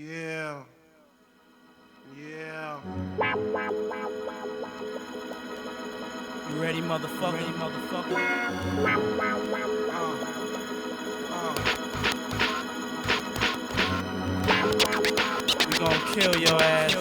Yeah. Yeah. You ready, motherfucker? We gon' kill your ass.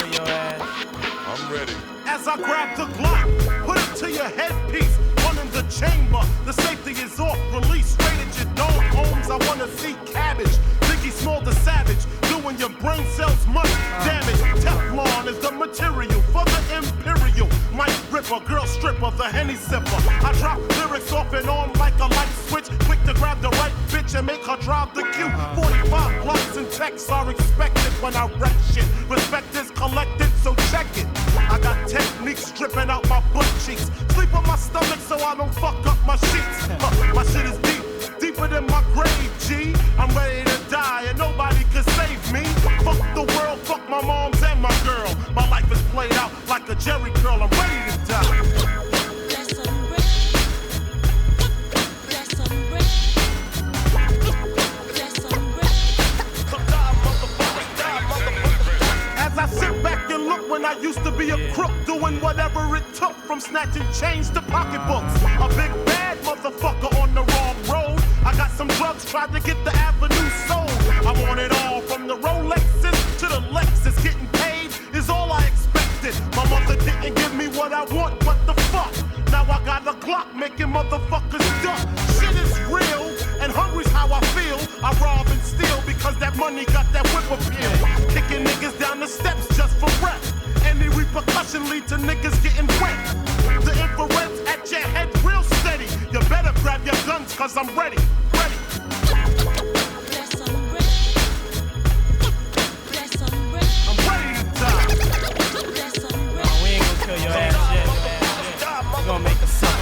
I'm ready. As I grab the Glock, put it to your headpiece. One in the chamber, the safety is off. Release straight at your dome, Holmes. I wanna see cabbage. Biggie Small the Savage, doing your brain cells much damage. Teflon is the material for the Imperial. Mike Ripper, girl stripper, the Henny sipper. I drop lyrics off and on like a light switch. Quick to grab the right bitch and make her drive the queue. 45 blocks and texts are expected when I wreck shit. Respect is collected, so check it. I got techniques dripping out my butt cheeks. Sleep on my stomach so I don't fuck up my sheets. My shit is deep, deeper than my grave, G. I'm ready to die and nobody can save me. Fuck the world, fuck my moms and my girl. My life is played out like a Jerry curl. I'm ready to die. I sit back and look when I used to be a crook, doing whatever it took, from snatching chains to pocketbooks. A big bad motherfucker on the wrong road. I got some drugs, tried to get the avenue sold. I want it all, from the Rolexes to the Lexus. Getting paid is all I expected. My mother didn't give me what I want, what the fuck? Now I got a Glock making motherfuckers duck. Shit is real, and hungry's how I feel. I rob and steal because that money got that whip appeal. Kicking niggas down the steps just for rep. Any repercussion lead to niggas getting wet. The infrared's at your head real steady. You better grab your guns cause I'm ready. I'm ready to die. We ain't gonna kill your ass yet. We gonna make it suck.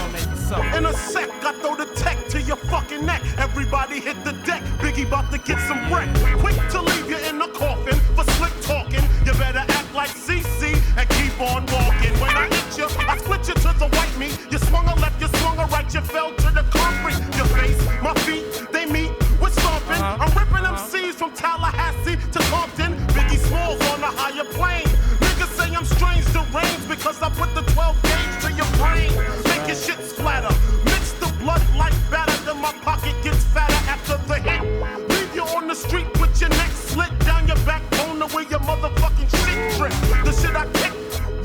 In a sec, I throw the tech to your fucking neck. Everybody hit the deck. Biggie about to get some wreck. Quick to leave you in the coffin for slick talking. You better act like CC and keep on walking. When I hit you, I split you to the white meat. You swung a left, you swung a right, you fell to the concrete. Your face, my feet, they meet. We're stomping. I'm ripping them C's from Tallahassee to Compton. Biggie Smalls on a higher plane. Niggas say I'm strange, deranged, because I put the 12 gauge to your brain. Make your shit splatter. Mix the blood like batter, then my pocket gets fatter after the hit. Leave you on the street with your neck slit down your backbone the way your motherfucking shit drip. The shit I kick,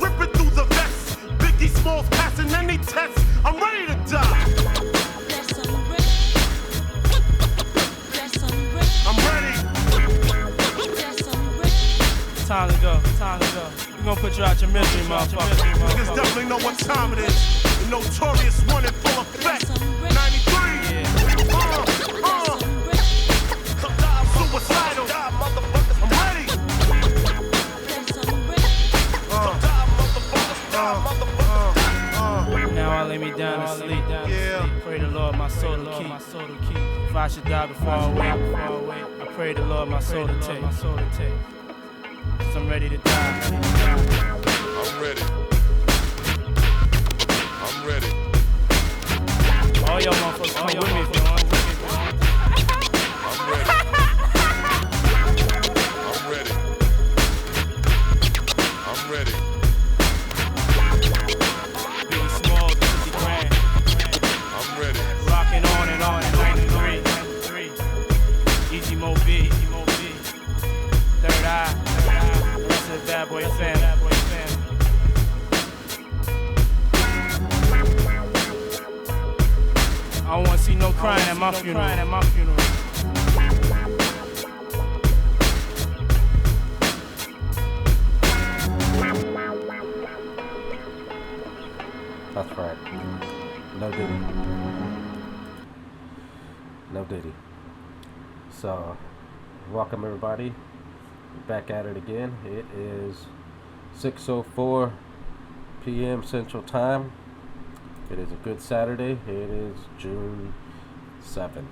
rip it through the vest. Biggie Smalls passing any test. I'm ready to die. I'm ready. Time to go. We gonna put you out your misery, motherfucker. Niggas definitely know what time it is. The notorious one in full effect. 93. Suicidal. I'm ready. Now I lay me down to sleep. Yeah. Pray the Lord my soul to keep. If I should die before I wake, I pray the Lord my soul to take. Cause I'm ready to die. I'm ready. I'm ready. All y'all motherfuckers come with me if you want. I'm ready. I'm ready. I'm ready. Biggie Small, 50 grand. I'm ready. Rocking on and on in 93. Easy Mo B. Third Eye. The rest of the Bad Boy family. I don't wanna see no crying at my funeral. That's right. No Diddy. So, welcome everybody. Back at it again. It is 6:04 p.m. Central Time. It is a good Saturday. It is June 7th.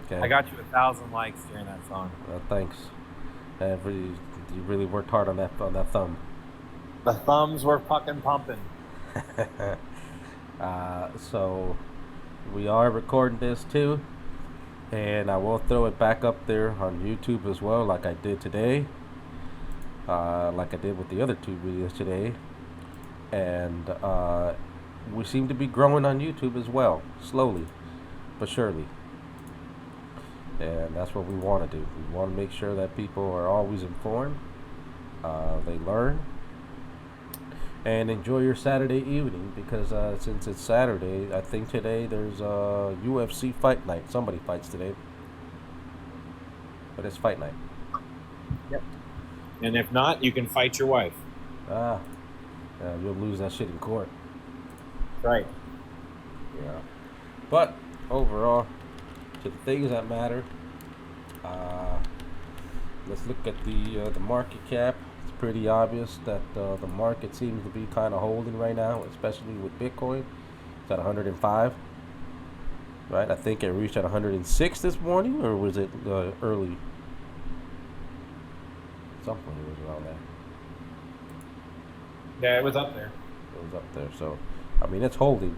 Okay. I got you 1,000 likes during that song. Thanks. You really worked hard on that thumb. The thumbs were fucking pumping. So we are recording this too, and I will throw it back up there on YouTube as well, like I did today. like I did with the other two videos today, and we seem to be growing on YouTube as well, slowly but surely. And that's what we want to do. We want to make sure that people are always informed, they learn, and enjoy your Saturday evening, because since it's Saturday, I think today there's a UFC fight night. Somebody fights today, but it's fight night. Yep. And if not, you can fight your wife. You'll lose that shit in court. Right. Yeah. But overall, to the things that matter, let's look at the market cap. It's pretty obvious that the market seems to be kind of holding right now, especially with Bitcoin. It's at 105. Right? I think it reached at 106 this morning, or was it early? Some point it was around there. Yeah, it was up there. It was up there. So, I mean, it's holding.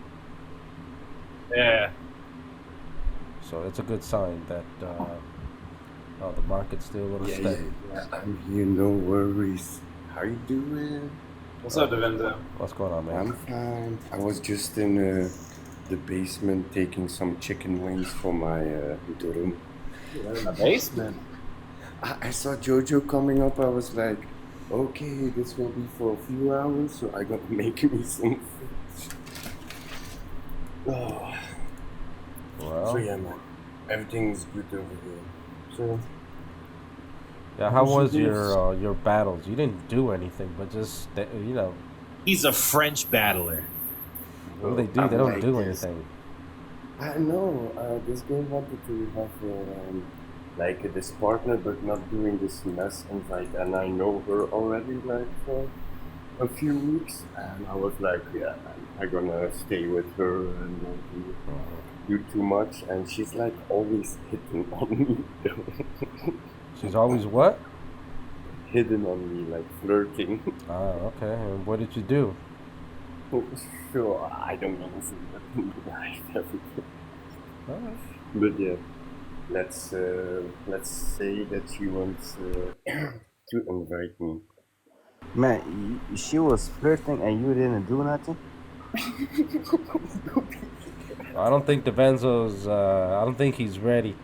Yeah. So it's a good sign that the market's still a little steady. Yeah, I'm here, no worries. How you doing? What's up, Devendo? What's going on, man? I'm fine. I was just in the basement taking some chicken wings for my durum. You're in the basement. I saw Jojo coming up. I was like, okay, this will be for a few hours, so I got to make me some food. Oh. Well, So yeah, man, everything's good over here. So yeah. How was your battles? You didn't do anything, but just He's a French battler. what do they do? They don't do anything. I know. This girl wanted to have like this partner, but not doing this mess and I know her already like for a few weeks, and I was like, yeah, I'm gonna stay with her and not do too much, and she's like always hitting on me. She's always what? Hitting on me, like flirting. Oh, okay. And what did you do? Sure, I don't know if everything. Alright. But yeah, let's say that she wants to invite me. Man, she was flirting and you didn't do nothing? I don't think Devenzo's. I don't think he's ready.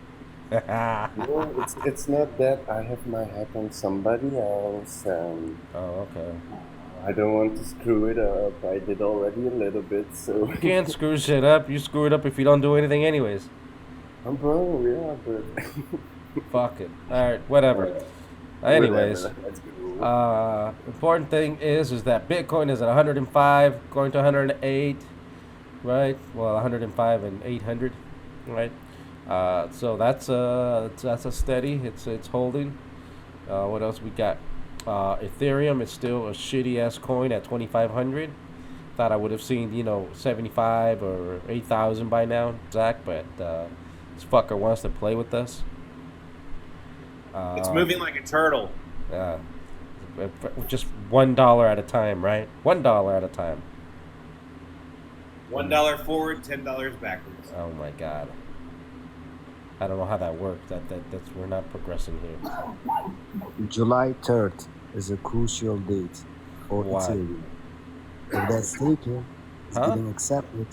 No, it's not that. I have my hat on somebody else, and Oh, okay. I don't want to screw it up. I did already a little bit, so. You can't screw shit up. You screw it up if you don't do anything, anyways. Bro, yeah, but. Fuck it. All right, whatever. Anyways, Whatever, let's go. important thing is that Bitcoin is at 105, going to 108, right? Well, 105 and 800, right? So that's a steady. It's holding. What else we got? Ethereum is still a shitty ass coin at 2,500. Thought I would have seen 75 or 8,000 by now, Zach, but this fucker wants to play with us. It's moving like a turtle. Just $1 at a time, right? $1 at a time. $1 forward, $10 backwards. Oh my god. I don't know how that works. That's we're not progressing here. July 3rd is a crucial date for Why? Ethereum. If that staking is Huh? getting accepted,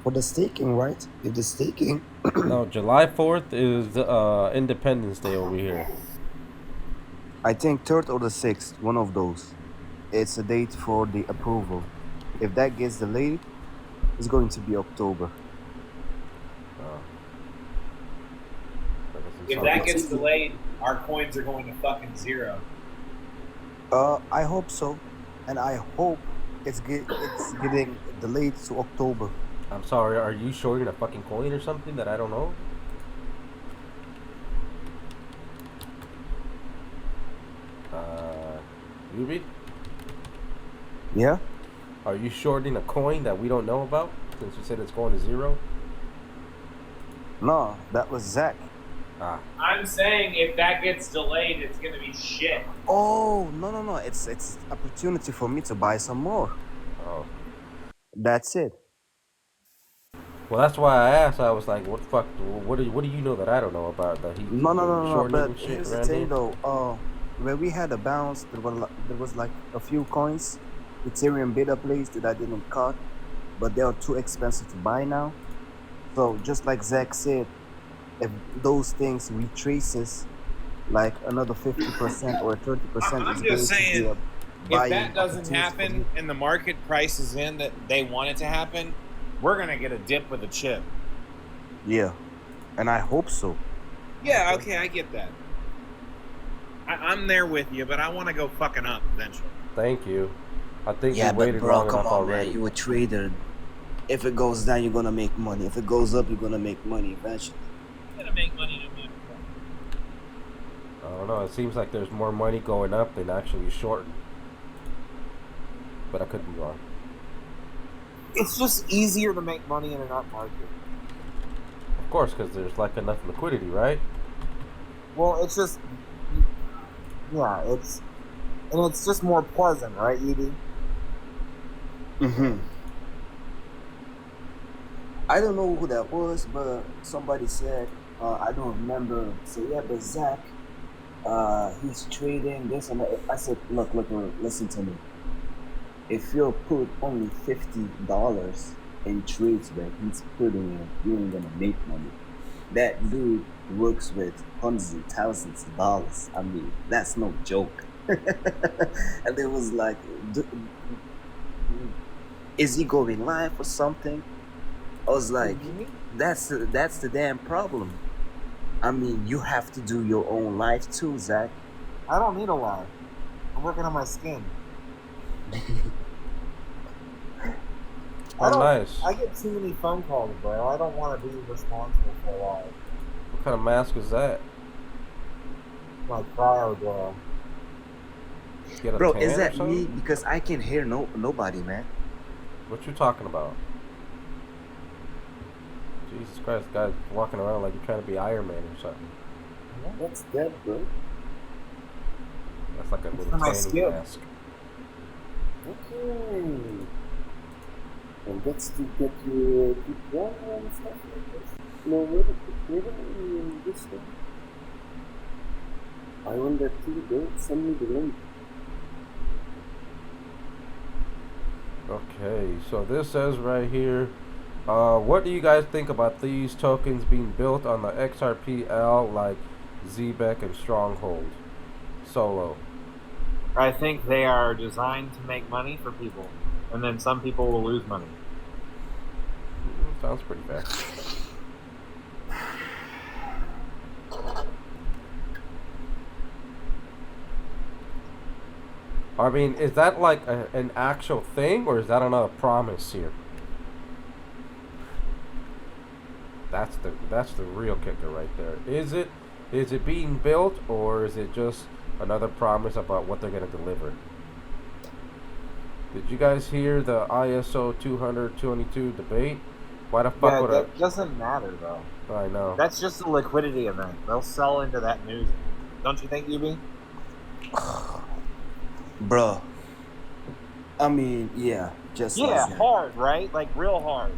for the staking, right? If the staking, No, July 4th is Independence Day over here. I think 3rd or the 6th, one of those. It's a date for the approval. If that gets delayed, it's going to be October. If that gets delayed, our coins are going to fucking zero. I hope so, and I hope it's getting delayed to October. I'm sorry, are you shorting a fucking coin or something that I don't know? Ruby? Yeah? Are you shorting a coin that we don't know about? Since you said it's going to zero? No, that was Zach. Ah, I'm saying if that gets delayed, it's going to be shit. Oh, no. It's opportunity for me to buy some more. oh. That's it. Well, that's why I asked. I was like, "What the fuck? What do you know that I don't know about?" That he No. shorting But shit here's the around thing, here? though. where we had a bounce, there was like a few coins, Ethereum beta plays that I didn't cut, but they are too expensive to buy now. So just like Zach said, if those things retraces like another 50% or 30% I'm is just going to be saying, a if buying that doesn't opportunity for happen me. and the market prices in that they want it to happen, we're gonna get a dip with a chip. Yeah, and I hope so. Yeah, okay, I get that. I'm there with you, but I want to go fucking up eventually. Thank you. I think we Yeah, but waited bro, long come enough on, man. already. You a trader. If it goes down, you're gonna make money. If it goes up, you're gonna make money eventually. I'm gonna make money no matter what. I don't know. It seems like there's more money going up than actually shorting. But I could be wrong. It's just easier to make money in an up market. Of course, because there's like enough liquidity, right? Well, it's just, yeah, it's just more pleasant, right, Edie? Mm-hmm. I don't know who that was, but somebody said, I don't remember. Say, yeah, but Zach, he's trading this and that. I said, look, listen to me. If you put only $50 in trades that he's putting in, you ain't gonna make money. That dude works with hundreds and thousands of dollars. I mean, that's no joke. And it was like, is he going live or something? I was like, that's the damn problem. I mean, you have to do your own life too, Zach. I don't need a lie. I'm working on my skin. Oh, nice. I get too many phone calls, bro. I don't want to be responsible for a lie. What kind of mask is that? My cryo, bro. Get a Bro, tan is or that me? something? Because I can hear nobody, man. What you talking about? Jesus Christ, guys walking around like you're trying to be Iron Man or something. What's that, bro? That's like a for little my tanning skin. mask. Okay. And that's to get you keep warm and stuff like this. No, where this stuff? I want that too, bro. Send me the link. Okay, so this says right here, what do you guys think about these tokens being built on the XRPL like ZBEC and Stronghold? Solo. I think they are designed to make money for people, and then some people will lose money. Sounds pretty fair. I mean, is that like an actual thing, or is that another promise here? That's the real kicker right there. Is it being built, or is it just another promise about what they're gonna deliver? Did you guys hear the ISO 222 debate? Why the fuck Yeah, would that doesn't matter though. I know. That's just a liquidity event. They'll sell into that news. Don't you think, UB? Bro, I mean, yeah, just like Yeah, that. hard, right? Like real hard.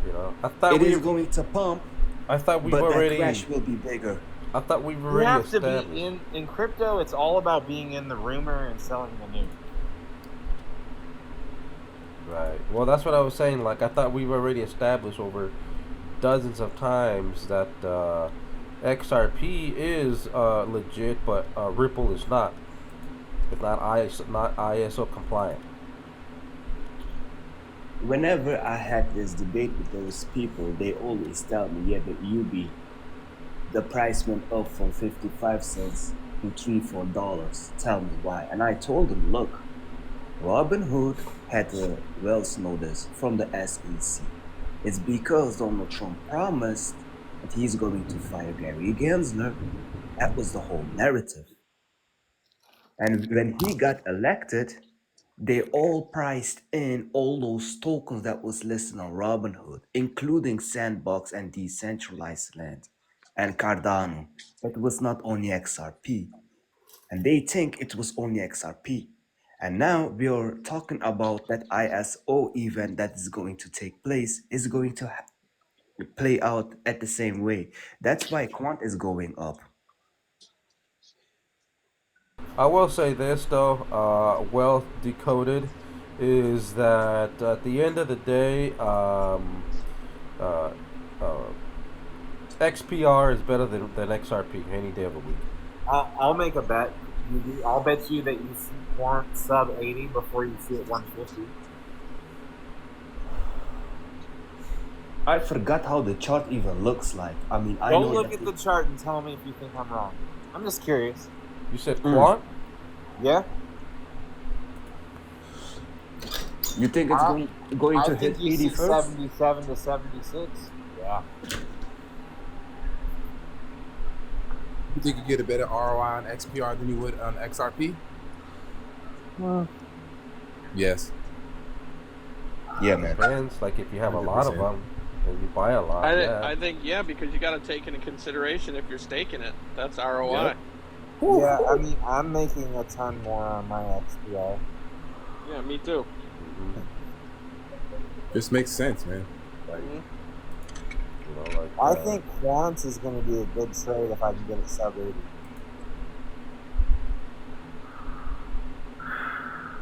You know, I thought It we is going to pump, I thought we've but that already crash will be bigger. I thought we've You already have to established. be in crypto. It's all about being in the rumor and selling the news. Right. Well, that's what I was saying. Like, I thought we've already established over dozens of times that XRP is legit, but Ripple is not. It's not ISO compliant. Whenever I had this debate with those people, they always tell me, yeah, but UB, the price went up from 55 cents to $3, $4. Tell me why. And I told them, look, Robinhood had a Wells notice from the SEC. It's because Donald Trump promised that he's going to fire Gary Gensler. That was the whole narrative. And when he got elected, they all priced in all those tokens that was listed on Robinhood, including Sandbox and Decentralized Land and Cardano. It was not only XRP. And they think it was only XRP. And now we are talking about that ISO event that is going to take place is going to play out at the same way. That's why Quant is going up. I will say this though, Wealth Decoded is that at the end of the day, uh, XPR is better than XRP any day of the week. I'll make a bet. I'll bet you that you see Quant sub 80 before you see it 150. I forgot how the chart even looks like. I mean, I Don't know look that at the chart and tell me if you think I'm wrong. I'm just curious. You said Quant? Yeah? You think it's going to I think hit you 80 see first? 77 to 76. Yeah. You think you get a better ROI on XPR than you would on XRP? Yes. Yeah, man. Depends. Like if you have a lot of 100%. them and you buy a lot, I think because you got to take into consideration if you're staking it. That's ROI. Yep. Yeah, I mean, I'm making a ton more on my XPR. Yeah, me too. Just makes sense, man. Like, you know, like I think Quant is going to be a good trade if I can get it sub 80.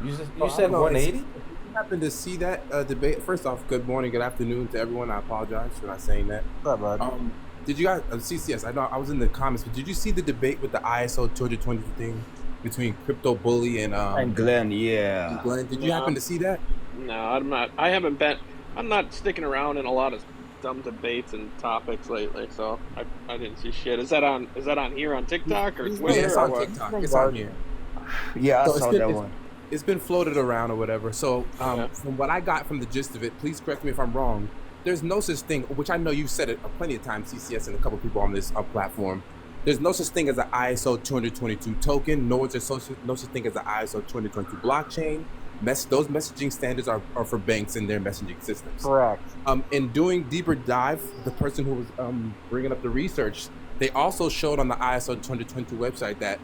you I said don't know, 180. If you happen to see that debate, first off, good morning, good afternoon to everyone. I apologize for not saying that. What's up, bud? Did you guys, CCS, I know I was in the comments, but did you see the debate with the ISO 222 thing between Crypto Bully and Glenn, yeah. Glenn? Did you happen to see that? No, I'm not. I'm not sticking around in a lot of dumb debates and topics lately, so I didn't see shit. Is that on here on TikTok or He's Twitter? Yeah, it's or on what? TikTok. It's on here. Yeah, I So it's saw been- that it's- one. It's been floated around or whatever. So Yeah. from what I got from the gist of it, please correct me if I'm wrong. There's no such thing, which I know you've said it plenty of times, CCS and a couple people on this platform. There's no such thing as an ISO 222 token, nor is there no such thing as an ISO 222 blockchain. Those messaging standards are for banks and their messaging systems. Correct. In doing deeper dive, the person who was bringing up the research, they also showed on the ISO 222 website that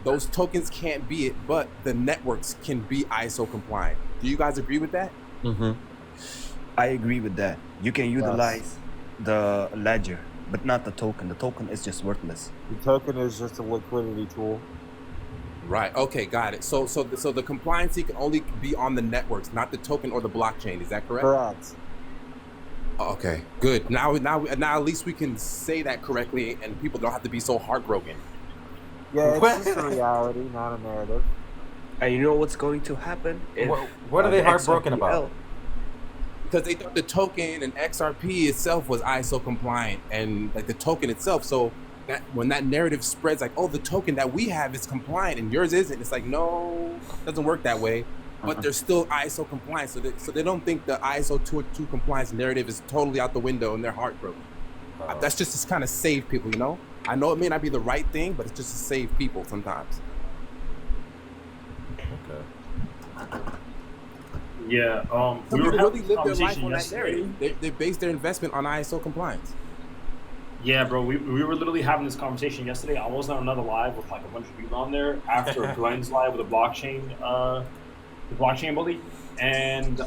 those tokens can't be it, but the networks can be ISO compliant. Do you guys agree with that? Mm-hmm. I agree with that. You can utilize the ledger, but not the token. The token is just worthless. The token is just a liquidity tool. Right. Okay. Got it. So the compliancy can only be on the networks, not the token or the blockchain. Is that correct? Correct. Okay. Good. Now at least we can say that correctly, and people don't have to be so heartbroken. Yeah, it's just a reality, not a narrative. And you know what's going to happen? If, What are they the heartbroken XRPL about? Because they thought the token and XRP itself was ISO compliant, and like the token itself. So that when that narrative spreads, like, oh, the token that we have is compliant and yours isn't. It's like, no, it doesn't work that way. But they're still ISO compliant, so they don't think the ISO 222 compliance narrative is totally out the window, and they're heartbroken. That's just to kind of save people, you know. I know it may not be the right thing, but it's just to save people sometimes. Okay. Yeah, Some we were people having really this live their life conversation on that yesterday. narrative. They base their investment on ISO compliance. Yeah, bro, we were literally having this conversation yesterday. I was on another live with like a bunch of people on there after Glenn's live with the blockchain bully, and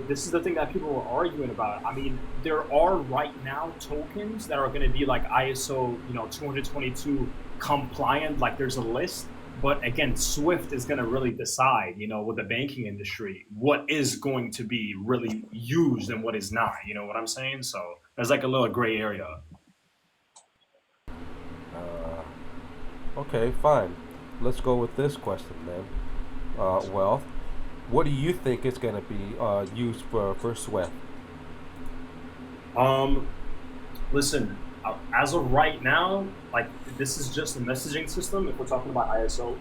this is the thing that people were arguing about. I mean, there are right now tokens that are going to be like ISO, 222 compliant. Like there's a list, but again, Swift is going to really decide, with the banking industry, what is going to be really used and what is not. You know what I'm saying? So there's like a little gray area. Okay, fine. Let's go with this question then. Wealth, what do you think is going to be used for Swift? Listen, as of right now, like this is just a messaging system. If we're talking about ISO,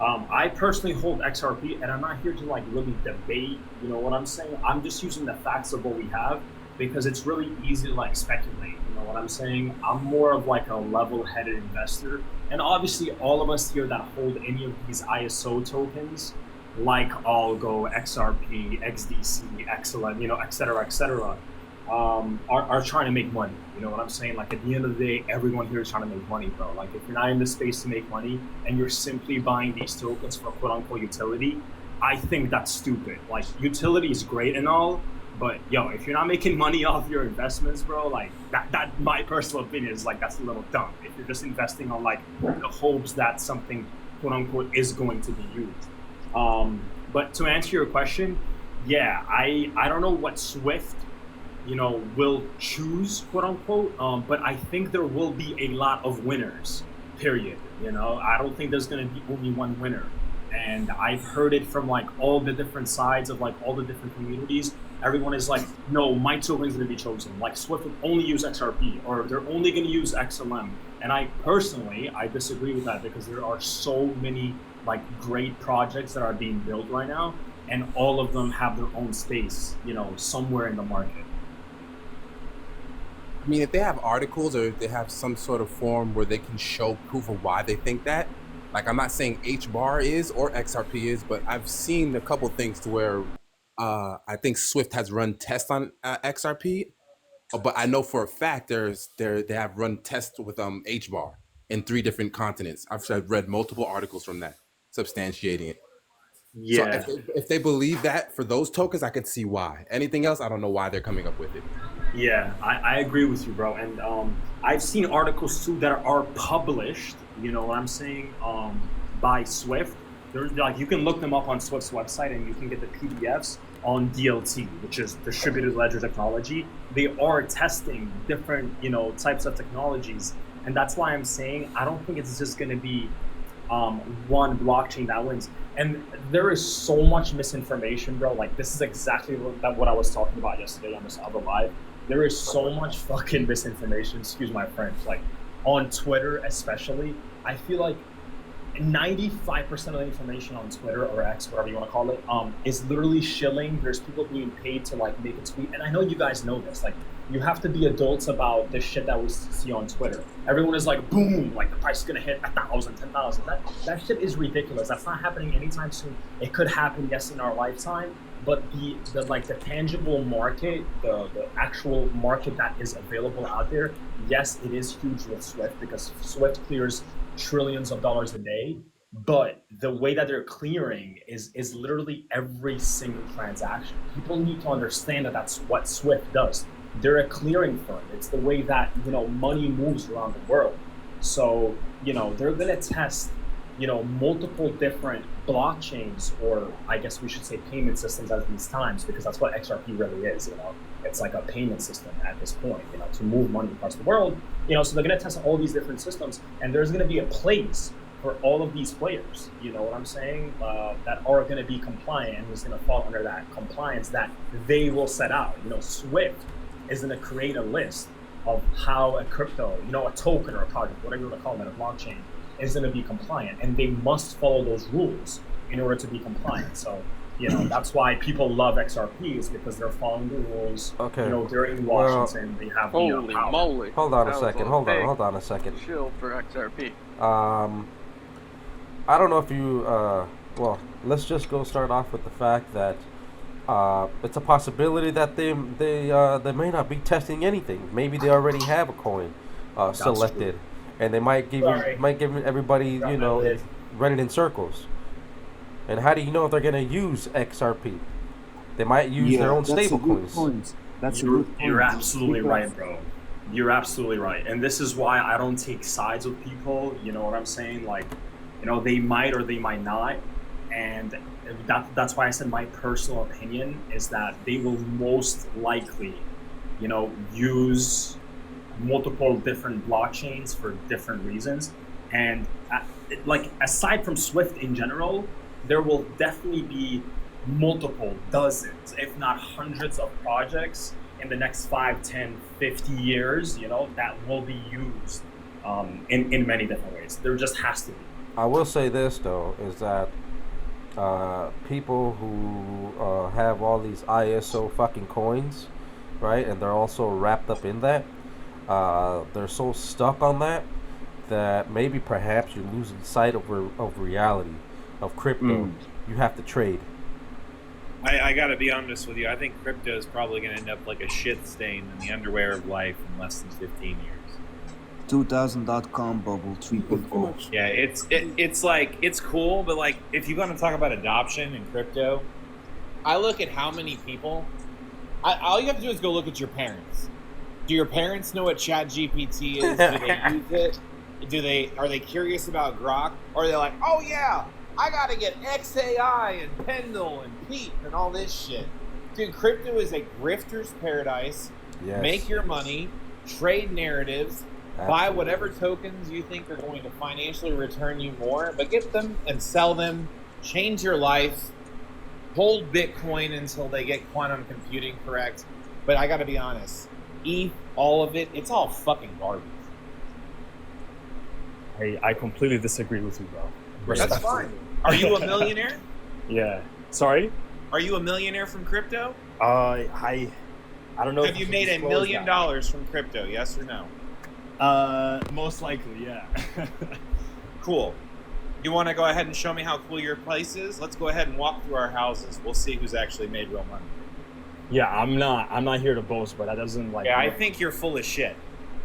I personally hold XRP, and I'm not here to like really debate. You know what I'm saying? I'm just using the facts of what we have because it's really easy to like speculate. You know what I'm saying? I'm more of like a level-headed investor, and obviously all of us here that hold any of these ISO tokens, like Algo, XRP, XDC, XLM, et cetera, are trying to make money. You know what I'm saying? Like at the end of the day, everyone here is trying to make money, bro. Like if you're not in the space to make money and you're simply buying these tokens for quote unquote utility, I think that's stupid. Like utility is great and all, but if you're not making money off your investments, bro, like that my personal opinion is like that's a little dumb. If you're just investing on like the hopes that something quote unquote is going to be used. But to answer your question, yeah, I don't know what Swift, will choose, quote unquote. But I think there will be a lot of winners. Period. I don't think there's going to be only one winner. And I've heard it from like all the different sides of like all the different communities. Everyone is like, no, my token is going to be chosen. Like Swift will only use XRP, or they're only going to use XLM. And I disagree with that, because there are so many like great projects that are being built right now, and all of them have their own space, somewhere in the market. I mean, if they have articles or if they have some sort of form where they can show proof of why they think that, like I'm not saying HBAR is or XRP is, but I've seen a couple things to where I think Swift has run tests on XRP, but I know for a fact they have run tests with HBAR in 3 different continents. I've read multiple articles from that substantiating it. Yeah. So if they believe that for those tokens, I could see why. Anything else, I don't know why they're coming up with it. Yeah, I agree with you, bro. And I've seen articles too that are published, you know what I'm saying, by Swift. There's like, you can look them up on Swift's website and you can get the PDFs on DLT, which is distributed ledger technology. They are testing different, types of technologies. And that's why I'm saying I don't think it's just going to be one blockchain that wins. And there is so much misinformation, bro. Like, this is exactly what I was talking about yesterday on this other live. There is so much fucking misinformation, excuse my French, like on Twitter especially. I feel like 95% of the information on Twitter or X, whatever you want to call it, is literally shilling. There's people being paid to like make a tweet. And I know you guys know this, like, you have to be adults about the shit that we see on Twitter. Everyone is like, boom, like the price is gonna hit 1,000, 10,000. That shit is ridiculous. That's not happening anytime soon. It could happen, yes, in our lifetime, but the tangible market, the actual market that is available out there, yes, it is huge with Swift, because Swift clears trillions of dollars a day. But the way that they're clearing is literally every single transaction. People need to understand that that's what Swift does. They're a clearing firm. It's the way that, money moves around the world. So, they're going to test, multiple different blockchains, or I guess we should say payment systems at these times, because that's what XRP really is, It's like a payment system at this point, to move money across the world. So they're going to test all these different systems, and there's going to be a place for all of these players, you know what I'm saying, that are going to be compliant, and is going to fall under that compliance that they will set out. Swift is going to create a list of how a crypto, a token or a project, whatever you want to call it, a blockchain, is going to be compliant, and they must follow those rules in order to be compliant. So, that's why people love XRP, is because they're following the rules. Okay. They're in Washington. They have Holy power. moly! Hold on a That second. was Hold on a second. Chill for XRP. I don't know if you. Well, let's just go start off with the fact that it's a possibility that they may not be testing anything. Maybe they already have a coin selected, and they might give everybody, running in circles. And how do you know if they're gonna use XRP? They might use their own stable coins. You're absolutely right, bro. You're absolutely right. And this is why I don't take sides with people. You know what I'm saying? Like, they might or they might not. And that's why I said my personal opinion is that they will most likely, use multiple different blockchains for different reasons. And like, aside from Swift in general, there will definitely be multiple dozens, if not hundreds of projects in the next 5, 10, 50 years, that will be used in many different ways. There just has to be. I will say this, though, is that people who have all these ISO fucking coins, right, and they're also wrapped up in that, they're so stuck on that maybe perhaps you're losing sight of reality, of crypto. You have to trade. I gotta be honest with you. I think crypto is probably gonna end up like a shit stain in the underwear of life in less than 15 years. 2000.com bubble 3.0. Yeah, it's like, it's cool, but like, if you're gonna talk about adoption in crypto, I look at how many people. All you have to do is go look at your parents. Do your parents know what ChatGPT is? Do they use it? Are they curious about Grok? Or are they like, oh yeah, I gotta get XAI and Pendle and Peep and all this shit? Dude, crypto is a grifter's paradise. Yes. Make your money, trade narratives, buy whatever tokens you think are going to financially return you more, but get them and sell them, change your life, hold Bitcoin until they get quantum computing correct. But I gotta be honest, ETH, all of it, it's all fucking garbage. Hey, I completely disagree with you, bro. That's fine. Are you a millionaire? Yeah. Sorry? Are you a millionaire from crypto? I don't know. Have you made $1 million from crypto? Yes or no? Most likely, yeah. Cool. You want to go ahead and show me how cool your place is? Let's go ahead and walk through our houses. We'll see who's actually made real money. Yeah, I'm not here to boast, but that doesn't like. Yeah, I think you're full of shit.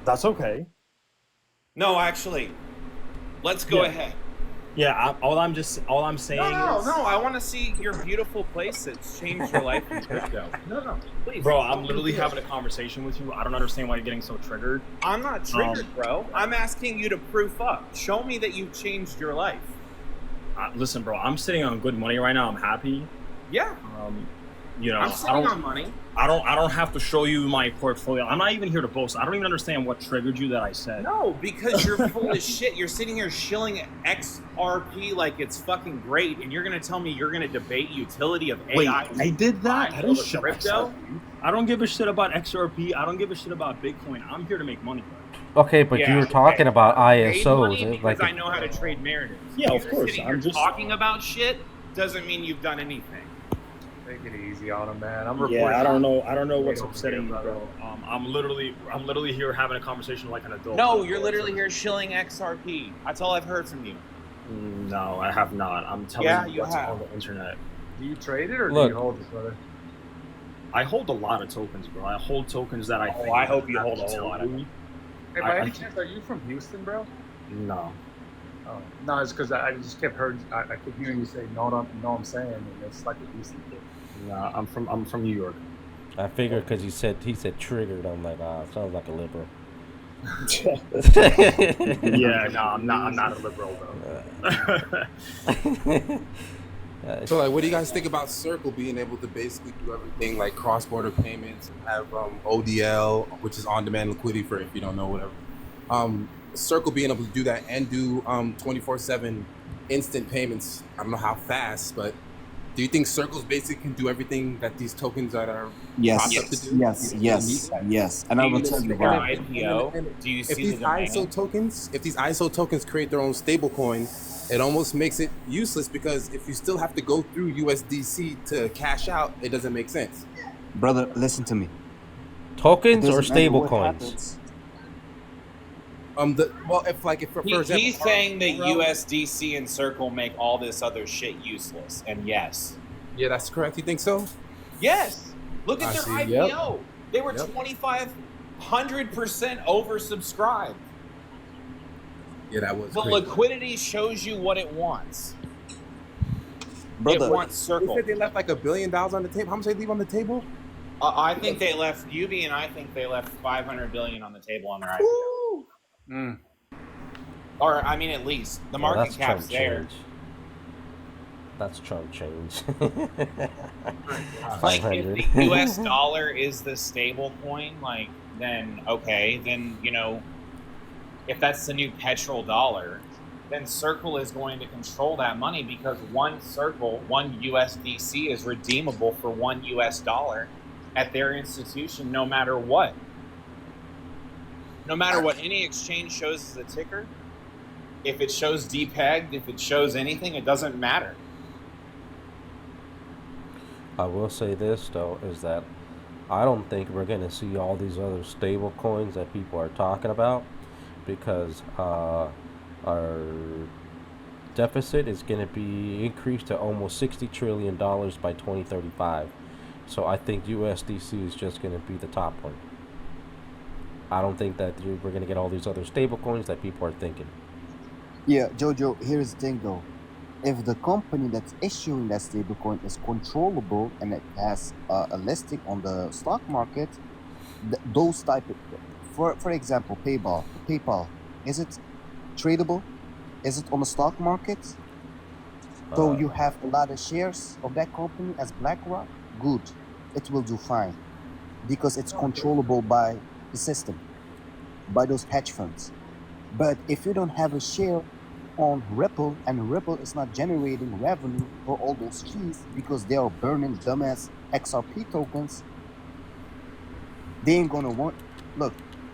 That's okay. No, actually, let's go ahead. Yeah, all I'm saying is... No, I want to see your beautiful place that's changed your life in crypto. No, please. Bro, I'm literally having a conversation with you. I don't understand why you're getting so triggered. I'm not triggered, bro. I'm asking you to proof up. Show me that you've changed your life. Listen, bro, I'm sitting on good money right now. I'm happy. Yeah. You know, I'm sitting on money. I don't have to show you my portfolio. I'm not even here to boast. I don't even understand what triggered you that I said. No, because you're full of shit. You're sitting here shilling XRP like it's fucking great, and you're gonna tell me you're gonna debate utility of AI. Wait, I did that? I didn't shut crypto. myself. I don't give a shit about XRP. I don't give a shit about Bitcoin. I'm here to make money, bro. Okay, but you were talking about ISOs. Because I know how to trade narratives. Yeah, of course. I'm just talking about shit doesn't mean you've done anything. Take it easy on him, man. I'm reporting. Yeah, I don't know what's upsetting you, bro. I'm literally here having a conversation like an adult. No, you're literally here shilling XRP. That's all I've heard from you. No, I have not. I'm telling you what's on the internet. Do you trade it or do you hold it, brother? I hold a lot of tokens, bro. I hold tokens that I think. I hope you hold a whole lot of them. Hey, by any chance, are you from Houston, bro? No. Oh, no, it's because I just kept I kept hearing you say, know what I'm saying, and it's like a Houston kid. No, I'm from New York. I figured because he said triggered. I'm like, sounds like a liberal. Yeah, no, I'm not a liberal though. So, like, what do you guys think about Circle being able to basically do everything like cross-border payments, have ODL, which is on-demand liquidity for if you don't know whatever. Circle being able to do that and do 24/7 instant payments. I don't know how fast, but do you think Circle's basically can do everything that these tokens that are propped up to do? Yes. And I will tell you why. Do you see if these ISO tokens create their own stable coin, it almost makes it useless because if you still have to go through USDC to cash out, it doesn't make sense. Brother, listen to me. Tokens or stable coins? He's saying that USDC and Circle make all this other shit useless, and yes. Yeah, that's correct. You think so? Yes. Look at their IPO. Yep. They were 2,500% oversubscribed. Yeah, that was the crazy. liquidity shows you what it wants. Brother, it wants Circle. They left like $1 billion on the table. How much they leave on the table? I think they left UB, and I think they left $500 billion on the table on their IPO. Or I mean, at least the market cap's there. Change. That's Trump change. Like if the US dollar is the stable coin, like then okay, then if that's the new petrol dollar, then Circle is going to control that money because one Circle, one USDC is redeemable for $1 US at their institution, no matter what. No matter what any exchange shows as a ticker, if it shows depegged, if it shows anything, it doesn't matter. I will say this though, is that I don't think we're going to see all these other stable coins that people are talking about because our deficit is going to be increased to almost $60 trillion by 2035. So I think USDC is just going to be the top one. I don't think that we're going to get all these other stable coins that people are thinking. Yeah, Jojo, here's the thing though. If the company that's issuing that stablecoin is controllable and it has a listing on the stock market, those type of, for example, PayPal, is it tradable? Is it on the stock market? So you have a lot of shares of that company as BlackRock? Good. It will do fine because it's controllable by the system, by those hedge funds. But if you don't have a share on Ripple and Ripple is not generating revenue for all those fees because they are burning dumbass XRP tokens, they ain't gonna want. Look,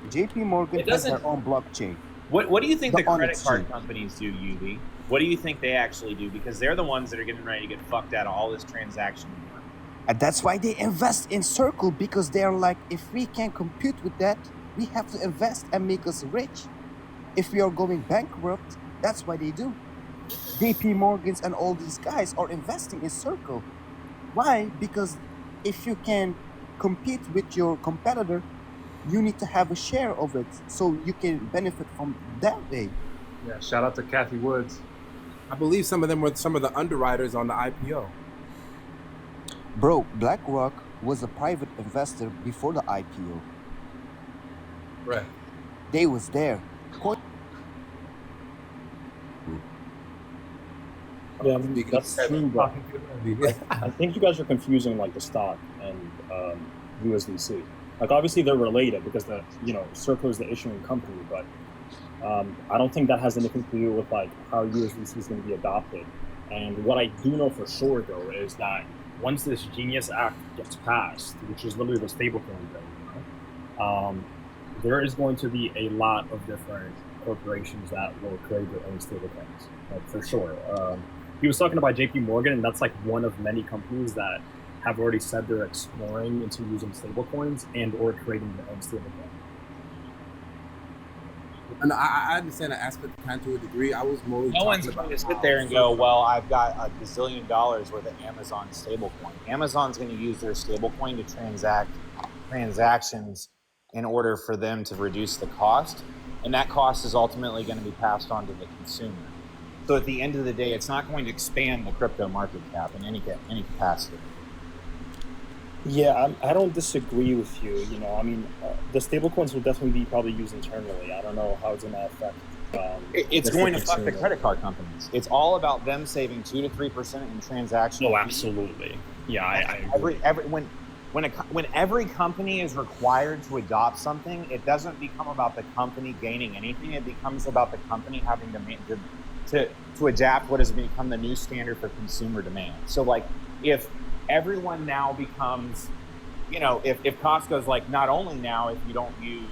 JP Morgan It has doesn't. their own blockchain. What do you think The the on credit card exchange. companies do, UV? What do you think they actually do? Because they're the ones that are getting ready to get fucked out of all this transaction. And that's why they invest in Circle because they're like, if we can compute with that, we have to invest and make us rich. If we are going bankrupt, that's why they do. JP Morgans and all these guys are investing in Circle. Why? Because if you can compete with your competitor, you need to have a share of it so you can benefit from that way. Yeah, shout out to Kathy Woods. I believe some of them were some of the underwriters on the IPO. Bro, BlackRock was a private investor before the IPO. Right. They was there. Yeah, I mean, that's true, but I think you guys are confusing like the stock and USDC. Like obviously they're related because the Circle is the issuing company, but I don't think that has anything to do with like how USDC is going to be adopted. And what I do know for sure though is that once this Genius Act gets passed, which is literally the stablecoin bill, there is going to be a lot of different corporations that will create their own stablecoins, like for sure. He was talking about JP Morgan, and that's like one of many companies that have already said they're exploring into using stablecoins and or creating their own stablecoin. And I understand that aspect kind of to a degree. I was more. No one's going to sit there and go, well, I've got a gazillion dollars worth of Amazon stablecoin. Amazon's going to use their stablecoin to transact transactions in order for them to reduce the cost. And that cost is ultimately going to be passed on to the consumer. So at the end of the day, it's not going to expand the crypto market cap in any capacity. Yeah, I don't disagree with you. I mean, the stablecoins will definitely be probably used internally. I don't know how it's going to affect. It's going to fuck the credit card companies. It's all about them saving 2 to 3% in transactions. Oh, absolutely. Yeah, I agree. When every company is required to adopt something, it doesn't become about the company gaining anything. It becomes about the company having to adapt what has become the new standard for consumer demand. So, like, if everyone now becomes, if Costco's like, not only now, if you don't use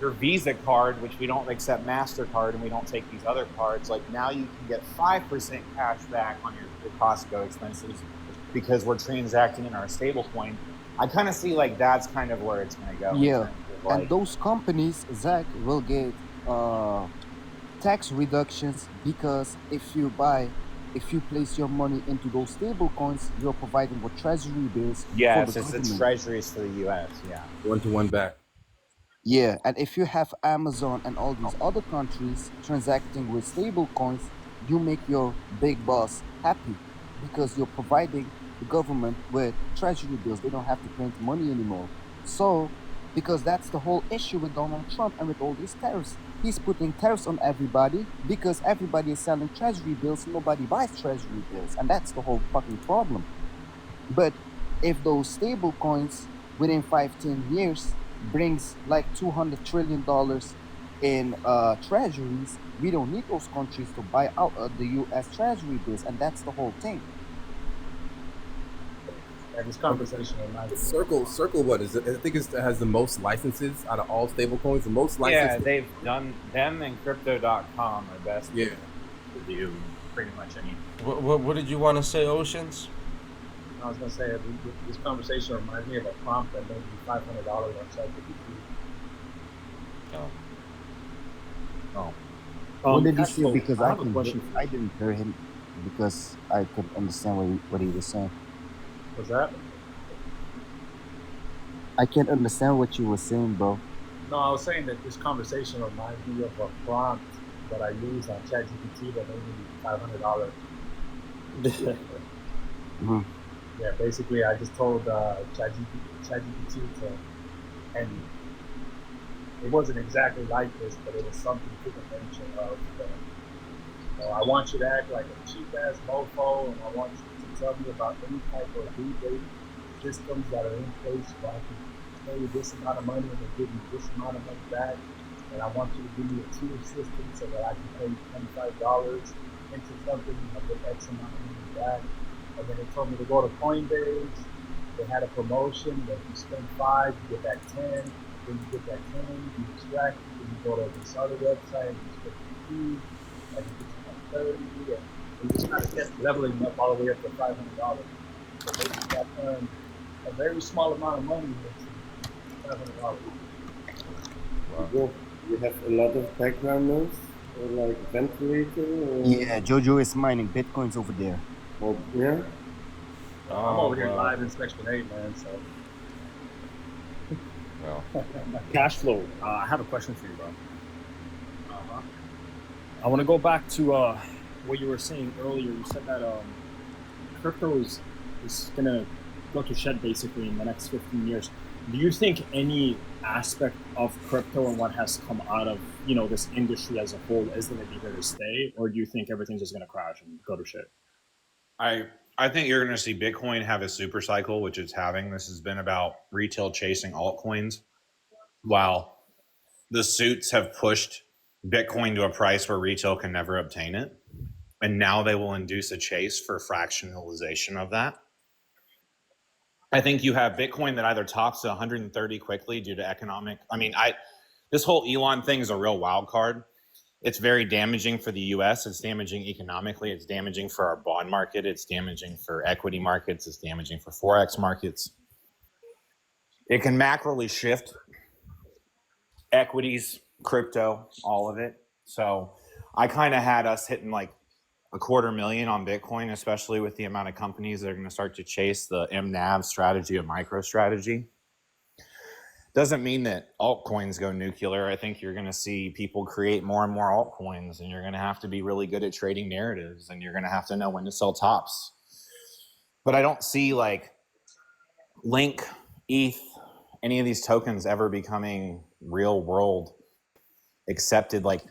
your Visa card, which we don't accept MasterCard and we don't take these other cards, like now you can get 5% cash back on your Costco expenses because we're transacting in our stablecoin. I kind of see like that's kind of where it's going to go. Yeah, like, and those companies, Zach, will get tax reductions because if you place your money into those stable coins, you're providing what treasury bills. Yes, for the it's government. the treasuries for the U.S. Yeah, 1-to-1 back. Yeah, and if you have Amazon and all these other countries transacting with stable coins, you make your big boss happy because you're providing the government with treasury bills. They don't have to print money anymore. So, because that's the whole issue with Donald Trump and with all these tariffs. He's putting tariffs on everybody because everybody is selling treasury bills. Nobody buys treasury bills. And that's the whole fucking problem. But if those stable coins within 5-10 years brings like $200 trillion in treasuries, we don't need those countries to buy out the U.S. treasury bills. And that's the whole thing. This conversation Circle, what is it? I think it has the most licenses out of all stablecoins. The most licenses. Yeah, they've done them and Crypto.com are best. Yeah. To do pretty much anything. What did you want to say, Oceans? I was gonna say this conversation reminds me of a prompt that made me $500 on ChatGPT. What did he say? Cashflow, Because I have a question. I didn't hear him because I could understand what he was saying. What's that? I can't understand what you were saying, bro. No, I was saying that this conversation reminds me of a prompt that I used on ChatGPT that made me $500. Mm-hmm. Yeah, basically, I just told ChatGPT to, and it wasn't exactly like this, but it was something to the nature of, I want you to act like a cheap ass mofo, and I want you to tell me about any type of rebate systems that are in place where I can pay you this amount of money and then give you this amount of money back. And I want you to give me a tier system so that I can pay you $25 into something and I get X amount of money back. And then they told me to go to Coinbase. They had a promotion that you spend 5, you get back 10. Then you get that 10, you extract it, then you go to this other website and you spend 2, and you get to 30, and you just kind of kept leveling up all the way up to $500. So basically, I turned a very small amount of money into $500. Wow. You have a lot of background noise, or like ventilator? Or... Yeah, Jojo is mining bitcoins over there. Oh, yeah? I'm over here live in Section 8, man, so. Well. Cash flow. I have a question for you, bro. I want to go back to what you were saying earlier. You said that crypto is going to go to shed basically in the next 15 years. Do you think any aspect of crypto and what has come out of this industry as a whole is going to be here to stay, or do you think everything's just going to crash and go to shit? I think you're going to see Bitcoin have a super cycle, which it's having. This has been about retail chasing altcoins, while the suits have pushed Bitcoin to a price where retail can never obtain it. And now they will induce a chase for fractionalization of that. I think you have Bitcoin that either tops to 130 quickly due to economic. This whole Elon thing is a real wild card. It's very damaging for the US. It's damaging economically. It's damaging for our bond market. It's damaging for equity markets. It's damaging for Forex markets. It can macroly shift equities, crypto, all of it. So I kind of had us hitting like $250,000 on Bitcoin, especially with the amount of companies that are going to start to chase the MNAV strategy of MicroStrategy. Doesn't mean that altcoins go nuclear. I think you're going to see people create more and more altcoins, and you're going to have to be really good at trading narratives, and you're going to have to know when to sell tops. But I don't see like Link, ETH, any of these tokens ever becoming real world accepted. Like,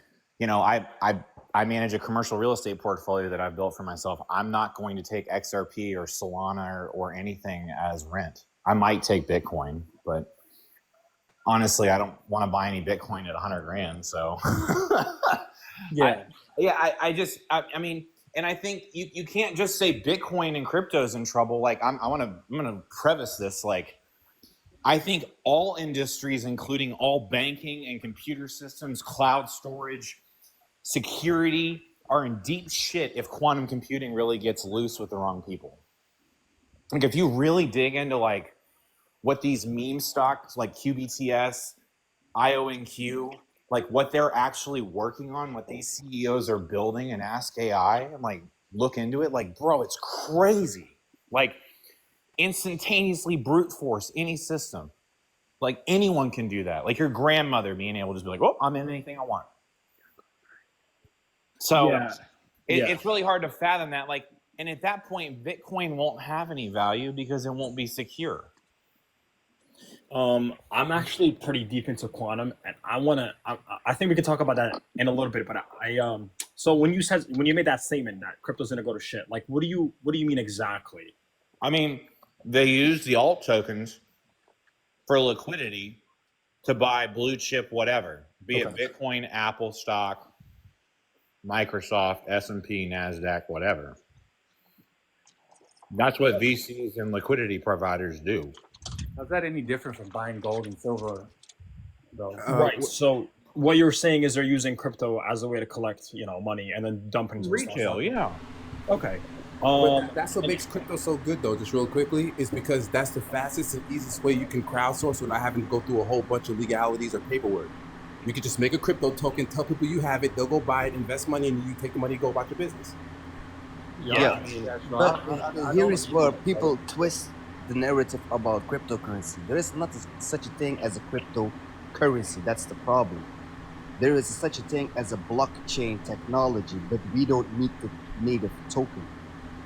I manage a commercial real estate portfolio that I've built for myself. I'm not going to take XRP or Solana or anything as rent. I might take Bitcoin, but honestly, I don't want to buy any Bitcoin at 100 grand. So yeah. I mean, and I think you can't just say Bitcoin and crypto's in trouble. Like I'm going to preface this. Like, I think all industries, including all banking and computer systems, cloud storage, security, are in deep shit if quantum computing really gets loose with the wrong people. Like, if you really dig into like what these meme stocks like QBTS, IONQ, like what they're actually working on, what these CEOs are building and Ask AI, and like look into it, like, bro, it's crazy. Like, instantaneously brute force any system. Like, anyone can do that. Like your grandmother being able to just be like, oh, I'm in anything I want. So it's really hard to fathom that. Like, and at that point, Bitcoin won't have any value because it won't be secure. I'm actually pretty deep into quantum, and I think we can talk about that in a little bit. But so when you made that statement that crypto's gonna go to shit, like what do you mean exactly? I mean, they use the alt tokens for liquidity to buy blue chip whatever, be it Bitcoin, Apple stock, Microsoft, S&P, NASDAQ, whatever. That's what VCs and liquidity providers do. How's that any different from buying gold and silver, though? Right. So what you're saying is they're using crypto as a way to collect, money and then dumping to retail. Yeah. Okay. But that's what makes crypto so good, though, just real quickly, is because that's the fastest and easiest way you can crowdsource without having to go through a whole bunch of legalities or paperwork. You could just make a crypto token, tell people you have it, they'll go buy it, invest money, and you take the money and go about your business. Yeah. But here is where people twist the narrative about cryptocurrency. There is not such a thing as a cryptocurrency. That's the problem. There is such a thing as a blockchain technology, but we don't need the native token.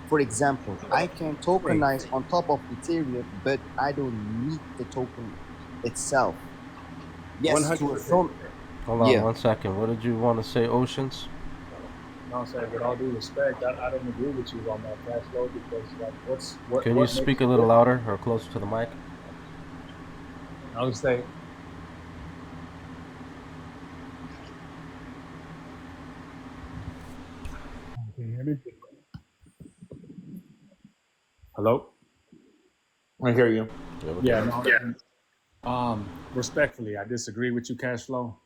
For example, I can tokenize on top of Ethereum, but I don't need the token itself. Yes, to a some. Hold on Yeah. 1 second. What did you want to say, Oceans? No, I'm saying, with all due respect, I don't agree with you on that cash flow because, like, what Can you makes speak a it little different? louder or closer to the mic? I would say, can you hear me? Hello? I hear you. Yeah, no. Respectfully, I disagree with you, cash flow.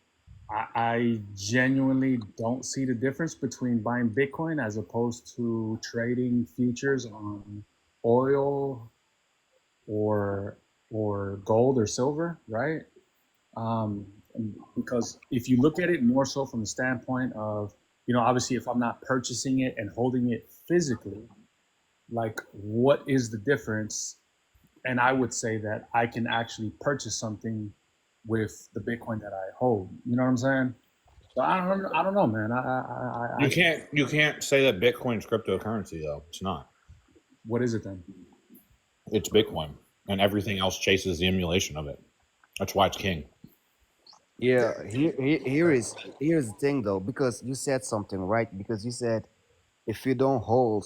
I genuinely don't see the difference between buying Bitcoin as opposed to trading futures on oil or gold or silver, right? Because if you look at it more so from the standpoint of, obviously if I'm not purchasing it and holding it physically, like what is the difference? And I would say that I can actually purchase something with the Bitcoin that I hold. You know what I'm saying? So I don't know, man. You can't say that Bitcoin's cryptocurrency though. It's not. What is it then? It's Bitcoin, and everything else chases the emulation of it. That's why it's king. Yeah, here's the thing though, because you said something right. Because you said if you don't hold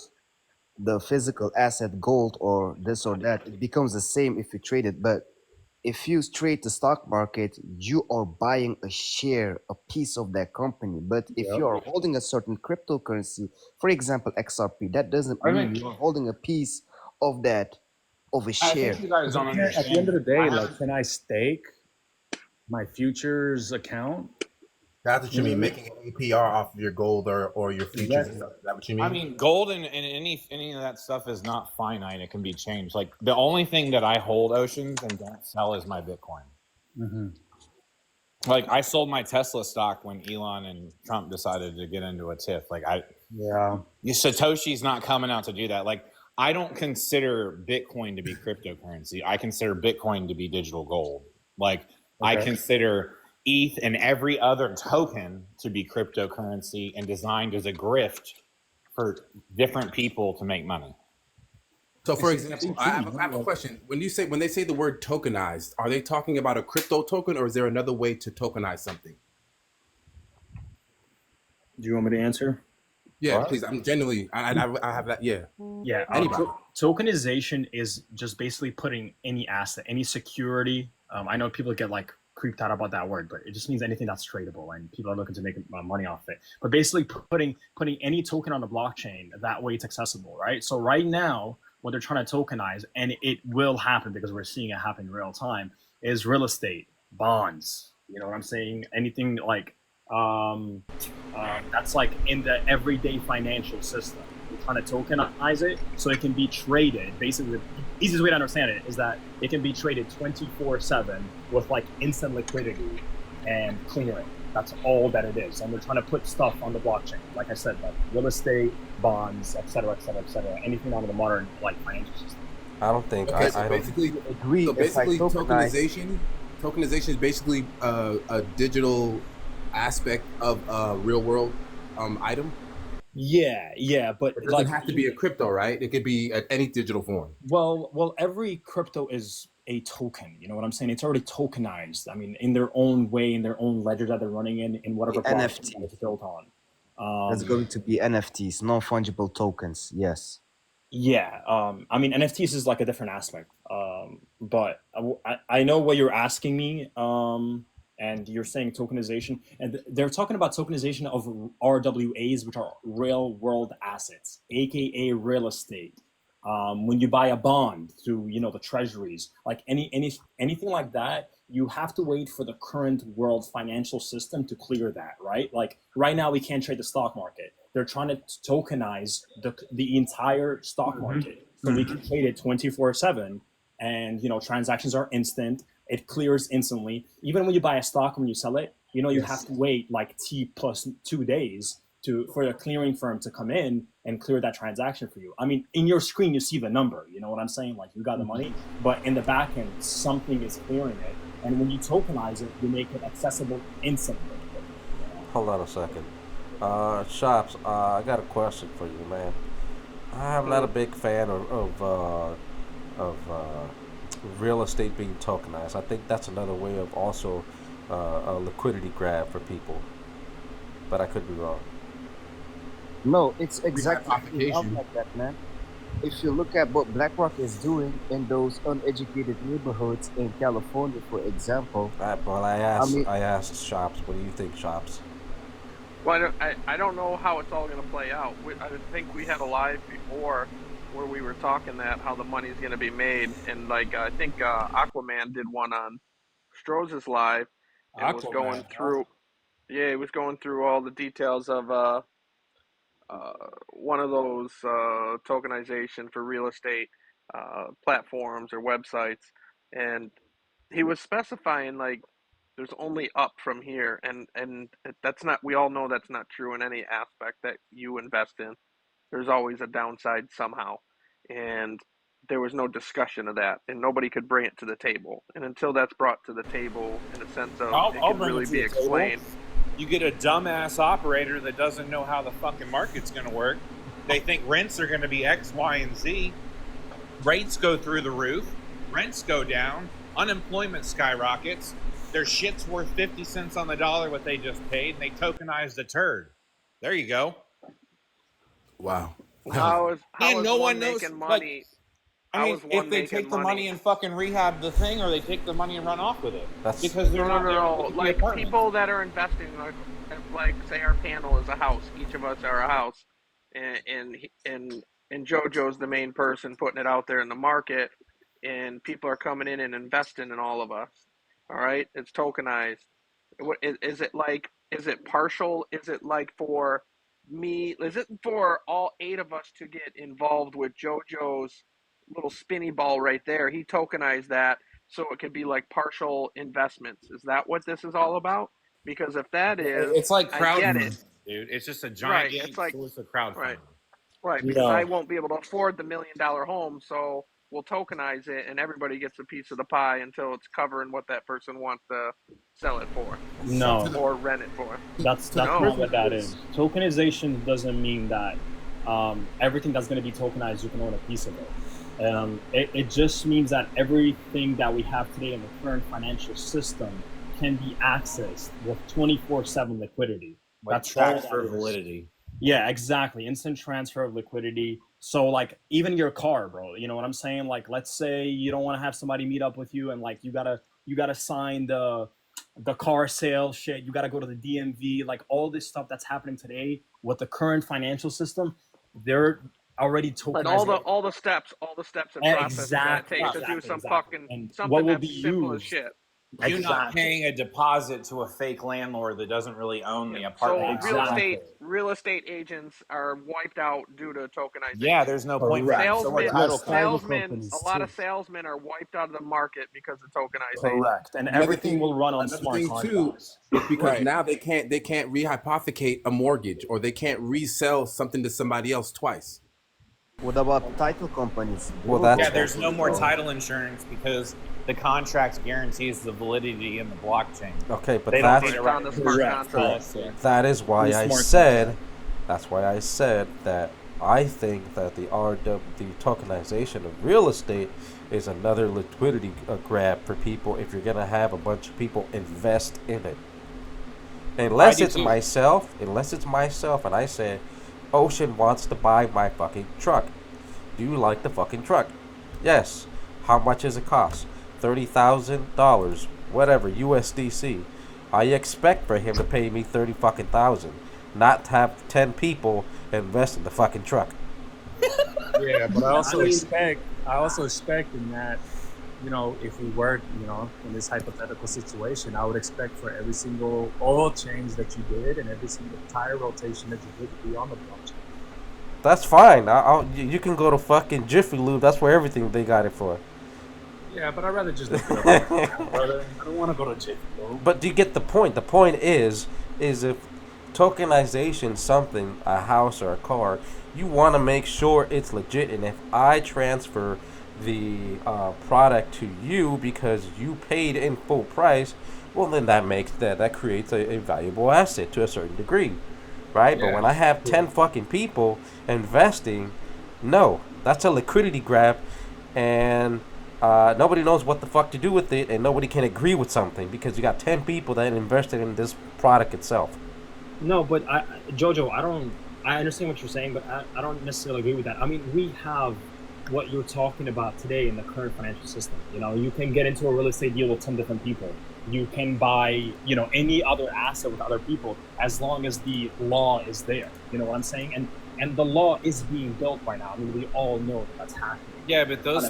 the physical asset, gold or this or that, it becomes the same if you trade it. But if you trade the stock market, you are buying a share, a piece of that company. But if you are holding a certain cryptocurrency, for example, XRP, that doesn't I mean think you're holding a piece of that, of a I share. think you guys don't At the end of understand. the day, like, can I stake my futures account? That's what you mean, making an APR off of your gold or your futures. Exactly. Is that what you mean? I mean, gold and any of that stuff is not finite. It can be changed. Like the only thing that I hold, Oceans, and don't sell is my Bitcoin. Mm-hmm. Like I sold my Tesla stock when Elon and Trump decided to get into a tiff. Like Satoshi's not coming out to do that. Like I don't consider Bitcoin to be cryptocurrency. I consider Bitcoin to be digital gold. Like I consider ETH and every other token to be cryptocurrency and designed as a grift for different people to make money. So, for example, I have a question. When they say the word tokenized, are they talking about a crypto token, or is there another way to tokenize something? Do you want me to answer? Yeah, please. I'm genuinely. I have that. Yeah. Yeah. Anybody. Tokenization is just basically putting any asset, any security. I know people get like creeped out about that word, but it just means anything that's tradable, and people are looking to make money off it. But basically, putting any token on the blockchain, that way it's accessible, right? So right now, what they're trying to tokenize, and it will happen because we're seeing it happen in real time, is real estate, bonds. You know what I'm saying? Anything like that's like in the everyday financial system. We're trying to tokenize it so it can be traded. Basically, the easiest way to understand it is that it can be traded 24/7 with like instant liquidity and clearing. That's all that it is. And we're trying to put stuff on the blockchain. Like I said, like real estate, bonds, et cetera, et cetera, et cetera. Anything out of the modern like financial system. I don't think. Okay, so basically, tokenization is basically a digital aspect of a real world item. Yeah, but it doesn't have to be a crypto, right? It could be at any digital form. Well, every crypto is a token. You know what I'm saying? It's already tokenized. I mean, in their own way, in their own ledger that they're running in whatever NFT it's built on. That's going to be NFTs, non-fungible tokens. Yes. Yeah, I mean, NFTs is like a different aspect. But I know what you're asking me. And you're saying tokenization, and they're talking about tokenization of RWAs, which are real world assets, aka real estate. When you buy a bond through, the treasuries, like anything like that, you have to wait for the current world financial system to clear that, right? Like right now, we can't trade the stock market. They're trying to tokenize the entire stock market, so we can trade it 24/7, and transactions are instant. It clears instantly. Even when you buy a stock, when you sell it, you have to wait like T plus 2 days for the clearing firm to come in and clear that transaction for you. I mean, in your screen, you see the number. You know what I'm saying? Like you got the money, but in the back end, something is clearing it. And when you tokenize it, you make it accessible instantly. Hold on a second. Shops, I got a question for you, man. I'm not a big fan of real estate being tokenized. I think that's another way of also a liquidity grab for people, but I could be wrong. No, it's exactly Rehypothecation. like that, man. If you look at what BlackRock is doing in those uneducated neighborhoods in California, for example, Well, I mean, I asked Shops. What do you think, Shops? Well, I don't know how it's all going to play out. I think we had a live before where we were talking that how the money's going to be made, and like I think Aquaman did one on Stroze's live and was going Aquaman. through. Yeah, he was going through all the details of one of those tokenization for real estate platforms or websites, and he was specifying like there's only up from here, and that's not. We all know that's not true in any aspect that you invest in. There's always a downside somehow, and there was no discussion of that, and nobody could bring it to the table. And until that's brought to the table in a sense of it I'll can bring really it to be the table. explained. You get a dumbass operator that doesn't know how the fucking market's going to work. They think rents are going to be X, Y, and Z. Rates go through the roof. Rents go down. Unemployment skyrockets. Their shit's worth 50 cents on the dollar what they just paid, and they tokenized a turd. There you go. Wow. How is no one one knows, making like, money? I mean, if they take the money and fucking rehab the thing, or they take the money and run off with it, because they're not No. Like people that are investing, like say our panel is a house. Each of us are a house, and JoJo's the main person putting it out there in the market, and people are coming in and investing in all of us. All right, it's tokenized. Is it like? Is it partial? Is it like for me? Is it for all 8 of us to get involved with JoJo's little spinny ball right there? He tokenized that so it could be like partial investments. Is that what this is all about? Because if that is, it's like I get crowdfunding, it. dude. It's just a giant Right. It's like source of crowdfunding. right. Because I won't be able to afford the $1 million home, so we'll tokenize it, and everybody gets a piece of the pie until it's covering what that person wants to sell it for. No. Or rent it for. That's No. not what that is. Tokenization doesn't mean that everything that's going to be tokenized, you can own a piece of it. It just means that everything that we have today in the current financial system can be accessed with 24/7 liquidity. Like That's all transfer that is. validity. Yeah, exactly. Instant transfer of liquidity. So like even your car, bro, you know what I'm saying? Like let's say you don't want to have somebody meet up with you and like you gotta sign the car sale shit, you gotta go to the DMV, like all this stuff that's happening today with the current financial system, they're already tokenized. Like all the steps and processes that it takes to do some fucking something that's simple as shit. You're not paying a deposit to a fake landlord that doesn't really own the apartment. So real estate agents are wiped out due to tokenization. Yeah, there's no point for that. Salesmen, a lot of salesmen are wiped out of the market because of tokenization. Correct, and everything will run on smart contracts. Because now they can't rehypothecate a mortgage, or they can't resell something to somebody else twice. What about title companies? There's no more title insurance because the contract guarantees the validity in the blockchain. Okay, but they that's don't need to write the smart contract. That is why I said. That's why I said that I think that the tokenization of real estate is another liquidity grab for people if you're gonna have a bunch of people invest in it. Unless it's myself, and I say, Ocean wants to buy my fucking truck. Do you like the fucking truck? Yes. How much does it cost? $30,000, whatever, USDC. I expect for him to pay me $30,000, not to have 10 people invest in the fucking truck. Yeah, but I also expect in that, you know, if we were, you know, in this hypothetical situation, I would expect for every single oil change that you did and every single tire rotation that you did to be on the blockchain. That's fine. You can go to fucking Jiffy Lube. That's where everything they got it for. Yeah, but I'd rather just look it up, brother. I don't want to go to Jiffy Lube. But do you get the point? The point is if tokenization something, a house or a car, you want to make sure it's legit. And if I transfer the product to you because you paid in full price, well then that creates a valuable asset to a certain degree, right? Yeah. But when I have 10 fucking people investing, no, that's a liquidity grab, and nobody knows what the fuck to do with it, and nobody can agree with something because you got 10 people that invested in this product itself. No, but Jojo, I understand what you're saying, but I don't necessarily agree with that. I mean, we have what you're talking about today in the current financial system. You know, you can get into a real estate deal with 10 different people. You can buy, you know, any other asset with other people as long as the law is there. You know what I'm saying? And the law is being built right now. I mean, we all know that that's happening. Yeah, but those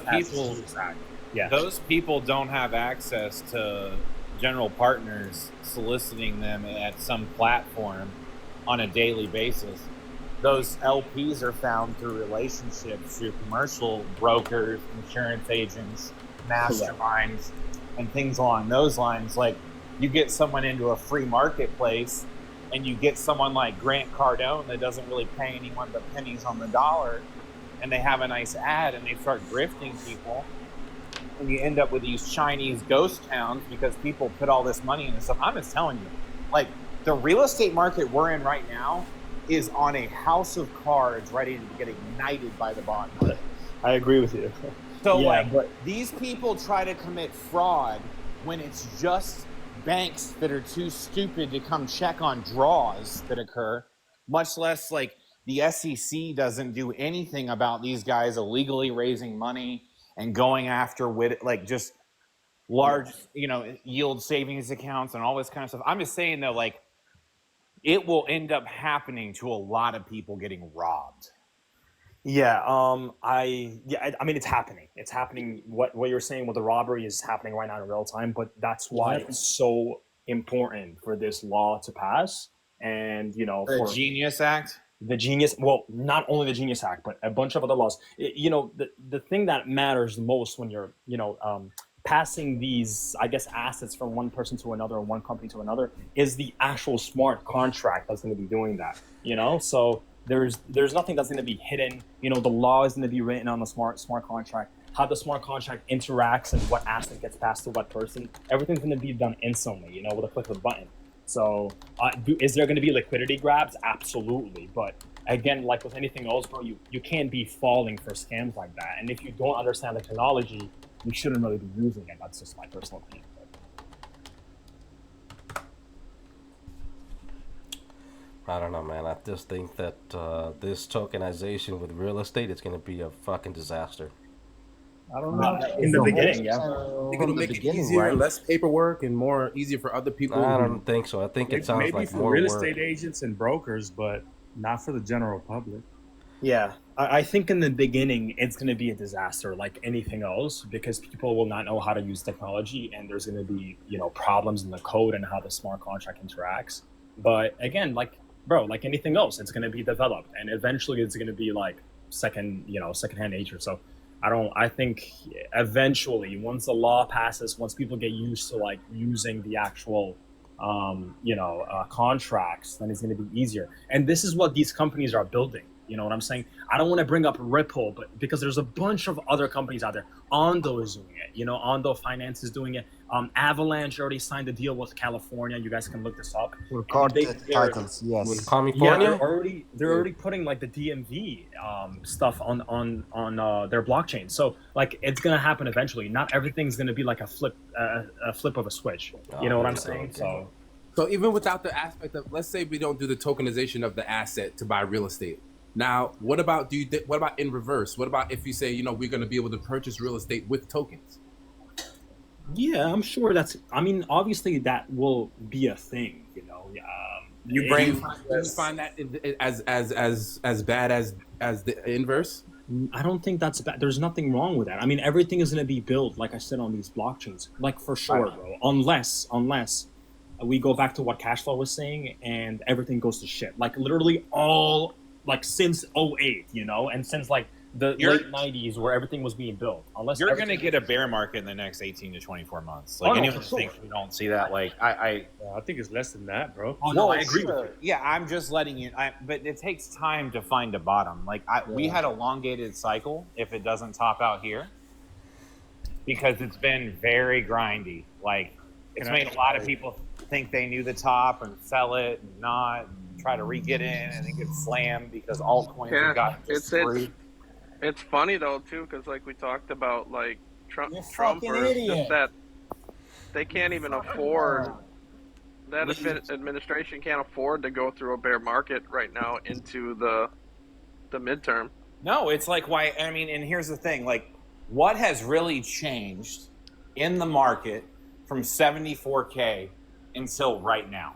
people don't have access to general partners soliciting them at some platform on a daily basis. Those LPs are found through relationships, through commercial brokers, insurance agents, masterminds, and things along those lines. Like, you get someone into a free marketplace and you get someone like Grant Cardone that doesn't really pay anyone but pennies on the dollar, and they have a nice ad and they start grifting people, and you end up with these Chinese ghost towns because people put all this money into stuff. I'm just telling you, like, the real estate market we're in right now is on a house of cards ready to get ignited by the bond market. I agree with you. So these people try to commit fraud when it's just banks that are too stupid to come check on draws that occur, much less like the SEC doesn't do anything about these guys illegally raising money and going after with like just large, you know, yield savings accounts and all this kind of stuff. I'm just saying though, like, it will end up happening to a lot of people getting robbed. Yeah, I mean, it's happening. It's happening. What you're saying with the robbery is happening right now in real time. But that's why it's so important for this law to pass. And you know, the Genius Act. The Genius. Well, not only the Genius Act, but a bunch of other laws. You know, the thing that matters the most when you're, you know, passing these, I guess, assets from one person to another or one company to another is the actual smart contract that's going to be doing that. You know, so. There's nothing that's going to be hidden. You know, the law is going to be written on the smart contract. How the smart contract interacts and what asset gets passed to what person. Everything's going to be done instantly. You know, with a click of a button. So, is there going to be liquidity grabs? Absolutely. But again, like with anything else, bro, you can't be falling for scams like that. And if you don't understand the technology, you shouldn't really be using it. That's just my personal opinion. I don't know, man. I just think that this tokenization with real estate is going to be a fucking disaster. I don't know. In the beginning, yeah. Think it'll make it easier, right? Less paperwork, and more easier for other people. I don't think so. I think it sounds like more maybe work. for real estate agents and brokers, but not for the general public. Yeah, I think in the beginning it's going to be a disaster, like anything else, because people will not know how to use technology, and there's going to be, you know, problems in the code and how the smart contract interacts. But again, like, bro, like anything else, it's going to be developed, and eventually it's going to be like secondhand nature. So I think eventually, once the law passes, once people get used to like using the actual contracts, then it's going to be easier. And this is what these companies are building. You know what I'm saying? I don't want to bring up Ripple, but because there's a bunch of other companies out there. Ondo is doing it. You know, Ondo Finance is doing it. Avalanche already signed a deal with California. You guys can look this up. Titles, yes. California? Yeah, they're already putting like the DMV stuff on their blockchain. So like it's gonna happen eventually. Not everything's gonna be like a flip of a switch. You know what I'm saying? So even without the aspect of, let's say we don't do the tokenization of the asset to buy real estate. Now, what about in reverse? What about if you say, you know, we're going to be able to purchase real estate with tokens? Yeah, I'm sure I mean, obviously that will be a thing, you know. Do you find that as bad as the inverse? I don't think that's bad. There's nothing wrong with that. I mean, everything is going to be built, like I said, on these blockchains, like for sure, bro. Unless we go back to what Cashflow was saying and everything goes to shit. Like literally all, like since 2008, you know, and since like the late 90s where everything was being built. Unless you're going to get a bear market in the next 18 to 24 months. Like anyone thinks we don't see that. Like I think it's less than that, bro. Oh no, I agree with you. Yeah, I'm just letting you. But it takes time to find a bottom. Like we had a elongated cycle if it doesn't top out here, because it's been very grindy. Like it's made a lot of people think they knew the top and sell it and not and try to re-get in and then get slammed because altcoins have gotten screwed. It's funny though too, because like we talked about, like Trump or just that they can't even afford. That administration can't afford to go through a bear market right now into the midterm. No, it's like why. I mean, and here's the thing: like, what has really changed in the market from 74K until right now?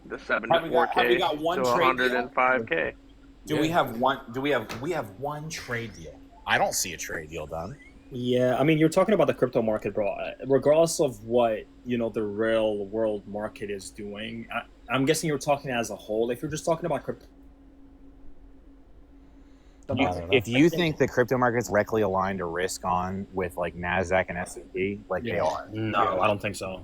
The 74K have we got one to trade deal? 105K. Do we have one? We have one trade deal? I don't see a trade deal done. Yeah, I mean, you're talking about the crypto market, bro. Regardless of what, the real world market is doing, I'm guessing you're talking as a whole. If you're just talking about crypto, If you think the crypto market's directly aligned to risk on with like NASDAQ and S&P, like they are. No, I don't think so.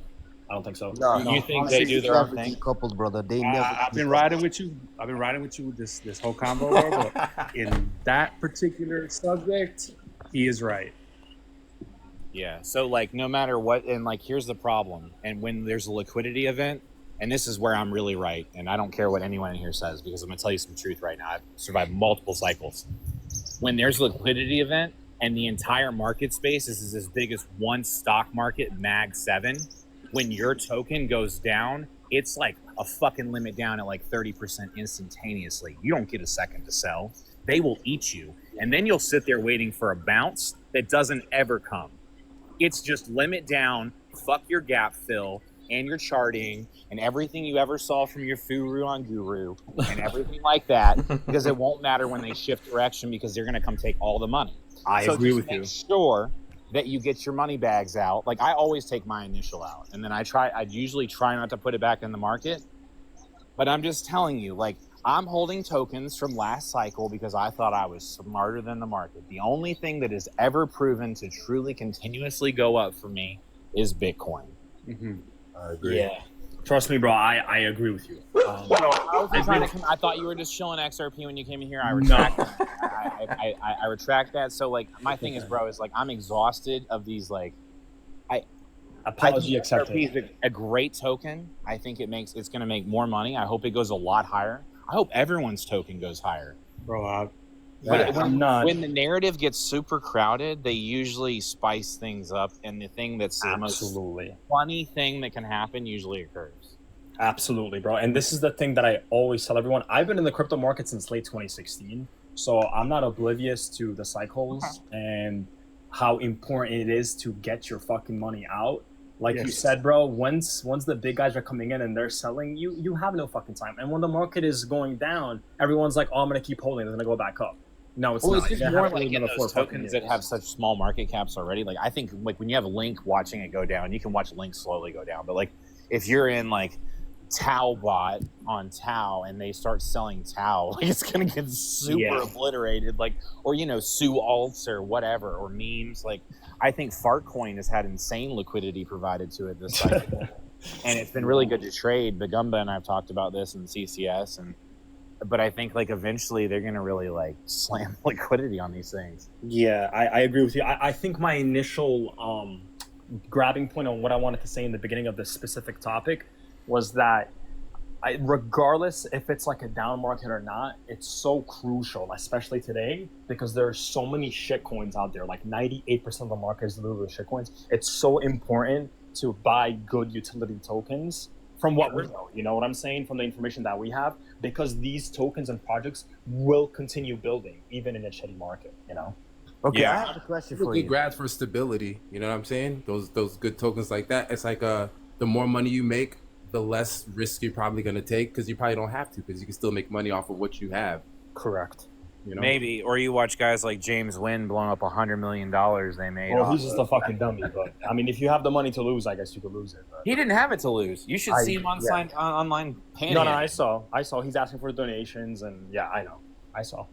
No, you think they do their own thing? Coupled, brother. They I've been riding with you. I've been riding with you this whole convo, bro. But in that particular subject, he is right. Yeah. So like, no matter what, and like, here's the problem. And when there's a liquidity event, and this is where I'm really right, and I don't care what anyone in here says because I'm gonna tell you some truth right now. I've survived multiple cycles. When there's a liquidity event and the entire market space is as big as one stock market, Mag 7, when your token goes down, it's like a fucking limit down at like 30% instantaneously. You don't get a second to sell. They will eat you. And then you'll sit there waiting for a bounce that doesn't ever come. It's just limit down, fuck your gap fill, and your charting, and everything you ever saw from your Furu on Guru, and everything like that, because it won't matter when they shift direction because they're going to come take all the money. I agree with you. Make sure that you get your money bags out. Like, I always take my initial out, and then I usually try not to put it back in the market. But I'm just telling you, like, I'm holding tokens from last cycle because I thought I was smarter than the market. The only thing that has ever proven to truly continuously go up for me is Bitcoin. Mm-hmm. I agree. Yeah. Trust me, bro. I agree with you. I thought you were just chilling XRP when you came in here. I retract that. I retract that. So like, my thing is, bro, is like, I'm exhausted of these like. Apology accepted. XRP is a great token. I think it's going to make more money. I hope it goes a lot higher. I hope everyone's token goes higher. Bro, But when the narrative gets super crowded, they usually spice things up, and the thing that's the most funny thing that can happen usually occurs. Absolutely, bro. And this is the thing that I always tell everyone. I've been in the crypto market since late 2016, so I'm not oblivious to the cycles and how important it is to get your fucking money out. Like you said, bro, once the big guys are coming in and they're selling, you have no fucking time. And when the market is going down, everyone's like, oh, I'm going to keep holding. It's going to go back up. No, it's not. It's just more like in those tokens that have such small market caps already. Like, I think like when you have Link watching it go down, you can watch Link slowly go down. But like, if you're in like Tau bot on Tau and they start selling Tau, like, it's going to get super obliterated. Like, or, Sue alts or whatever, or memes. Like, I think Fartcoin has had insane liquidity provided to it this cycle. And it's been really good to trade. Bagumba and I've talked about this in CCS, but I think like eventually they're gonna really like slam liquidity on these things. Yeah, I agree with you. I think my initial grabbing point on what I wanted to say in the beginning of this specific topic was that regardless if it's like a down market or not, it's so crucial, especially today, because there are so many shit coins out there. Like 98% of the market is literally shit coins. It's so important to buy good utility tokens from what we know, you know what I'm saying, from the information that we have, because these tokens and projects will continue building even in a shitty market, Okay, Yeah. I have a question for Good you. grabs for stability. You know what I'm saying? Those good tokens like that. It's like the more money you make, the less risk you're probably going to take, because you probably don't have to, because you can still make money off of what you have. Correct. Maybe, or you watch guys like James Wynn blowing up $100 million they made. Well, he's just a fucking dummy, but I mean, if you have the money to lose, I guess you could lose it. But He didn't have it to lose. You should see him online paying. No, I saw. He's asking for donations, and yeah, I know. I saw.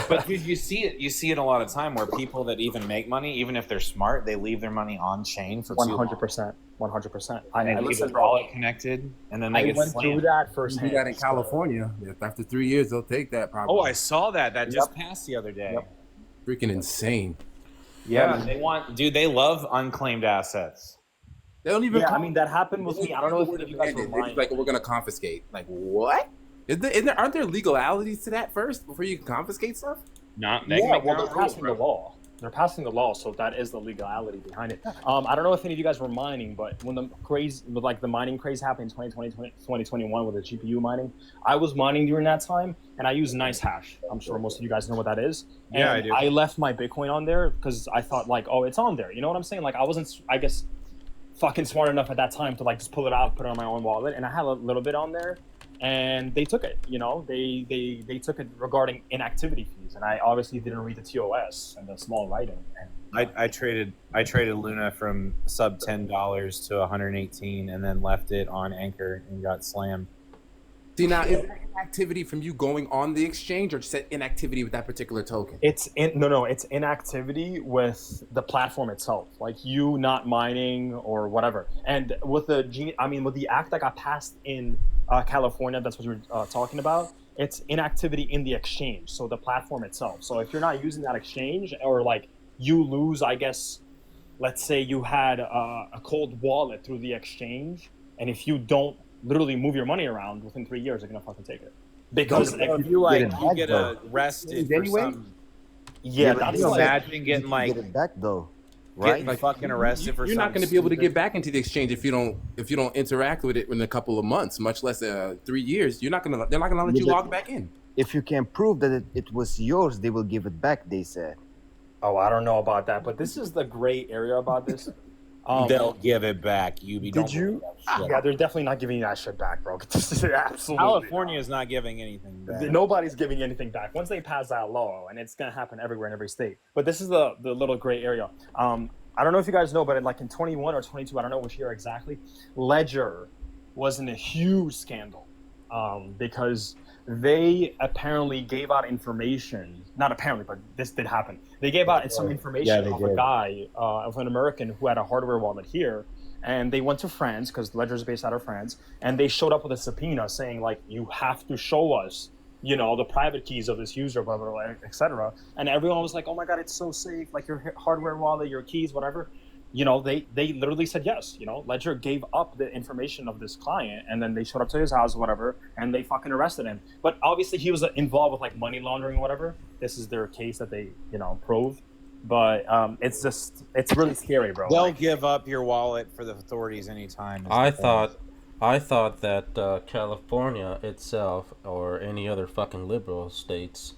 But dude, you see it a lot of time where people that even make money, even if they're smart, they leave their money on chain for 100%. 100%. I leave their wallet connected, and then they get went slammed. through that firsthand. You do that in California. After 3 years, they'll take that probably. Oh, I saw that. That just passed the other day. Freaking insane. Yeah, they love unclaimed assets. They don't even. I mean, that happened with me. I don't know if you guys were It's like, we're gonna confiscate. Like, what? Aren't there legalities to that first before you can confiscate stuff? Not. Yeah, well, they're passing the law. They're passing the law, so that is the legality behind it. I don't know if any of you guys were mining, but when the mining craze happened in 2021 with the GPU mining, I was mining during that time, and I use NiceHash. I'm sure most of you guys know what that is. Yeah, and I do. I left my Bitcoin on there because I thought like, oh, it's on there. You know what I'm saying? Like I wasn't, I guess, fucking smart enough at that time to like just pull it out, put it on my own wallet, and I had a little bit on there. And they took it, you know, they took it regarding inactivity fees, and I obviously didn't read the TOS and the small writing. And I traded Luna from sub $10 to 118, and then left it on Anchor and got slammed. See, now, is that inactivity from you going on the exchange, or just inactivity with that particular token? It's inactivity with the platform itself, like you not mining or whatever. And with the act that got passed in California, that's what you were talking about. It's inactivity in the exchange, so the platform itself. So if you're not using that exchange, or like you lose, I guess, let's say you had a cold wallet through the exchange, and if you don't literally move your money around within 3 years, they're gonna fucking take it. Because if you get arrested for some, yeah, can you imagine getting like get it back though, right? Getting fucking arrested for You're not something going to be able to stupid. get back into the exchange if you don't interact with it in a couple of months, much less 3 years. They're not going to let you log back in. If you can prove that it was yours, they will give it back, they said. Oh, I don't know about that, but this is the gray area about this. They'll give it back. Did you? Yeah, they're definitely not giving you that shit back, bro. Absolutely. California is not giving anything back. Nobody's giving anything back once they pass that law, and it's gonna happen everywhere in every state. But this is the little gray area. I don't know if you guys know, but in 21 or 22, I don't know which year exactly, Ledger was in a huge scandal because they apparently gave out information. Not apparently, but this did happen. They gave out some information of a guy, of an American who had a hardware wallet here, and they went to France because Ledger is based out of France, and they showed up with a subpoena saying like, you have to show us, you know, the private keys of this user, blah blah blah, etc. And everyone was like, oh my god, it's so safe, like your hardware wallet, your keys, whatever. You know, they literally said yes. You know, Ledger gave up the information of this client, and then they showed up to his house, whatever, and they fucking arrested him. But obviously, he was involved with like money laundering, whatever. This is their case that they, you know, proved. But it's really scary, bro. They'll give up your wallet for the authorities anytime. I thought that California itself, or any other fucking liberal states,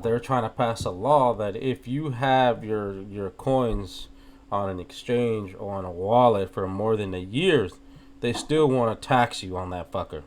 they're trying to pass a law that if you have your coins on an exchange or on a wallet for more than a year, they still want to tax you on that fucker.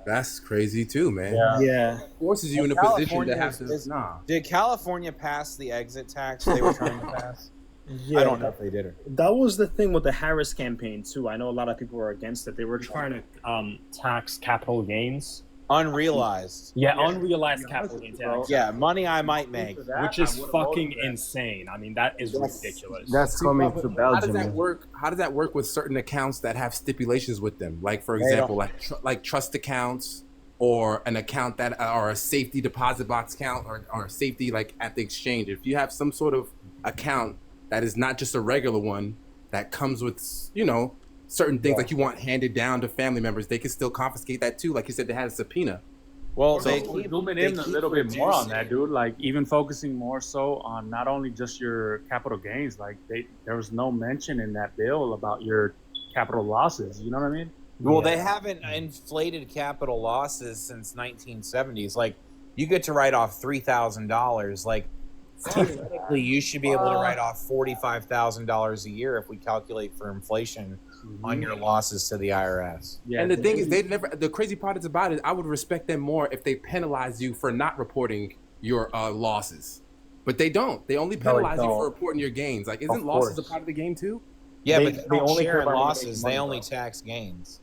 That's crazy too, man. Yeah. Forces you in a position to have to. Did California pass the exit tax they were trying to pass? Yeah, I don't know if they did it. That was the thing with the Harris campaign too. I know a lot of people were against it. They were trying to tax capital gains. Unrealized. Yeah, unrealized capital gains. Yeah, money I might make. Which is fucking insane. I mean, that is ridiculous. That's coming to Belgium. How does that work? How does that work with certain accounts that have stipulations with them? Like, for example, like trust accounts, or an account that or a safety deposit box account, or safety like at the exchange. If you have some sort of account that is not just a regular one that comes with, you know, certain things like you want handed down to family members, they can still confiscate that too. Like you said, they had a subpoena. Well, so we're zooming in a little bit more on that, dude. Like even focusing more so on not only just your capital gains. Like there was no mention in that bill about your capital losses. You know what I mean? Well, they haven't inflated capital losses since 1970s. Like you get to write off $3,000. Like theoretically, you should be able to write off $45,000 a year if we calculate for inflation on your losses to the IRS. Yeah, and the thing is, the crazy part is about it, I would respect them more if they penalize you for not reporting your losses. But they don't. They only penalize you for reporting your gains. Like, isn't losses a part of the game too? Yeah, but they only share losses. They only tax gains.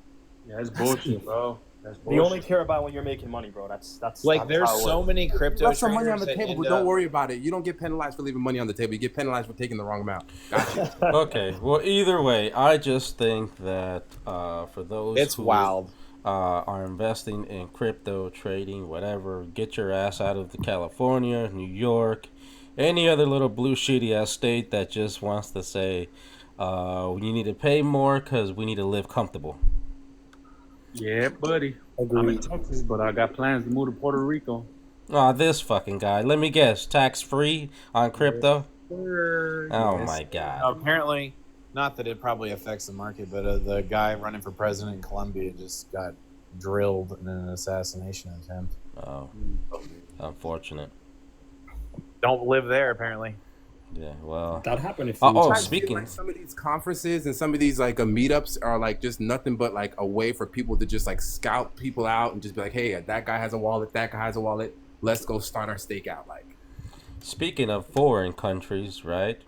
Yeah, that's bullshit, bro. They only care about when you're making money, bro. That's like there's so many crypto. Left some money on the table, but don't worry about it. You don't get penalized for leaving money on the table. You get penalized for taking the wrong amount. Gotcha. Okay. Well, either way, I just think that for those who are investing in crypto trading, whatever, get your ass out of California, New York, any other little blue shitty ass state that just wants to say you need to pay more because we need to live comfortable. Yeah, buddy. I'm in Texas, but I got plans to move to Puerto Rico. Oh, this fucking guy. Let me guess. Tax free on crypto? Oh Yes. my god. Apparently, not that it probably affects the market, but the guy running for president in Colombia just got drilled in an assassination attempt. Oh, unfortunate. Don't live there, apparently. Yeah, well. That happened. Speaking. Like some of these conferences and some of these like meetups are like just nothing but like a way for people to just like scout people out and just be like, hey, that guy has a wallet, that guy has a wallet. Let's go start our stakeout. Like, speaking of foreign countries, right?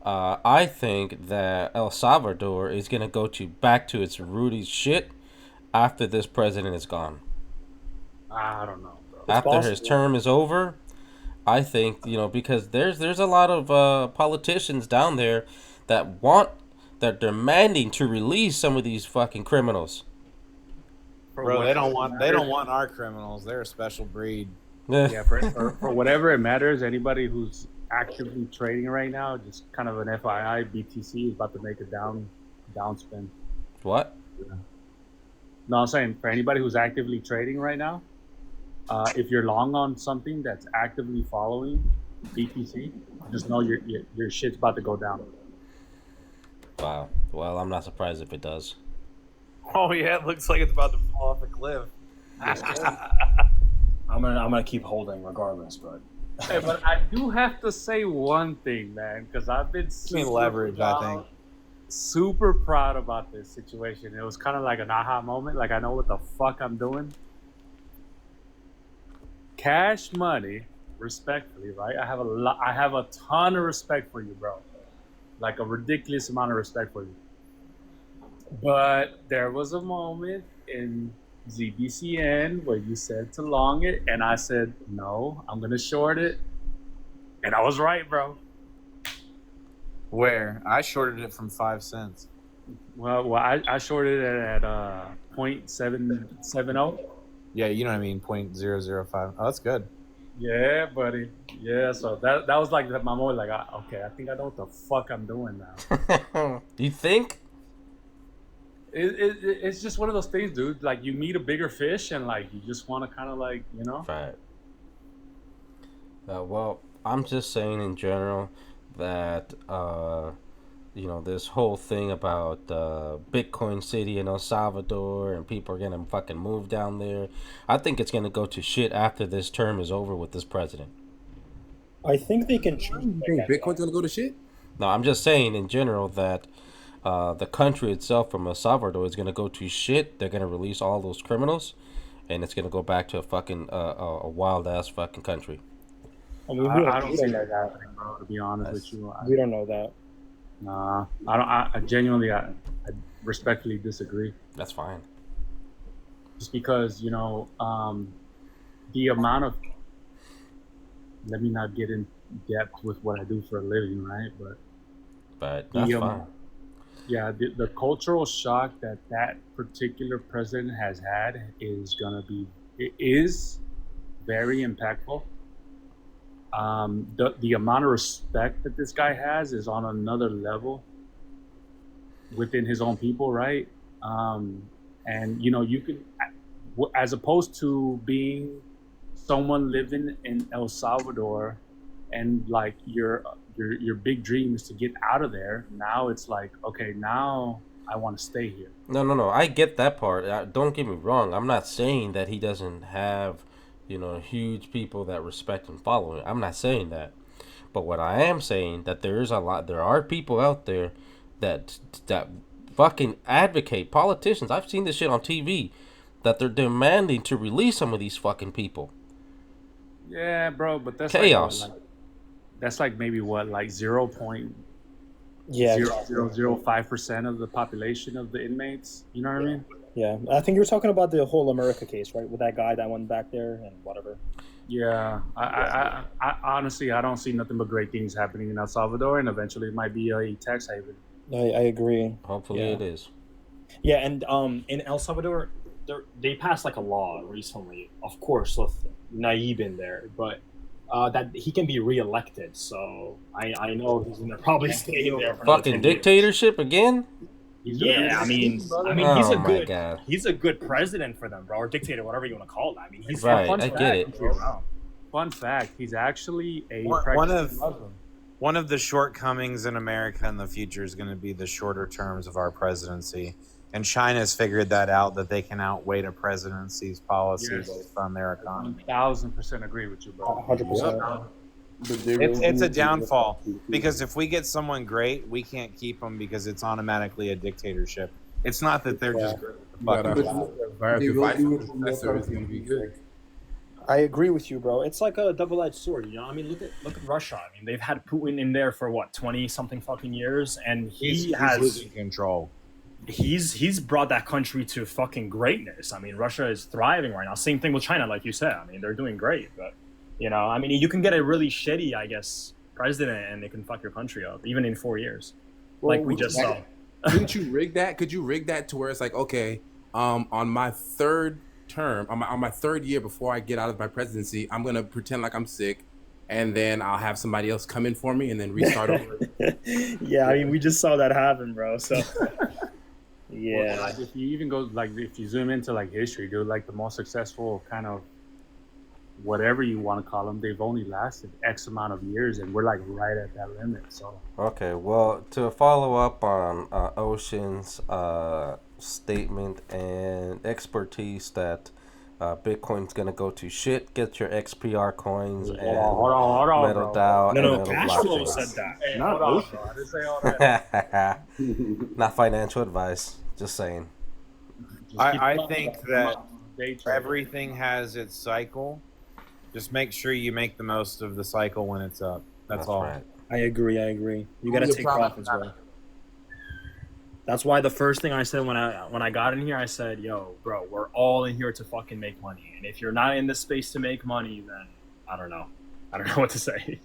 I think that El Salvador is gonna go back to its rooty shit after this president is gone. I don't know, bro. After his term is over, I think, because there's a lot of politicians down there that demanding to release some of these fucking criminals. Bro, they don't want our criminals. They're a special breed. Yeah, for whatever it matters, anybody who's actively trading right now, just kind of an FYI, BTC is about to make a downspin. What? Yeah. No, I'm saying for anybody who's actively trading right now, if you're long on something that's actively following BTC, just know your shit's about to go down. Wow. Well, I'm not surprised if it does. Oh yeah, it looks like it's about to fall off a cliff. I'm gonna keep holding regardless, but. Hey, but I do have to say one thing, man, because I've been super proud about this situation. It was kind of like an aha moment. Like, I know what the fuck I'm doing. Cash Money, respectfully, right? I have a ton of respect for you, bro. Like a ridiculous amount of respect for you. But there was a moment in ZBCN where you said to long it, and I said, no, I'm going to short it. And I was right, bro. Where? I shorted it from 5 cents. Well, I shorted it at 0.770. Yeah, you know what I mean, 0.005. Oh, that's good. Yeah, buddy. Yeah, so that was like my moment, like, okay, I think I know what the fuck I'm doing now. You think? It's just one of those things, dude. Like, you meet a bigger fish and, like, you just want to kind of, like, Right. Well, I'm just saying in general that, this whole thing about Bitcoin City in El Salvador and people are going to fucking move down there, I think it's going to go to shit after this term is over with this president. I think they can choose. You think Bitcoin's going to go to shit? No, I'm just saying in general that the country itself from El Salvador is going to go to shit. They're going to release all those criminals, and it's going to go back to a fucking a wild-ass fucking country. I mean, I don't see that happening, bro, to be honest with you. We don't know that. Nah, I don't. I genuinely, I respectfully disagree. That's fine. Just because, the amount of, let me not get in depth with what I do for a living, right? But that's fine. Yeah, the cultural shock that particular president has had is very impactful. The amount of respect that this guy has is on another level within his own people, right? And you can, as opposed to being someone living in El Salvador, and like your big dream is to get out of there. Now it's like, okay, now I want to stay here. No. I get that part. Don't get me wrong. I'm not saying that he doesn't have, huge people that respect and follow him. I'm not saying that. But what I am saying that there are people out there that fucking advocate, politicians. I've seen this shit on TV, that they're demanding to release some of these fucking people. Yeah, bro, but that's chaos. That's like maybe what, like 0.0005% of the population of the inmates. You know what I mean? Yeah, I think you were talking about the whole America case, right? With that guy that went back there and whatever. Yeah, I honestly, I don't see nothing but great things happening in El Salvador, and eventually it might be a tax haven. I agree. Hopefully it is. Yeah, and in El Salvador, they passed like a law recently, of course, with Nayib in there, but that he can be reelected. So I know he's gonna probably stay there for fucking dictatorship again. Yeah, I mean, he's a good president for them, bro, or dictator, whatever you want to call it. I mean, he's right. I get it. Fun fact: he's actually a One practicing of Muslim. one of the shortcomings in America in the future is going to be the shorter terms of our presidency, and China's figured that out, that they can outweigh a presidency's policy Yes. based on their economy. 1000% agree with you, bro. 100%. It's a downfall because if we get someone great, we can't keep them because it's automatically a dictatorship. It's not that they're just great with the fucking job. They will do it from your country. Be good. I agree with you, bro. It's like a double-edged sword, you know. I mean, look at Russia. I mean, they've had Putin in there for what, 20-something fucking years, and he's losing control. He's brought that country to fucking greatness. I mean, Russia is thriving right now. Same thing with China, like you said. I mean, they're doing great, but you know, I mean, you can get a really shitty, I guess, president, and they can fuck your country up, even in 4 years, like we just saw. Couldn't you rig that? Could you rig that to where it's like, okay, on my third term, on my third year before I get out of my presidency, I'm gonna pretend like I'm sick, and then I'll have somebody else come in for me, and then restart over. Yeah, I mean, we just saw that happen, bro. So, yeah. Well, like if you even go like if you zoom into like history, dude, like the most successful kind of whatever you want to call them, they've only lasted X amount of years, and we're like right at that limit. So Okay, well, to follow up on Ocean's statement and expertise that Bitcoin's gonna go to shit, get your XPR coins and hold on, metal bro. DAO No, and metal Cashflow blockchains. said that. Hey, Not hold on, Ocean. bro. I didn't say all that. Not financial advice, just saying. I think that Day trade. everything has its cycle. Just make sure you make the most of the cycle when it's up. That's all. Right. I agree. You gotta You're take probably profits, bro. That's why the first thing I said when I got in here, I said, "Yo, bro, we're all in here to fucking make money. And if you're not in this space to make money, then I don't know what to say."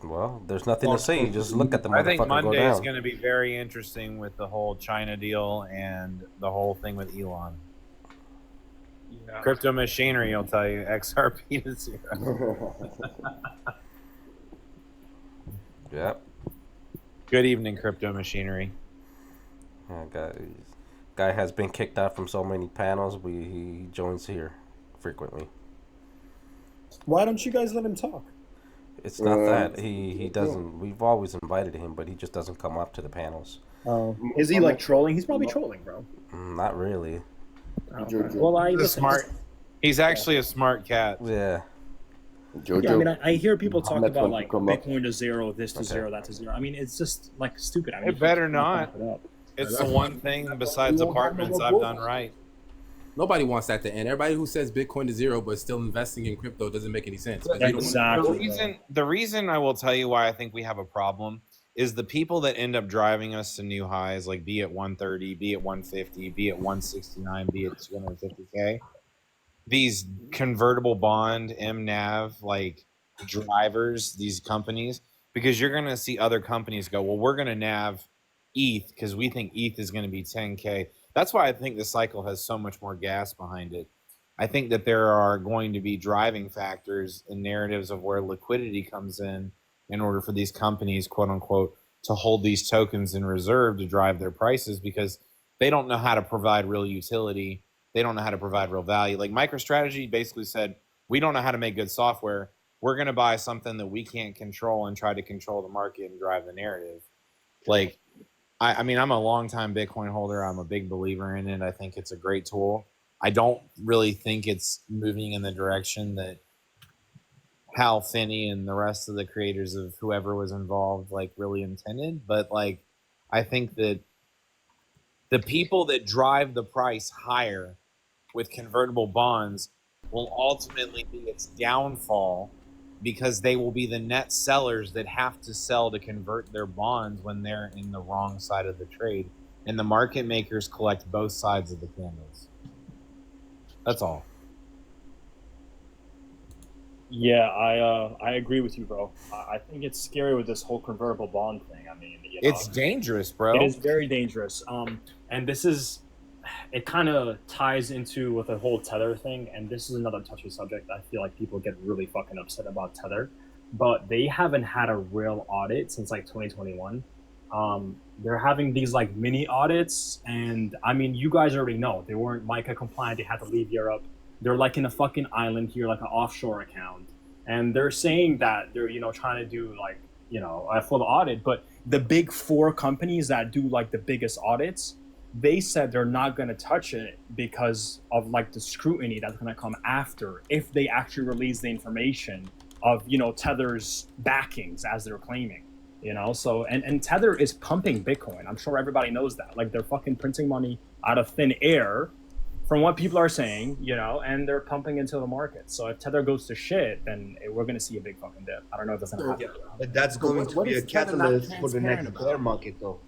Well, there's nothing to say. You just look at the I think motherfucker go Monday is down. going to be very interesting with the whole China deal and the whole thing with Elon. Yeah. Crypto machinery will tell you XRP to 0. Yep. Good evening, crypto machinery. Guy has been kicked out from so many panels. He joins here frequently. Why don't you guys let him talk? It's not that he doesn't. We've always invited him, but he just doesn't come up to the panels. Oh, is he like trolling? He's probably trolling, bro. Not really. Well, He's a smart. He's actually a smart cat. Yeah. Yeah, I mean, I hear people talk Muhammad about wants like to come up. Bitcoin to zero, this to zero, that to zero. I mean, it's just like stupid. I mean, It better you can't not. back it up. It's the one thing besides apartments I've done right. Nobody wants that to end. Everybody who says Bitcoin to zero but still investing in crypto doesn't make any sense. 'Cause you don't want- The reason I will tell you why I think we have a problem is the people that end up driving us to new highs, like be it 130, be it 150, be it 169, be it 250K. These convertible bond MNAV like drivers, these companies, because you're gonna see other companies go, well, we're gonna NAV ETH because we think ETH is gonna be 10K. That's why I think the cycle has so much more gas behind it. I think that there are going to be driving factors and narratives of where liquidity comes in order for these companies, quote unquote, to hold these tokens in reserve to drive their prices because they don't know how to provide real utility. They don't know how to provide real value. Like MicroStrategy basically said, we don't know how to make good software. We're going to buy something that we can't control and try to control the market and drive the narrative. Like, I mean, I'm a longtime Bitcoin holder. I'm a big believer in it. I think it's a great tool. I don't really think it's moving in the direction that Hal Finney and the rest of the creators of whoever was involved like really intended. But like, I think that the people that drive the price higher with convertible bonds will ultimately be its downfall because they will be the net sellers that have to sell to convert their bonds when they're in the wrong side of the trade. And the market makers collect both sides of the candles. That's all. Yeah, I agree with you, bro. I think it's scary with this whole convertible bond thing. I mean, you know, It's dangerous, bro. It is very dangerous. And this is, it kind of ties into with the whole Tether thing. And this is another touchy subject. I feel like people get really fucking upset about Tether, but they haven't had a real audit since like 2021. They're having these like mini audits, and I mean, you guys already know they weren't MiCA compliant. They had to leave Europe. They're like in a fucking island here, like an offshore account, and they're saying that they're trying to do like a full audit. But the big four companies that do like the biggest audits, they said they're not going to touch it because of like the scrutiny that's going to come after if they actually release the information of Tether's backings as they're claiming. So and Tether is pumping Bitcoin. I'm sure everybody knows that. Like they're fucking printing money out of thin air from what people are saying, and they're pumping into the market. So if Tether goes to shit, then we're going to see a big fucking dip. I don't know if that's going to happen. But that's going to be a catalyst for the next bear market, though.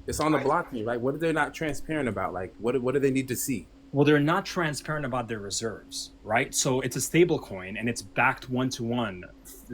It's on the blockchain, right? What are they not transparent about? Like, what do they need to see? Well, they're not transparent about their reserves, right? So it's a stable coin and it's backed 1-to-1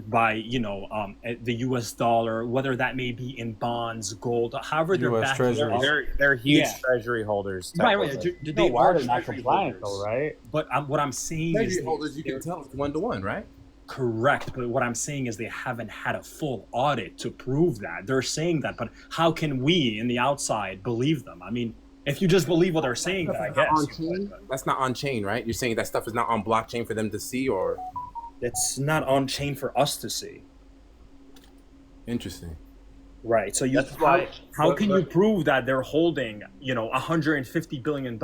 by, the US dollar, whether that may be in bonds, gold, however they're US backed. Treasuries. They're huge treasury holders. Right. They are not treasury compliant holders. though, right? But what I'm saying is Treasury holders, you can tell it's 1-to-1, right? Correct, but what I'm saying is they haven't had a full audit to prove that. They're saying that, but how can we in the outside believe them? I mean, if you just believe what they're saying, then I guess. That's not on chain, right? You're saying that stuff is not on blockchain for them to see, or it's not on chain for us to see. Interesting. Right. So how can you prove that they're holding, $150 billion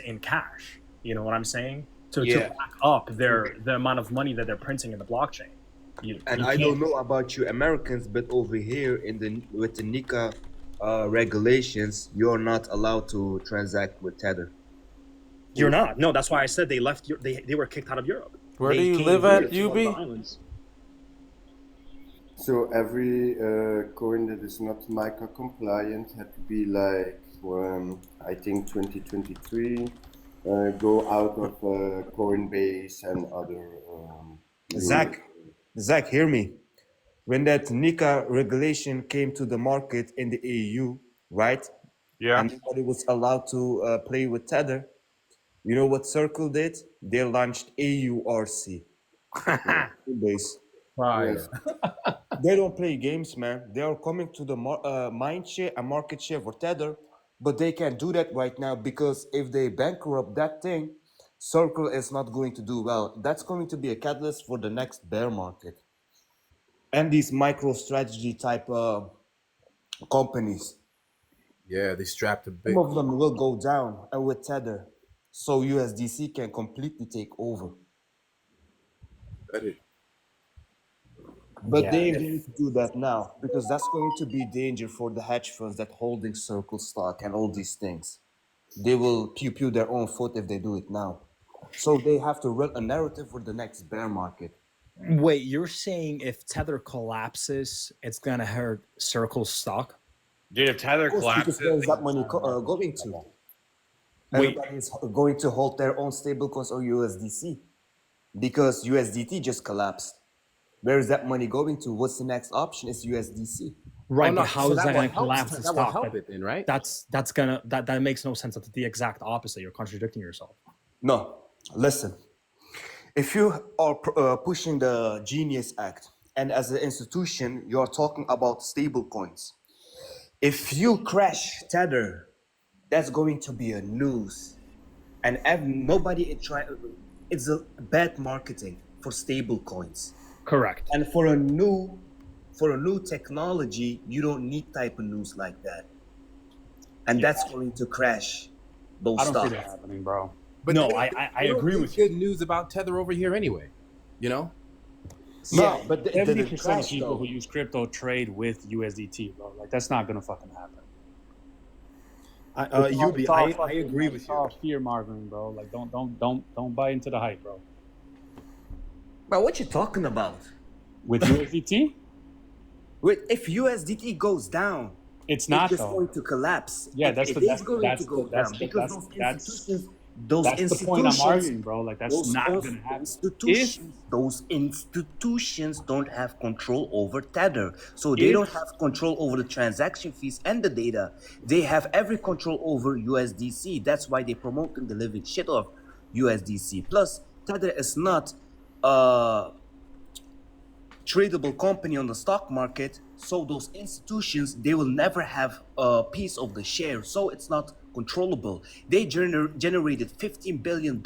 in cash? You know what I'm saying? To back up the amount of money that they're printing in the blockchain. I don't know about you Americans, but over here with the NICA regulations, you're not allowed to transact with Tether. You're not. No, that's why I said they left. They were kicked out of Europe. Where do you live at, UB? So every coin that is not MiCA compliant had to be like, I think 2023, go out of Coinbase and other. Zach, hear me. When that NICA regulation came to the market in the EU, right? Yeah. And nobody was allowed to play with Tether. You know what Circle did? They launched AURC. Coinbase. Right. They don't play games, man. They are coming to the mind share and market share for Tether, but they can't do that right now because if they bankrupt that thing, Circle is not going to do well. That's going to be a catalyst for the next bear market. And these micro strategy type companies. Yeah, they strapped a big. Some of them will go down with Tether, so USDC can completely take over. But they ain't going to do that now because that's going to be danger for the hedge funds that holding Circle stock and all these things. They will pew their own foot if they do it now. So they have to run a narrative for the next bear market. Wait, you're saying if Tether collapses, it's gonna hurt Circle's stock? Dude, if Tether collapses, because that money going to. Everybody is going to hold their own stablecoins or USDC because USDT just collapsed. Where is that money going to? What's the next option? Is USDC. Right, but how is that going to collapse the stock? That will help it then, right? That makes no sense. That's the exact opposite. You're contradicting yourself. No, listen. If you are pushing the Genius Act, and as an institution, you're talking about stable coins. If you crash Tether, that's going to be a news, and nobody it's a bad marketing for stable coins. Correct. And for a new technology, you don't need type of news like that, and that's going to crash those I don't stocks. see that happening, bro. But no, I agree with you. Good news about Tether over here anyway, No, but 70% of people who use crypto trade with USDT, bro. Like that's not gonna fucking happen. I agree with you. Fear mongering, bro. Like don't buy into the hype, bro. But what you talking about? With USDT? If USDT goes down, it's not just going to collapse. Yeah, that's the point I'm arguing, bro. Like that's not gonna happen. Those institutions don't have control over Tether, so they don't have control over the transaction fees and the data. They have every control over USDC. That's why they're promoting the living shit of USDC. Plus, Tether is not a tradable company on the stock market, so those institutions, they will never have a piece of the share, so it's not controllable. They generated $15 billion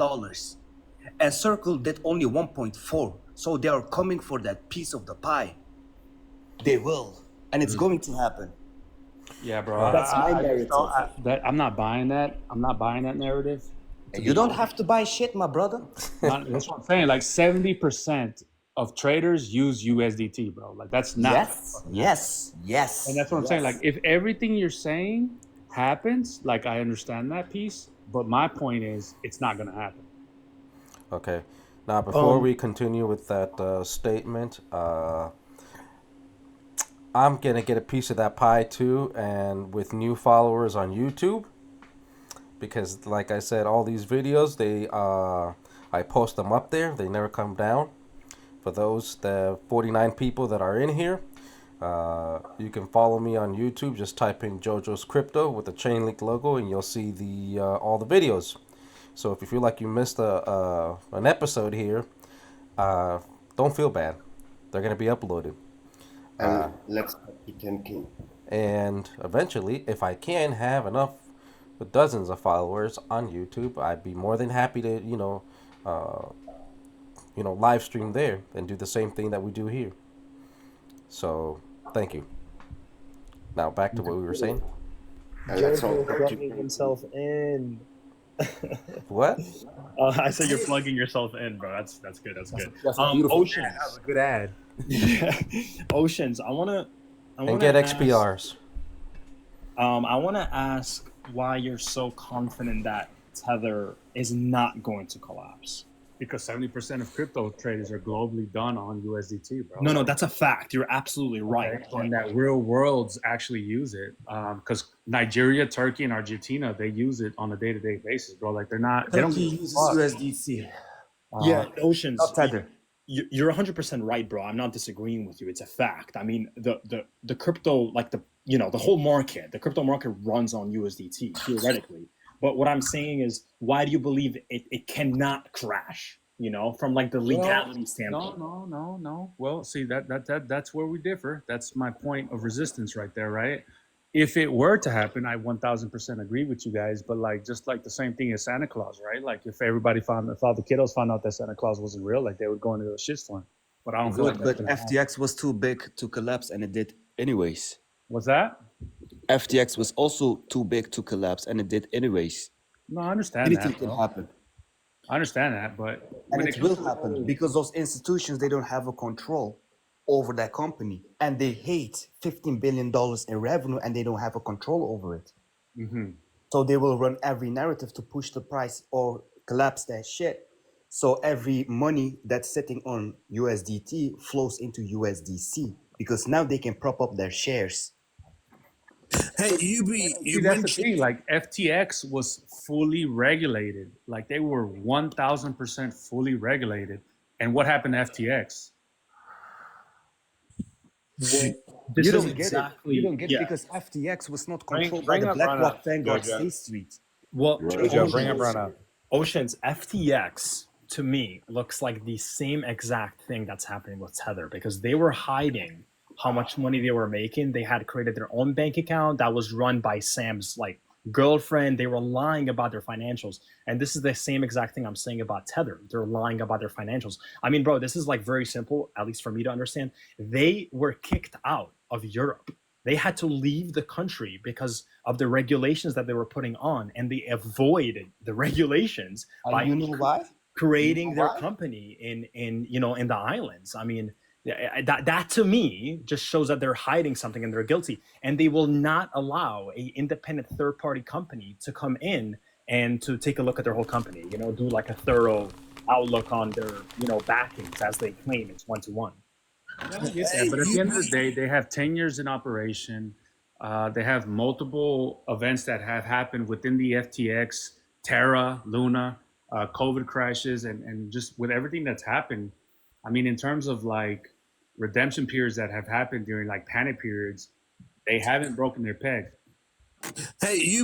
and Circle did only 1.4. So they are coming for that piece of the pie. They will, and it's going to happen. Yeah, bro. That's my I just narrative. don't, I'm not buying that. I'm not buying that narrative. You don't have to buy shit, my brother. That's what I'm saying. Like 70% of traders use USDT, bro. Like that's not. Yes. And that's what I'm saying. Like if everything you're saying happens, like I understand that piece, but my point is it's not going to happen. Okay. Now, before we continue with that statement, I'm going to get a piece of that pie too, and with new followers on YouTube. Because, like I said, all these videos, I post them up there. They never come down. For the 49 people that are in here, you can follow me on YouTube. Just type in JoJo's Crypto with the chain link logo, and you'll see all the videos. So if you feel like you missed an episode here, don't feel bad. They're going to be uploaded. And let's get to 10K. And eventually, if I can have enough with dozens of followers on YouTube, I'd be more than happy to, live stream there and do the same thing that we do here. So, thank you. Now back to what we were saying. Jojo plugging himself in. What? I said you're plugging yourself in, bro. That's good. That's good. That's a beautiful Oceans. ad. That was a good ad. Oceans. I wanna get XPRs. I wanna ask why you're so confident that Tether is not going to collapse. Because 70% of crypto traders are globally done on USDT, bro. No, that's a fact. You're absolutely right. Okay. And that real worlds actually use it. Because Nigeria, Turkey, and Argentina, they use it on a day-to-day basis, bro. Like they don't use USDC. Yeah, Oceans. Not Tether. You're 100% right, bro. I'm not disagreeing with you. It's a fact. I mean, the crypto, like the whole market, the crypto market runs on USDT theoretically. But what I'm saying is, why do you believe it cannot crash? From like the legality standpoint. No. Well, see that's where we differ. That's my point of resistance right there, right? If it were to happen, I 1000% agree with you guys. But just like the same thing as Santa Claus, right? Like if all the kiddos found out that Santa Claus wasn't real, like they would go into a shitstorm. But I don't feel like But FTX was too big to collapse, and it did anyways. What's that? FTX was also too big to collapse, and it did anyways. No, I understand Anything that. can happen. I understand that, but And it will happen because those institutions, they don't have a control over that company, and they hate $15 billion in revenue, and they don't have a control over it. Mm-hmm. So they will run every narrative to push the price or collapse that shit. So every money that's sitting on USDT flows into USDC because now they can prop up their shares. Hey, that's the thing. Like FTX was fully regulated. Like they were 1000% fully regulated. And what happened to FTX? You don't get it because FTX was not controlled by the BlackRock, Vanguard, State Street. Well, Jojo, bring up Run Up. Oceans, FTX to me looks like the same exact thing that's happening with Tether because they were hiding how much money they were making. They had created their own bank account that was run by Sam's girlfriend. They were lying about their financials. And this is the same exact thing I'm saying about Tether. They're lying about their financials. I mean, bro, this is very simple, at least for me to understand. They were kicked out of Europe. They had to leave the country because of the regulations that they were putting on, and they avoided the regulations by creating their company in the islands. I mean, that to me just shows that they're hiding something and they're guilty, and they will not allow a independent third-party company to come in and to take a look at their whole company, do like a thorough outlook on their backings, as they claim it's one-to-one. Yeah, but at the end of the day, they have 10 years in operation. They have multiple events that have happened within the FTX, Terra, Luna, COVID crashes, and just with everything that's happened. I mean, in terms of redemption periods that have happened during panic periods, they haven't broken their peg. Hey,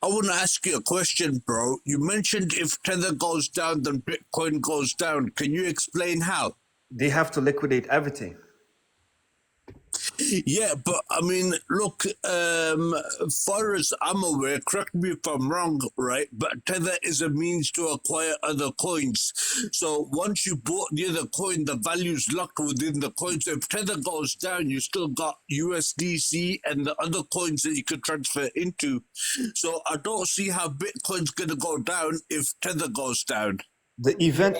I want to ask you a question, bro. You mentioned if Tether goes down, then Bitcoin goes down. Can you explain how? They have to liquidate everything. Yeah, but I mean, look, far as I'm aware, correct me if I'm wrong, right? But Tether is a means to acquire other coins. So once you bought the other coin, the value's locked within the coin. So if Tether goes down, you still got USDC and the other coins that you could transfer into. So I don't see how Bitcoin's gonna go down if Tether goes down. The event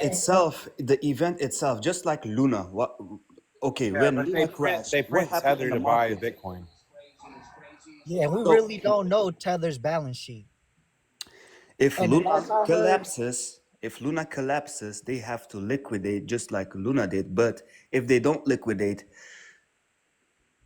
itself, just like Luna. What? Okay, Yeah, when but they Luna print crashed, they what print happened in Tether the to buy market? Bitcoin. Yeah, we So really don't know Tether's balance sheet. if And Luna last I heard, collapses, they have to liquidate just like Luna did. But if they don't liquidate,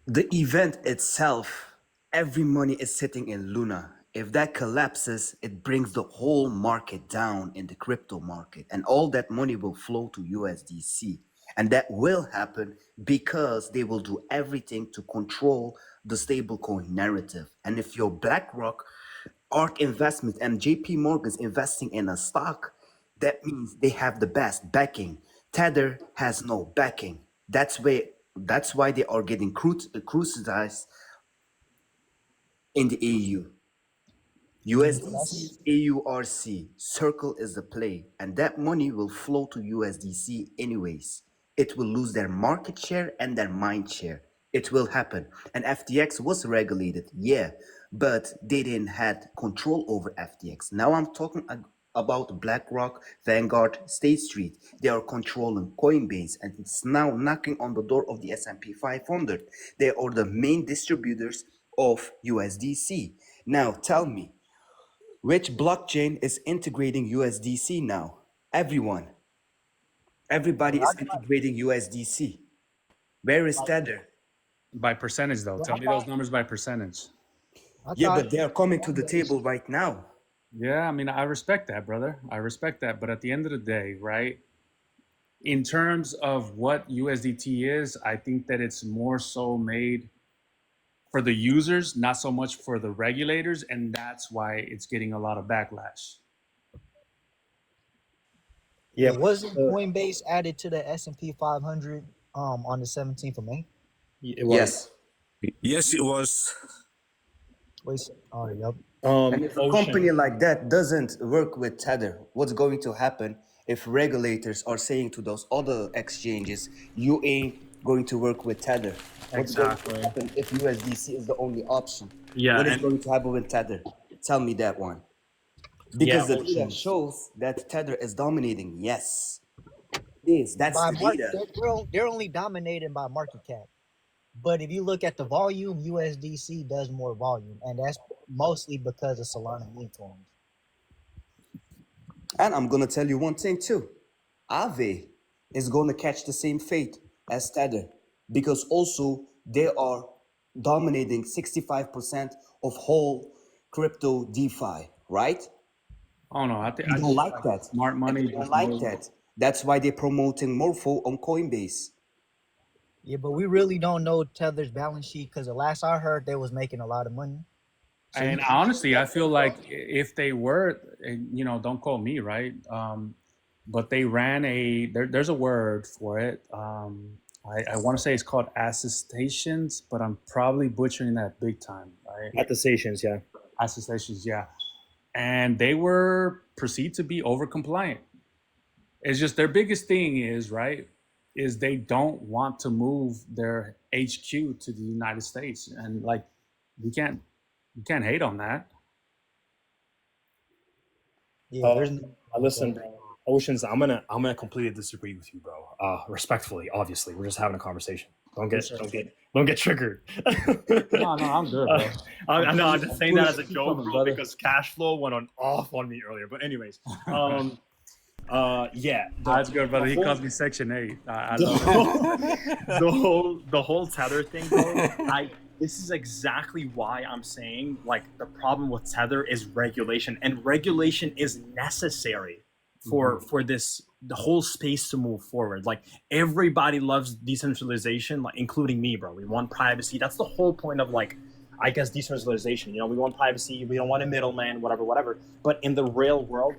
the event itself, every money is sitting in Luna. If that collapses, it brings the whole market down in the crypto market, and all that money will flow to USDC. And that will happen because they will do everything to control the stablecoin narrative. And if you're BlackRock, ARK Investment, and JP Morgan's investing in a stock, that means they have the best backing. Tether has no backing. That's why they are getting crucified in the EU. yeah, USDC, AURC, Circle is the play, and that money will flow to USDC anyways. It will lose their market share and their mind share. It will happen. And FTX was regulated, yeah, but they didn't had control over FTX. Now I'm talking about BlackRock, Vanguard, State Street. They are controlling Coinbase, and it's now knocking on the door of the S&P 500. They are the main distributors of USDC. Now tell me, which blockchain is integrating USDC now? Everyone. Everybody bro, is integrating USDC. Where is Tether? By percentage, though. Tell me those numbers by percentage. I Yeah, thought but they are coming to the Coinbase. table right now. Yeah, I mean, I respect that, brother. I respect that. But at the end of the day, right, in terms of what USDT is, I think that it's more so made for the users, not so much for the regulators. And that's why it's getting a lot of backlash. Yeah, Yep. wasn't Coinbase added to the S&P 500 on the 17th of May? It was. Yes, it was. Wait, oh, yep. And if a company Ocean. like that doesn't work with Tether, what's going to happen if regulators are saying to those other exchanges, you ain't going to work with Tether? What's going to Exactly. happen if USDC is the only option? Yeah, What is and going to happen with Tether? Tell me that one. yeah, Because the data Oceans. shows that Tether is dominating. Yes, it is. That's By the data. they're only dominated by market cap. But if you look at the volume, USDC does more volume, and that's mostly because of Solana meme coins. And I'm gonna tell you one thing too. Aave is gonna catch the same fate as Tether because also they are dominating 65% of whole crypto DeFi, right? Oh no, I think They I don't just like like that. smart And money, they don't just like more. that. That's why they're promoting Morpho on Coinbase. Yeah, but we really don't know Tether's balance sheet because the last I heard, they was making a lot of money. So you And can't. honestly, I feel like if they were, and, don't quote me, right? But they ran there's a word for it. I want to say it's called attestations, but I'm probably butchering that big time, right? Attestations, yeah. Attestations, yeah. And they were perceived to be over compliant. It's just their biggest thing is, right, is they don't want to move their HQ to the United States. And like, you can't hate on that. Yeah, there's listen, bro. Oceans, I'm gonna completely disagree with you, bro. Respectfully, obviously, we're just having a conversation. Don't get triggered. No, I'm good, bro. I know. I'm just saying that as a Keep joke, coming, bro, brother. because cash flow went off on me earlier. But anyways, yeah, That's good, brother. He calls me Section 8. I love it. the whole Tether thing, bro. This is exactly why I'm saying, like, the problem with Tether is regulation, and regulation is necessary for the whole space to move forward. Like, everybody loves decentralization, like including me, bro. We want privacy. That's the whole point of like I guess decentralization. You know, we want privacy, we don't want a middleman, whatever. But in the real world,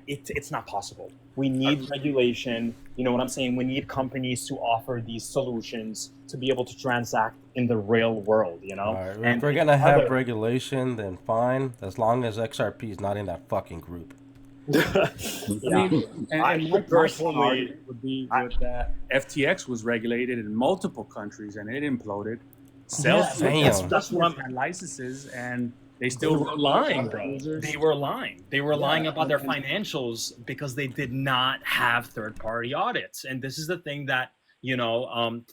it's not possible. We need regulation. You know what I'm saying? We need companies to offer these solutions to be able to transact in the real world. You know, All right, and if we're gonna have regulation, then fine, as long as XRP is not in that fucking group. Yeah. I mean, and my personally- argument would be with that FTX was regulated in multiple countries and it imploded. That's what I'm had licenses and they They still were lying, bro. users. They were lying. They were lying Yeah, about their and- financials because they did not have third-party audits. And this is the thing that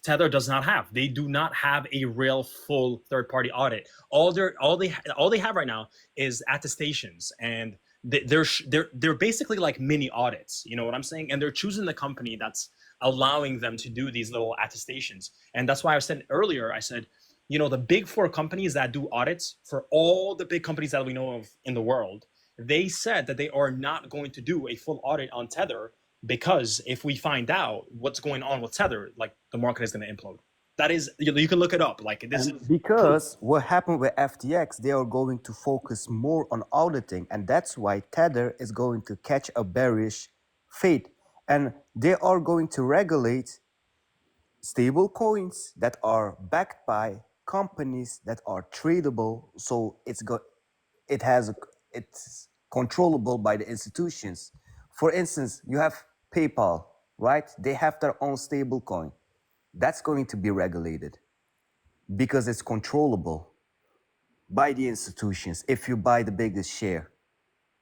Tether does not have. They do not have a real full third-party audit. All they have right now is attestations, and they're basically like mini audits. You know what I'm saying? And they're choosing the company that's allowing them to do these little attestations. And that's why I said earlier, I said, the big four companies that do audits for all the big companies that we know of in the world, they said that they are not going to do a full audit on Tether because if we find out what's going on with Tether, like the market is going to implode. That is, you can look it up. Like this is Because what happened with FTX, they are going to focus more on auditing, and that's why Tether is going to catch a bearish fate, and they are going to regulate stable coins that are backed by companies that are tradable. So it's controllable by the institutions. For instance, you have PayPal, right? They have their own stable coin. That's going to be regulated because it's controllable by the institutions if you buy the biggest share.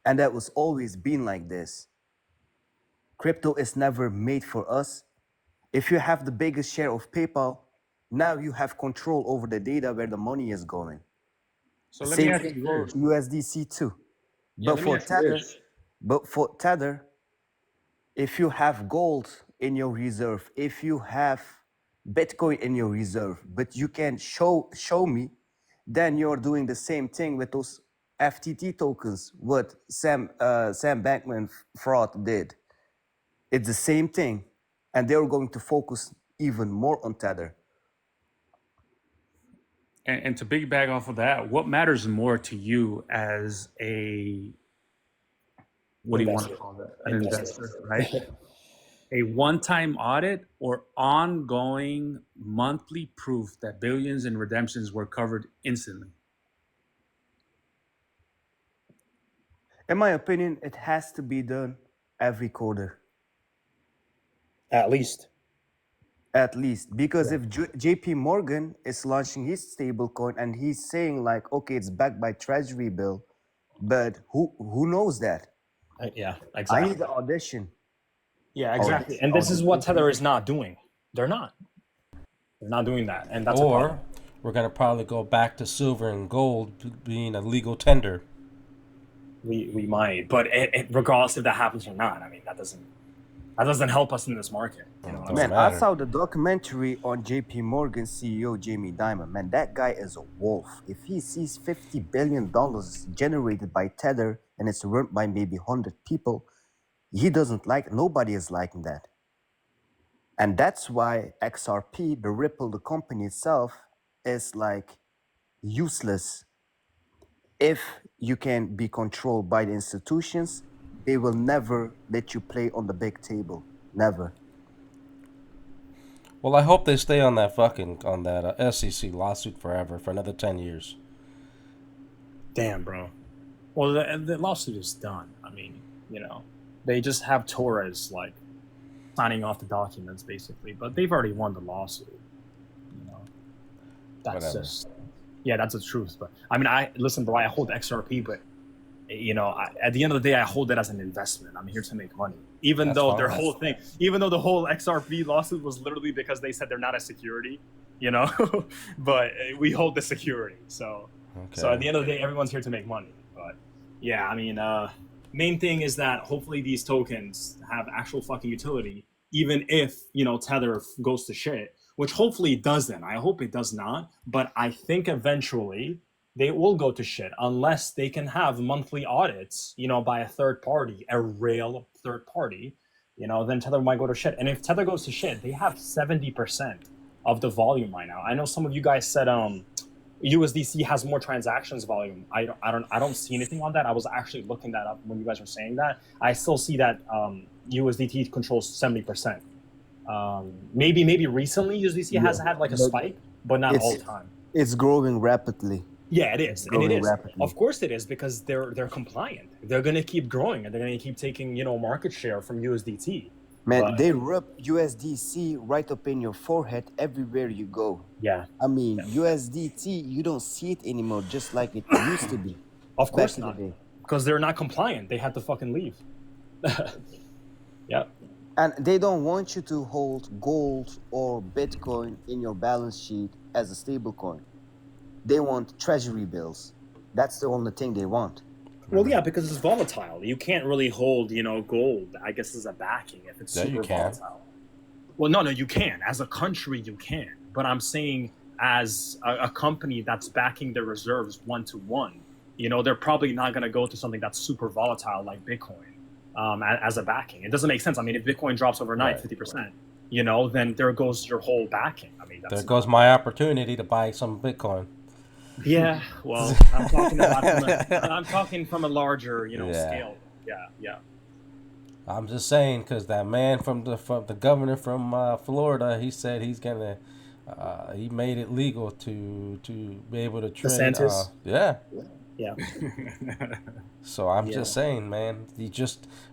And that was always been like this. Crypto is never made for us. If you have the biggest share of PayPal, now you have control over the data where the money is going. So let me Same ask thing you for this. USDC too. Yeah, let me ask you this. But for Tether, if you have gold in your reserve, if you have Bitcoin in your reserve, but you can show me, then you're doing the same thing with those FTT tokens, what Sam Bankman fraud did. It's the same thing, and they're going to focus even more on Tether. And to piggyback off of that, what matters more to you as what do you want to call that? An investor, right? A one-time audit or ongoing monthly proof that billions in redemptions were covered instantly? In my opinion, it has to be done every quarter. At least. At least. Because if JP Morgan is launching his stablecoin and he's saying like, okay, it's backed by Treasury bill, but who knows that? Yeah, I exactly. need the audition. Yeah, exactly. And this is what Tether is not doing. They're not doing that, and that's a problem. We're gonna probably go back to silver and gold being a legal tender. We might, but regardless if that happens or not, I mean that doesn't help us in this market. You know what I'm Man, saying? I saw the documentary on JP Morgan CEO Jamie Dimon. Man, that guy is a wolf. If he sees $50 billion generated by Tether and it's run by maybe 100 people, nobody is liking that. And that's why XRP, the Ripple, the company itself, is like useless. If you can be controlled by the institutions, they will never let you play on the big table. Never. Well, I hope they stay on that SEC lawsuit forever for another 10 years. Damn, bro. Well, the lawsuit is done. I mean, they just have Torres like signing off the documents basically, but they've already won the lawsuit. That's Whatever. just that's the truth. But I mean, listen, bro. I hold XRP, but at the end of the day, I hold it as an investment. I'm here to make money, even That's though fine. their whole thing, even though the whole XRP lawsuit was literally because they said they're not a security, but we hold the security. So at the end of the day, everyone's here to make money. But yeah, I mean, main thing is that hopefully these tokens have actual fucking utility, even if Tether goes to shit, which hopefully it doesn't. I hope it does not, but I think eventually they will go to shit unless they can have monthly audits, by a third party, a real third party, then Tether might go to shit. And if Tether goes to shit, they have 70% of the volume right now. I know some of you guys said USDC has more transactions volume. I don't see anything on that. I was actually looking that up when you guys were saying that. I still see that USDT controls 70%. Maybe recently USDC has had like a spike, but not all the time. It's growing rapidly. Yeah, it is, and it is. Rapidly. Of course, it is because they're compliant. They're gonna keep growing, and they're gonna keep taking market share from USDT. Man, they rub USDC right up in your forehead everywhere you go. Yeah. I mean, USDT, you don't see it anymore, just like it used to be. Of course back not, in the day. because they're not compliant. They had to fucking leave. Yeah. And they don't want you to hold gold or Bitcoin in your balance sheet as a stable coin. They want treasury bills. That's the only thing they want. Well, yeah, because it's volatile. You can't really hold, gold, I guess, as a backing if it's Yeah, super you can. volatile. Well, no, you can. As a country, you can. But I'm saying as a company that's backing their reserves one-to-one, they're probably not going to go to something that's super volatile like Bitcoin as a backing. It doesn't make sense. I mean, if Bitcoin drops overnight 50%, then there goes your whole backing. I mean, There goes my opportunity to buy some Bitcoin. Yeah, well, I'm talking from a larger, scale. Yeah. I'm just saying because that man from the governor from Florida, he said he's gonna, he made it legal to be able to trade. DeSantis? Yeah. Yeah. So I'm just saying, man,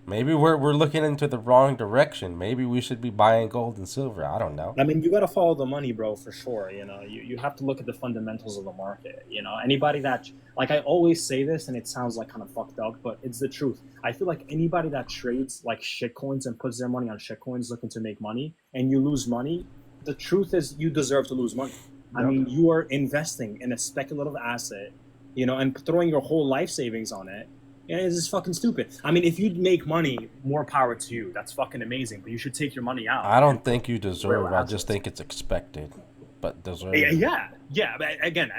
maybe we're looking into the wrong direction. Maybe we should be buying gold and silver. I don't know. I mean, you got to follow the money, bro, for sure. You have to look at the fundamentals of the market. Anybody that, like, I always say this, and it sounds like kind of fucked up, but it's the truth. I feel like anybody that trades like shitcoins and puts their money on shitcoins looking to make money, and you lose money, the truth is you deserve to lose money. I mean, you are investing in a speculative asset, and throwing your whole life savings on it. Yeah, it's just fucking stupid. I mean, if you make money, more power to you. That's fucking amazing. But you should take your money out. I don't think you deserve. I just think it's expected. But deserve. Yeah. But again,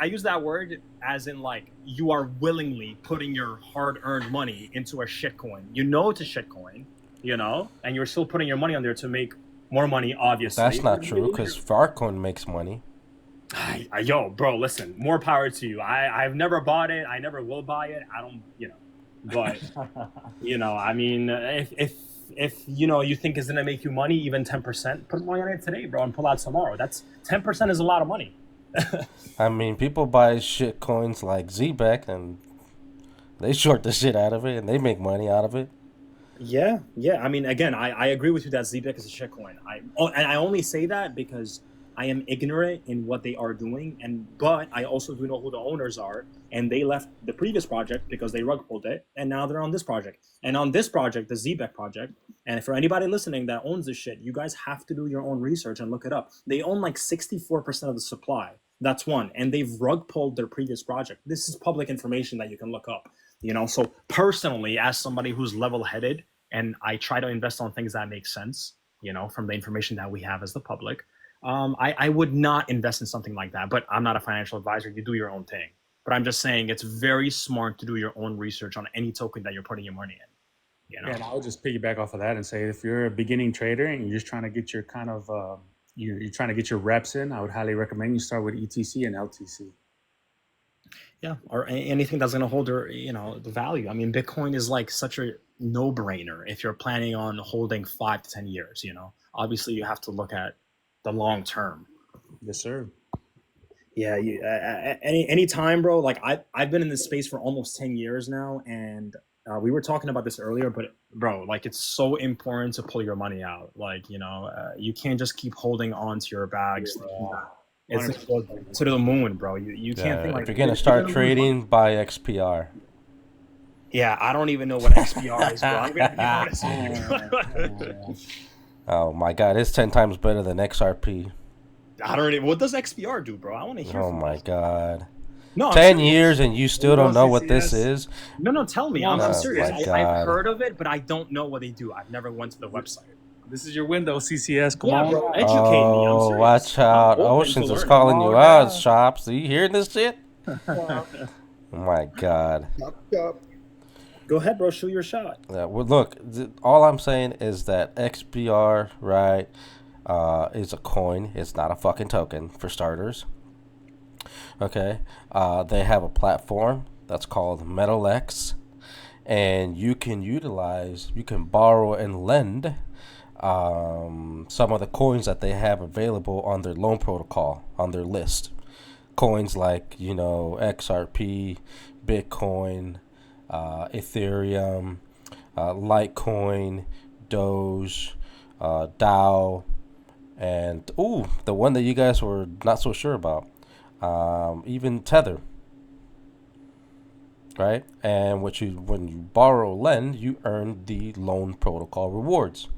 I use that word as in like you are willingly putting your hard-earned money into a shitcoin. It's a shitcoin, and you're still putting your money on there to make more money. Obviously, that's not true because Farcoin makes money. Yo, bro, listen, more power to you. I've never bought it. I never will buy it. I don't, but, I mean, if you think it's going to make you money, even 10%, put money on it today, bro, and pull out tomorrow. That's 10% is a lot of money. I mean, people buy shit coins like ZBEC and they short the shit out of it and they make money out of it. Yeah. I mean, again, I agree with you that ZBEC is a shitcoin. And I only say that because I am ignorant in what they are doing, but I also do know who the owners are, and they left the previous project because they rug pulled it, and now they're on this project. And on this project, the ZBEC project, and for anybody listening that owns this shit, you guys have to do your own research and look it up. They own like 64% of the supply. That's one, and they've rug pulled their previous project. This is public information that you can look up. So personally, as somebody who's level-headed, and I try to invest on things that make sense, from the information that we have as the public. I would not invest in something like that, but I'm not a financial advisor. You do your own thing. But I'm just saying it's very smart to do your own research on any token that you're putting your money in. Yeah, and I would just piggyback off of that and say if you're a beginning trader and you're just trying to get your kind of you're trying to get your reps in, I would highly recommend you start with ETC and LTC. Yeah, or anything that's going to hold the value. I mean, Bitcoin is like such a no-brainer if you're planning on holding 5 to 10 years. Obviously you have to look at the long term. Yes, sir. Yeah, any time, bro. Like I've been in this space for almost 10 years now, and we were talking about this earlier, but bro, like it's so important to pull your money out. Like you can't just keep holding on to your bags. It's to the moon, bro. You can't think like if you're gonna start trading, buy XPR. Yeah, I don't even know what XPR is, bro. I'm gonna be honest. Oh my God, it's 10 times better than XRP. I don't even. What does XPR do, bro? I want to hear. Oh my God. No, 10 years and you still don't know what this is? No, tell me. I'm serious. My I've heard of it, but I don't know what they do. I've never went to the website. This is your window, CCS. Come on. Bro, educate me. I'm serious. Watch out. Oceans is calling you out, Shops. Are you hearing this shit? Oh my God. Go ahead, bro. Shoot your shot. Well, look, all I'm saying is that XPR, right, is a coin. It's not a fucking token, for starters. Okay, they have a platform that's called MetalX, and you can borrow and lend some of the coins that they have available on their loan protocol on their list. Coins like XRP, Bitcoin, Ethereum, Litecoin, Doge, DAO, and the one that you guys were not so sure about, even Tether. Right, and when you borrow lend, you earn the loan protocol rewards.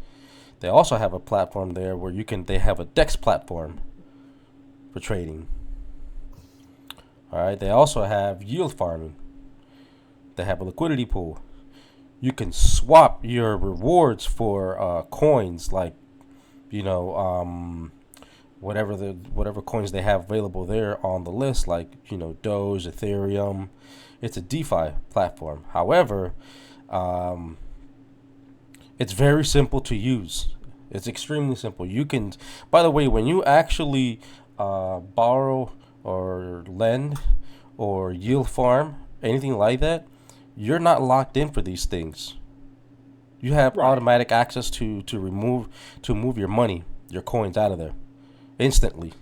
They also have a platform there where they have a DEX platform for trading. All right, they also have yield farming. They have a liquidity pool. You can swap your rewards for coins like whatever coins they have available there on the list, like Doge, Ethereum. It's a DeFi platform. However, it's very simple to use. It's extremely simple. You can, by the way, when you actually borrow or lend or yield farm, anything like that, you're not locked in for these things. You have automatic access to move your money, your coins out of there instantly.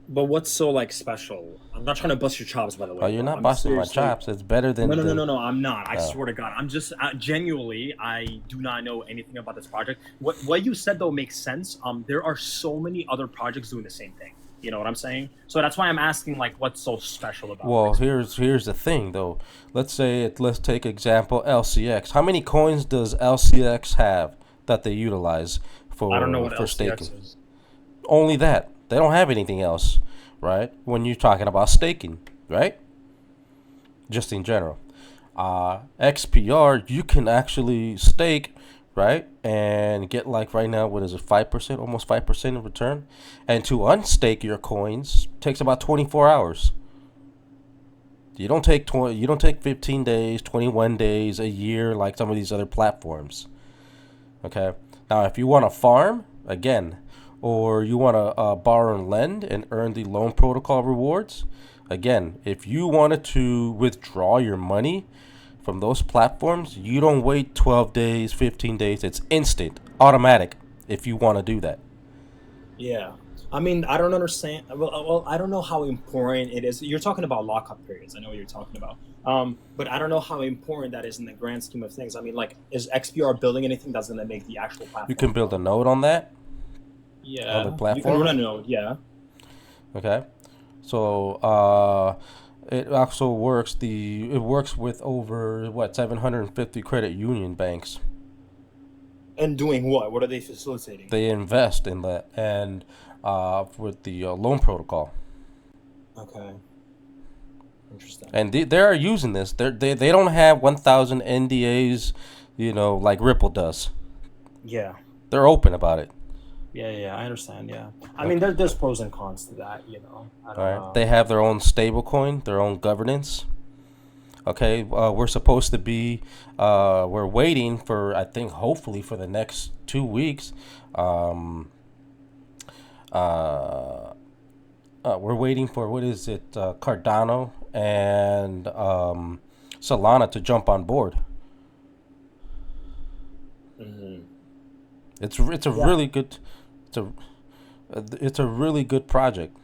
But what's so special? I'm not trying to bust your chops, by the way. Oh, you're not busting my chops. It's better than No. I'm not. I swear to God. I'm just genuinely. I do not know anything about this project. What you said though makes sense. There are so many other projects doing the same thing. You know what I'm saying? So that's why I'm asking what's so special about it. Well, here's the thing though. Let's take example LCX. How many coins does LCX have that they utilize for I don't know what for LCX staking? is. Only that. They don't have anything else, right? When you're talking about staking, right? Just in general. XPR, you can actually stake, right? And get right now, what is it, 5%, almost 5% in return? And to unstake your coins takes about 24 hours. You don't take 15 days, 21 days, a year like some of these other platforms. Okay? Now, if you want to farm, again, or you want to borrow and lend and earn the loan protocol rewards, again, if you wanted to withdraw your money from those platforms, you don't wait 12 days, 15 days. It's instant, automatic, if you want to do that. Yeah. I mean, I don't understand. Well, I don't know how important it is. You're talking about lockup periods. I know what you're talking about. But I don't know how important that is in the grand scheme of things. I mean, is XPR building anything that's going to make the actual platform? You can build a node on that. Yeah. On the platform. You can run a node. Yeah. Okay. So it also works. It works with over 750 credit union banks. And doing what? What are they facilitating? They invest in that and with the loan protocol. Okay. Interesting. And they are using this. They don't have 1,000 NDAs, like Ripple does. Yeah. They're open about it. Yeah, I understand. Yeah, I mean, there's pros and cons to that. I don't know. They have their own stable coin, their own governance. Okay, we're supposed to be, we're waiting for, I think, hopefully for the next 2 weeks. We're waiting for, what is it, Cardano and Solana to jump on board. Mm-hmm. It's a really good, it's a really good project.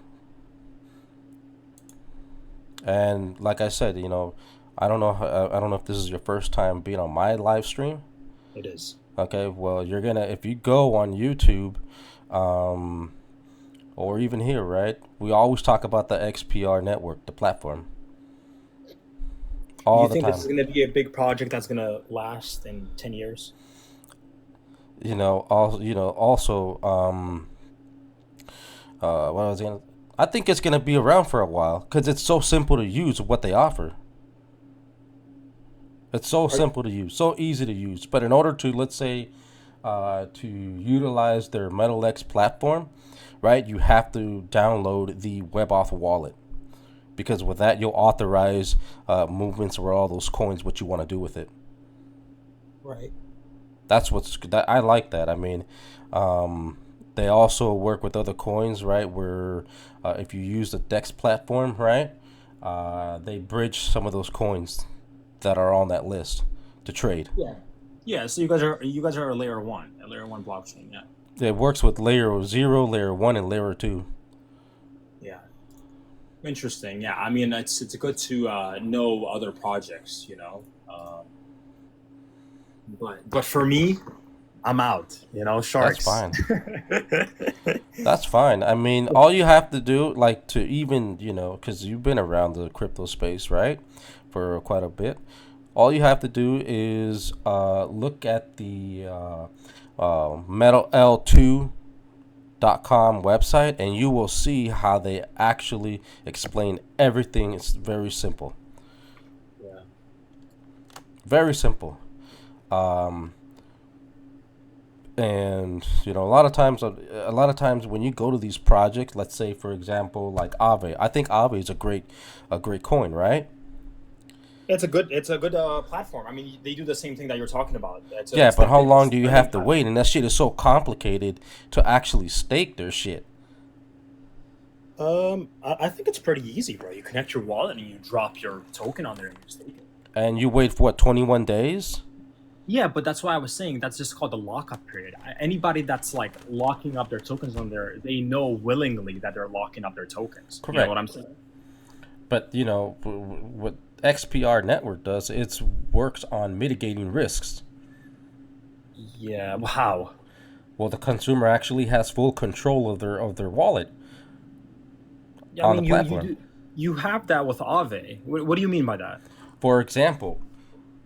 And like I said, I don't know if this is your first time being on my live stream. It is. Okay, well, if you go on YouTube, or even here, right? We always talk about the XPR network, the platform. All the time. You think this is going to be a big project that's going to last in 10 years? Also, I think it's going to be around for a while because it's so simple to use what they offer. It's so simple to use, so easy to use. But in order to, let's say, to utilize their MetalX platform, right, you have to download the WebAuth wallet. Because with that, you'll authorize movements or all those coins, what you want to do with it. Right. I like that. I mean, they also work with other coins, right? Where if you use the DEX platform, right, they bridge some of those coins that are on that list to trade. Yeah. Yeah. So you guys are a layer one blockchain. Yeah. It works with layer 0, layer 1, and layer 2. Yeah. Interesting. Yeah. I mean, it's good to know other projects. You know. But for me, I'm out. You know, That's sharks. fine. That's fine. I mean, all you have to do, like, to even, because you've been around the crypto space, right, for quite a bit. All you have to do is look at the metal2.com website, and you will see how they actually explain everything. It's very simple. Yeah. Very simple. And a lot of times when you go to these projects, let's say for example like Aave, I think Aave is a great coin, right? It's a good platform. I mean, they do the same thing that you're talking about. Yeah, but how long do you have to wait? And that shit is so complicated to actually stake their shit. I think it's pretty easy, bro. You connect your wallet and you drop your token on there and you stake it. And you wait for what, 21 days? Yeah, but that's why I was saying that's just called the lockup period. Anybody that's like locking up their tokens on there, they know willingly that they're locking up their tokens. Correct. You know what I'm saying? But what XPR network does, it works on mitigating risks. Yeah, how? Well, the consumer actually has full control of their wallet. Yeah, I mean, you have that with Aave. What do you mean by that? For example,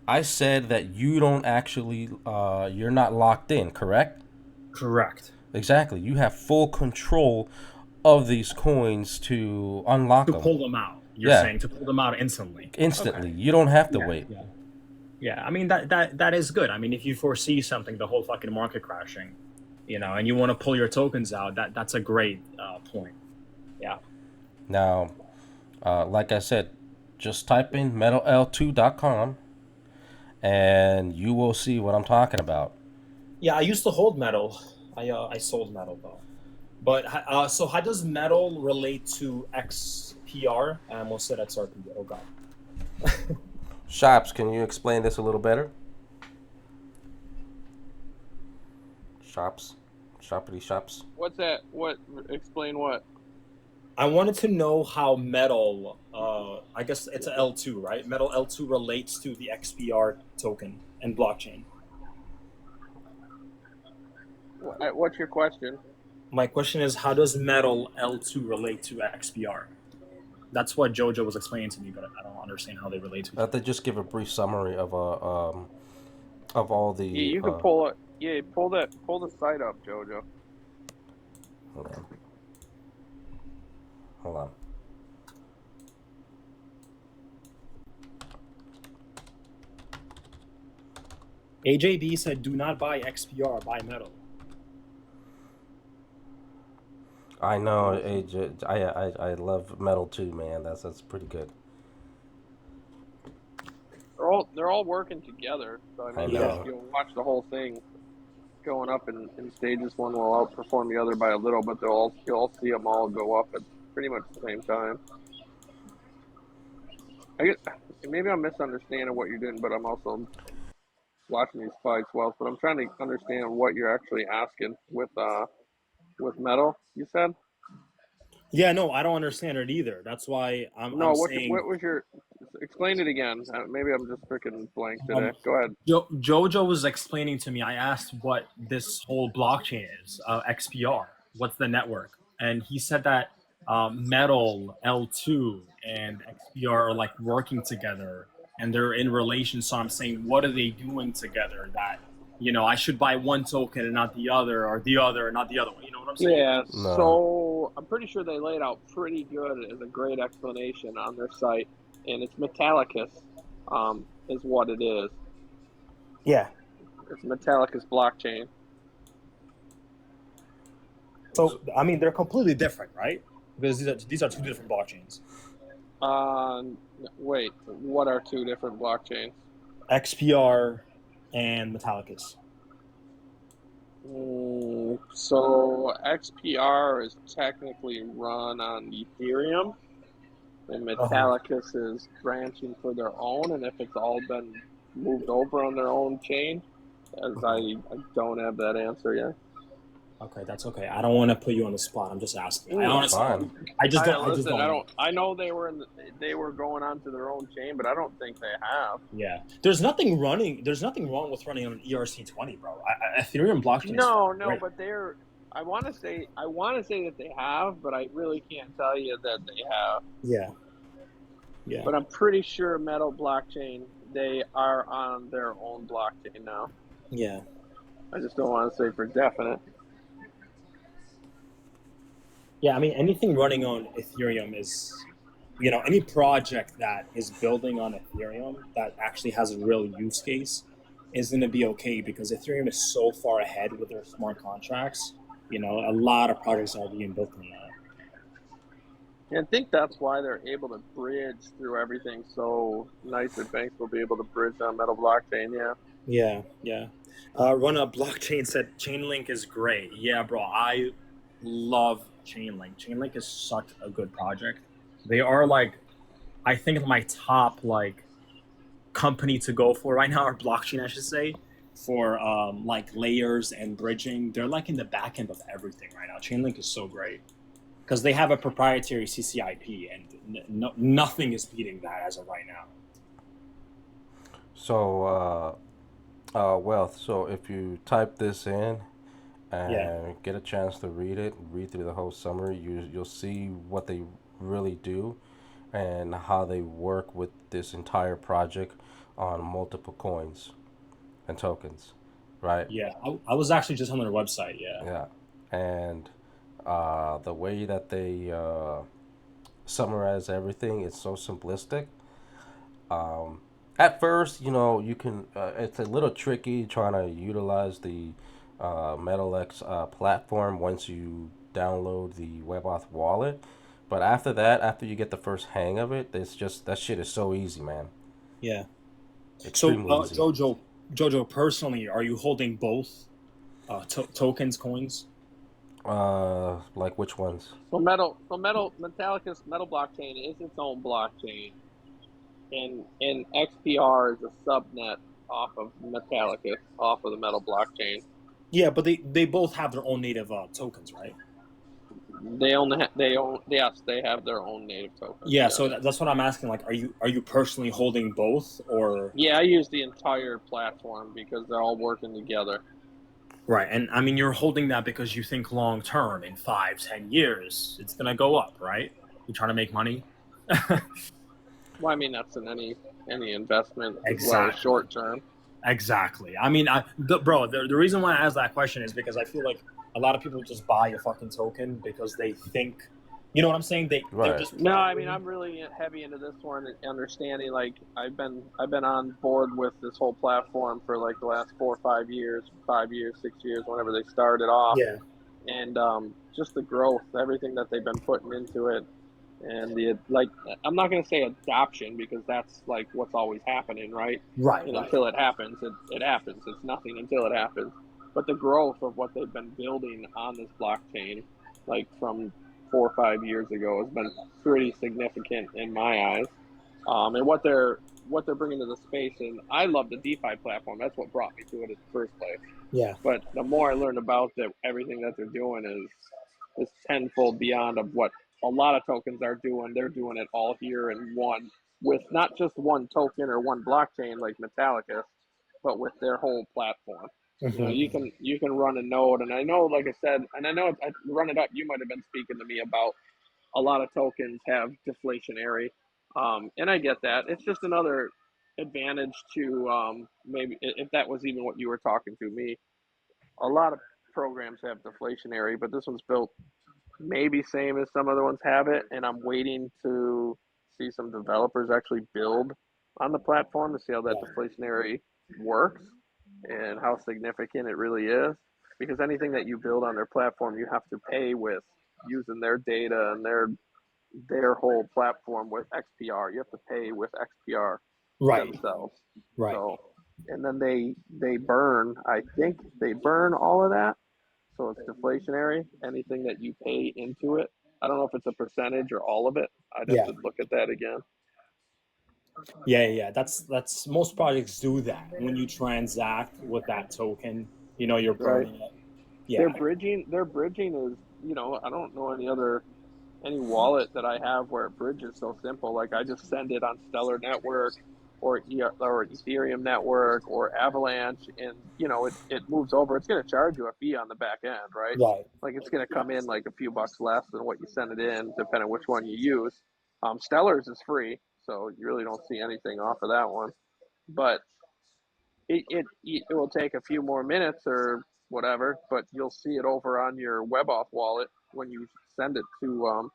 I said that you don't actually, you're not locked in, correct? Correct. Exactly. You have full control of these coins to unlock them. To pull them out. You're saying to pull them out instantly. Instantly. Okay. You don't have to wait. Yeah. I mean, that is good. I mean, if you foresee something, the whole fucking market crashing, and you want to pull your tokens out, that's a great point. Yeah. Now, like I said, just type in metal2.com and you will see what I'm talking about. Yeah, I used to hold metal. I sold metal though. But so how does metal relate to XPR? I almost said XRP. Oh god. Shops, can you explain this a little better? Shoppity shops. What's that? Explain what? I wanted to know how metal, I guess it's a L2, right? Metal L2 relates to the XPR token and blockchain. What's your question? My question is, how does metal L2 relate to XPR? That's what Jojo was explaining to me, but I don't understand how they relate to each other. They just give a brief summary of all the. Yeah, you can pull it. Yeah, pull the site up, Jojo. Hold on. AJB said, "Do not buy XPR, buy metal." I know, AJ. I love metal too, man. That's pretty good. They're all working together. So I mean, you'll watch the whole thing going up in stages. One will outperform the other by a little, but you'll see them all go up at pretty much the same time. I guess maybe I'm misunderstanding what you're doing, but I'm also watching these spikes well. But I'm trying to understand what you're actually asking with metal. You said. Yeah, no, I don't understand it either. That's why I'm saying. What was your? Explain it again. Maybe I'm just freaking blank today. Go ahead. Jojo was explaining to me. I asked what this whole blockchain is, XPR. What's the network? And he said that Metal L2 and XPR are like working together, and they're in relation. So I'm saying, what are they doing together? That I should buy one token and not the other, or the other and not the other one. You know what I'm saying? Yeah. No. So I'm pretty sure they laid out pretty good as a great explanation on their site. And it's Metallicus, is what it is. Yeah. It's Metallicus blockchain. So, I mean, they're completely different, right? Because these are two different blockchains. Wait, what are two different blockchains? XPR and Metallicus. So XPR is technically run on Ethereum, and Metallicus is branching for their own. And if it's all been moved over on their own chain, as I don't have that answer yet. Okay, that's okay. I don't want to put you on the spot. I'm just asking. I honestly, Fine. I just don't Listen, I know. don't. I know they were going onto their own chain, but I don't think they have. Yeah, there's nothing wrong with running on an ERC20, bro. Ethereum blockchain. No, is great. but they're. I want to say that they have, but I really can't tell you that they have. Yeah. Yeah. But I'm pretty sure Metal Blockchain, they are on their own blockchain now. Yeah. I just don't want to say for definite. Yeah, I mean, anything running on Ethereum is, any project that is building on Ethereum that actually has a real use case is going to be okay because Ethereum is so far ahead with their smart contracts. A lot of projects are being built on that. And I think that's why they're able to bridge through everything so nice that banks will be able to bridge on Metal Blockchain, Yeah, yeah. Run a blockchain said Chainlink is great. Yeah, bro, I love Chainlink. Chainlink is such a good project. They are I think my top company to go for right now, or blockchain, I should say, for layers and bridging. They're in the back end of everything right now. Chainlink is so great because they have a proprietary CCIP, and nothing is beating that as of right now. So, Wealth. So if you type this in and get a chance to read through the whole summary, you'll see what they really do and how they work with this entire project on multiple coins and tokens, right? Yeah, I was actually just on their website. Yeah. Yeah, and the way that they summarize everything is so simplistic. At first, you can. It's a little tricky trying to utilize the MetalX platform once you download the WebAuth wallet. But after you get the first hang of it, it's just that shit is so easy, man. Yeah. Extremely easy. Jojo, personally, are you holding both tokens, coins? Like which ones? So Metallicus Metal Blockchain is its own blockchain, and XPR is a subnet off of Metallicus, off of the Metal Blockchain. Yeah, but they both have their own native tokens, right? They have their own native tokens. Yeah, so that's what I'm asking. Are you personally holding both, or? Yeah, I use the entire platform because they're all working together. Right, and I mean, you're holding that because you think long term, in 5-10 years, it's gonna go up, right? You're trying to make money. Well, I mean, that's in any investment as Exactly. well as short term. Exactly. I mean, the reason why I asked that question is because I feel like a lot of people just buy a fucking token because they think, you know what I'm saying? They're just no. I mean, I'm really heavy into this one, understanding. I've been on board with this whole platform for the last 4 or 5 years, 5 years, 6 years, whenever they started off. Yeah. And just the growth, everything that they've been putting into it, and I'm not going to say adoption because that's what's always happening, right? Right. And until it happens, it happens. It's nothing until it happens. But the growth of what they've been building on this blockchain, from 4 or 5 years ago, has been pretty significant in my eyes. And what they're bringing to the space, and I love the DeFi platform. That's what brought me to it in the first place. Yeah. But the more I learn about everything that they're doing is tenfold beyond of what a lot of tokens are doing. They're doing it all here in one, with not just one token or one blockchain like Metallicus, but with their whole platform. Mm-hmm. You can run a node, and I know, like I said, and I know I run it up. You might have been speaking to me about a lot of tokens have deflationary, and I get that. It's just another advantage to maybe if that was even what you were talking to me. A lot of programs have deflationary, but this one's built maybe same as some other ones have it, and I'm waiting to see some developers actually build on the platform to see how that deflationary works and how significant it really is. Because anything that you build on their platform, you have to pay with using their data and their whole platform with XPR. You have to pay with XPR Right. themselves. Right. So and then they burn. I think they burn all of that, so it's deflationary. Anything that you pay into it, I don't know if it's a percentage or all of it. I'd have Yeah. to look at that again. Yeah. That's most projects do that. When you transact with that token, you're Right. burning it. Yeah. Their bridging is, I don't know any wallet that I have where bridge is so simple. Like I just send it on Stellar Network or or Ethereum Network or Avalanche, and it moves over. It's going to charge you a fee on the back end, right? Right. Like it's going to come in like a few bucks less than what you send it in, depending on which one you use. Stellar's is free, so you really don't see anything off of that one. But it will take a few more minutes or whatever, but you'll see it over on your WebAuth wallet when you send it to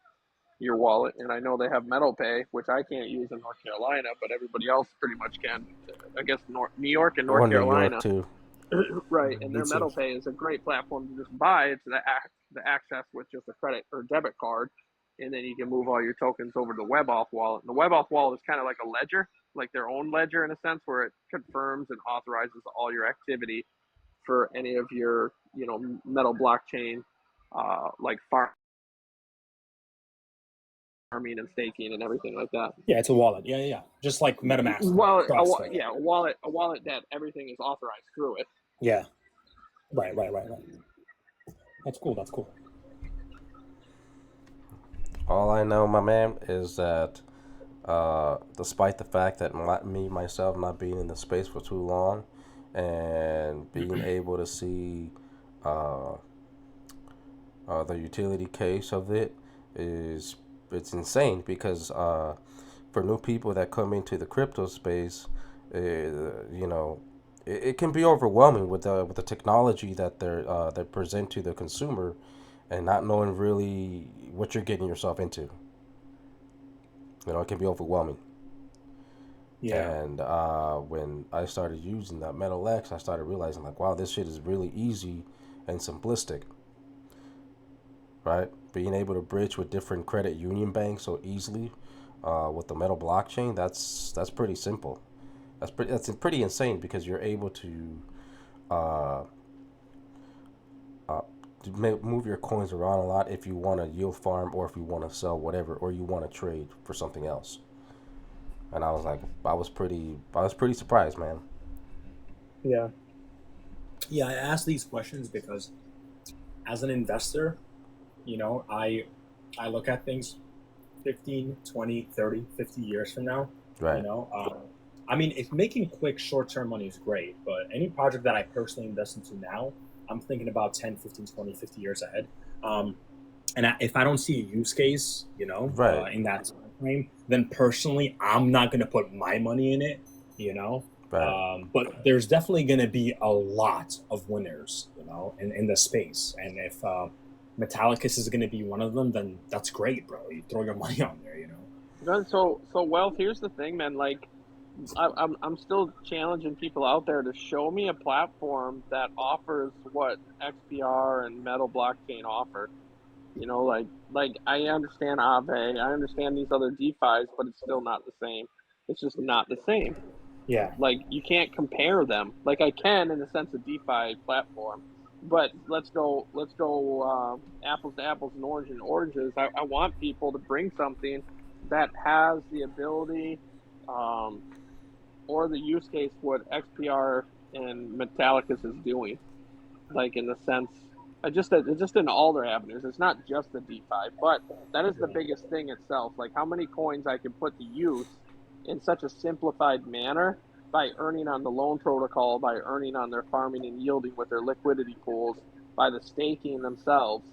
your wallet. And I know they have Metal Pay, which I can't use in North Carolina, but everybody else pretty much can. I guess New York and North Or New York Carolina. too. Right, and Me their too. Metal Pay is a great platform to just buy. It's the access with just a credit or debit card, and then you can move all your tokens over to the WebAuth wallet. And the WebAuth wallet is kind of like a ledger, like their own ledger in a sense, where it confirms and authorizes all your activity for any of your metal blockchain, like farming and staking and everything like that. Yeah, it's a wallet. Yeah. Just like MetaMask. Well, Trust. a wallet that everything is authorized through it. Yeah. Right. That's cool. All I know, my man, is that despite the fact that myself not being in the space for too long and being able to see the utility case of it's insane because for new people that come into the crypto space, it can be overwhelming with the technology that they present to the consumer and not knowing really what you're getting yourself into. It can be overwhelming. Yeah. And when I started using that Metal X, I started realizing like, wow, this shit is really easy and simplistic. Right? Being able to bridge with different credit union banks so easily with the Metal blockchain, that's pretty simple. That's pretty insane because you're able to uh, move your coins around a lot if you want to yield farm or if you want to sell whatever or you want to trade for something else. And I was pretty surprised, man. Yeah. I ask these questions because as an investor, I look at things 15, 20, 30, 50 years from now. Right. I mean, if making quick short-term money is great, but any project that I personally invest into now, I'm thinking about 10, 15, 20, 50 years ahead. And if I don't see a use case, Right. in that time frame, then personally, I'm not going to put my money in it, Right. But there's definitely going to be a lot of winners, in the space. And if Metallicus is going to be one of them, then that's great, bro. You throw your money on there, So Wealth, here's the thing, man. Like, I'm still challenging people out there to show me a platform that offers what XPR and Metal Blockchain offer. Like I understand Aave, I understand these other DeFi's, but it's still not the same. It's just not the same. Yeah. Like you can't compare them. Like I can in the sense of DeFi platform, but let's go apples to apples and oranges. I want people to bring something that has the ability or the use case what XPR and Metallicus is doing. Like in the sense, just in all their avenues. It's not just the DeFi, but that is the biggest thing itself. Like how many coins I can put to use in such a simplified manner by earning on the loan protocol, by earning on their farming and yielding with their liquidity pools, by the staking themselves,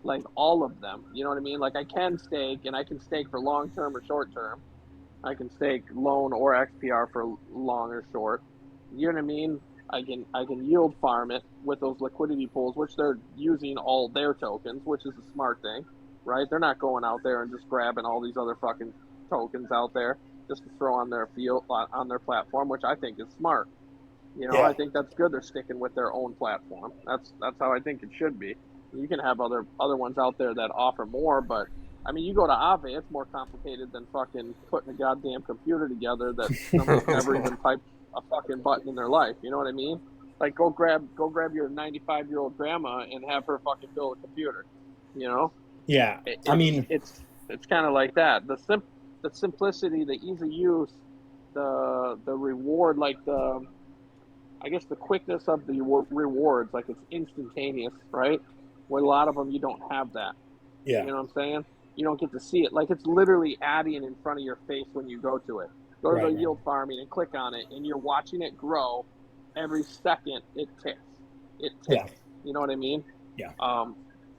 like all of them. You know what I mean? Like I can stake, and I can stake for long term or short term. I can stake loan or XPR for long or short. You know what I mean? I can yield farm it with those liquidity pools, which they're using all their tokens, which is a smart thing, right? They're not going out there and just grabbing all these other fucking tokens out there just to throw on their field on their platform, which I think is smart. I think that's good. They're sticking with their own platform. That's how I think it should be. You can have other ones out there that offer more, but I mean, you go to Aave, it's more complicated than fucking putting a goddamn computer together that somebody's never even a fucking button in their life. You know what I mean? Like go grab your 95-year-old grandma and have her fucking build a computer. You know? Yeah, I mean, It's kind of like that. The simplicity, the ease of use, the reward, like I guess the quickness of the rewards, like it's instantaneous, right? With a lot of them, you don't have that. yeah, You know what I'm saying? You don't get to see it. Like it's literally adding in front of your face when you go to it. Go to the right. yield farming and click on it, and you're watching it grow every second it ticks. It Yeah, ticks. You know what I mean? yeah,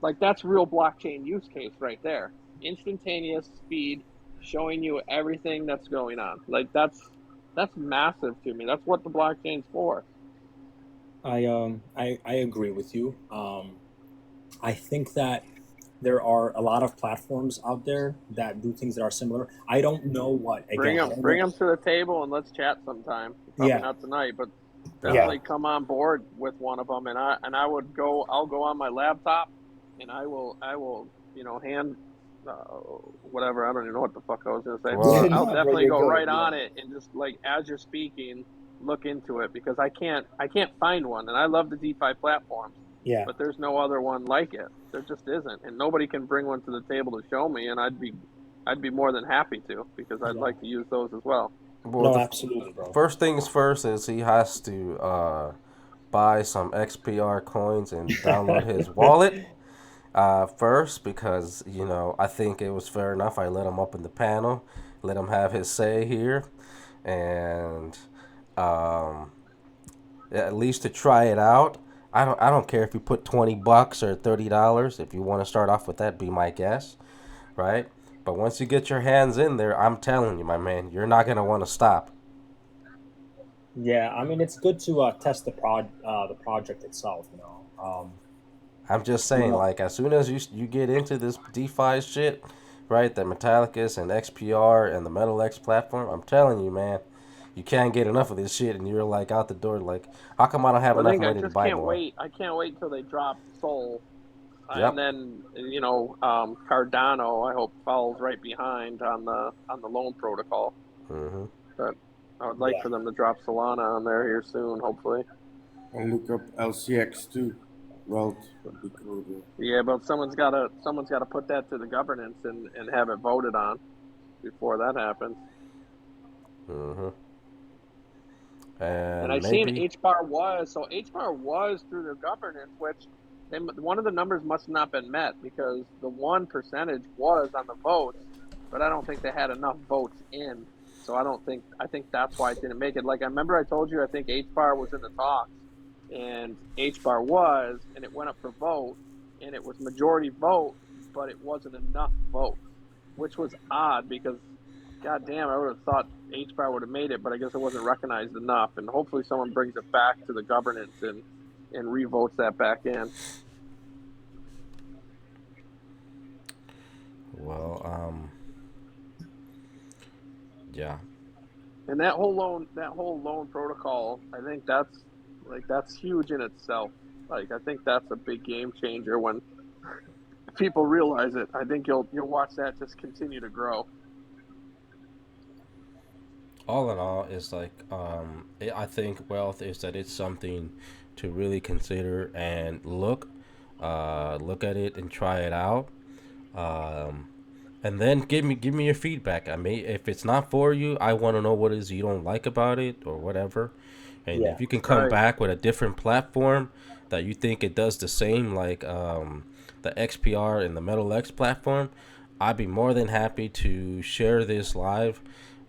Like that's real blockchain use case right there. Instantaneous speed, showing you everything that's going on. Like that's massive to me. That's what the blockchain's for. I agree with you. I think that there are a lot of platforms out there that do things that are similar. I don't know what again. I don't Bring know. them to the table and let's chat sometime. Probably Yeah, not tonight, but yeah, definitely come on board with one of them. And I would go. I'll go on my laptop, and I will hand whatever. I don't even know what the fuck I was gonna say. Well, I'll No, bro, definitely you're go good. right Yeah, on it and just like as you're speaking, look into it because I can't find one. And I love the DeFi platforms, yeah, but there's no other one like it. There just isn't, and nobody can bring one to the table to show me. And I'd be more than happy to because I'd yeah. like to use those as well. well, No, the absolutely, bro. first things first is he has to buy some XPR coins and download his wallet first because I think it was fair enough. I let him up in the panel, let him have his say here, and um, at least to try it out. I don't care if you put $20 or $30. If you want to start off with that, be my guest, right? But once you get your hands in there, I'm telling you, my man, you're not gonna want to stop. Yeah, I mean, it's good to test the project itself. I'm just You saying, know, like, as soon as you get into this DeFi shit, right, the Metallicus and XPR and the Metal X platform, I'm telling you, man, you can't get enough of this shit, and you're like out the door, like, how come I don't have Well, I enough think I money to just buy can't more? wait. I can't wait until they drop Soul, and Yep. then Cardano. I hope follows right behind on the loan protocol. Hmm. But I would like yeah, for them to drop Solana on there here soon, hopefully. And look up LCX too. World Liquid. Yeah, but someone's gotta put that to the governance and have it voted on before that happens. Hmm. And I And seen maybe, H bar was through their governance, which one of the numbers must have not been met because the 1% was on the votes, but I don't think they had enough votes in. So I think that's why it didn't make it. Like I remember I told you I think H bar was in the talks and H bar was and it went up for vote and it was majority vote, but it wasn't enough votes, which was odd because God damn, I would have thought HBAR would have made it, but I guess it wasn't recognized enough. And hopefully someone brings it back to the governance and revotes that back in. well, yeah. And that whole loan protocol, I think that's huge in itself. Like I think that's a big game changer when people realize it. I think you'll watch that just continue to grow. All in all, it's like I think wealth is that it's something to really consider and look at it and try it out, um, and then give me your feedback. I mean, if it's not for you, I want to know what it is you don't like about it or whatever. And yeah, if you can come Right. back with a different platform that you think it does the same, like the XPR and the Metal X platform, I'd be more than happy to share this live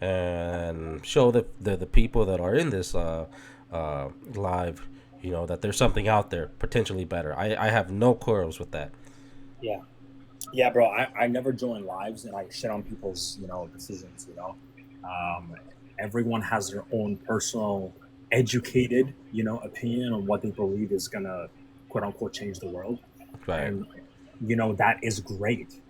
and show the people that are in this live, that there's something out there potentially better. I have no quarrels with that. yeah, yeah, bro. I never join lives and I shit on people's decisions. Everyone has their own personal, educated opinion on what they believe is gonna quote unquote change the world, Right. and that is great.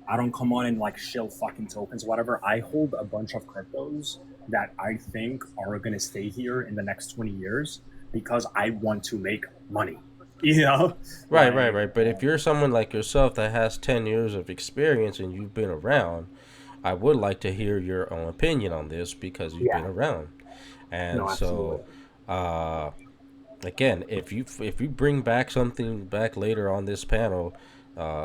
I don't come on and like shill fucking tokens, whatever. I hold a bunch of cryptos that I think are gonna stay here in the next 20 years because I want to make money. Right, Like, right, right. But if you're someone like yourself that has 10 years of experience and you've been around, I would like to hear your own opinion on this because you've been yeah, around. No, And absolutely. so, again, if you bring back something back later on this panel,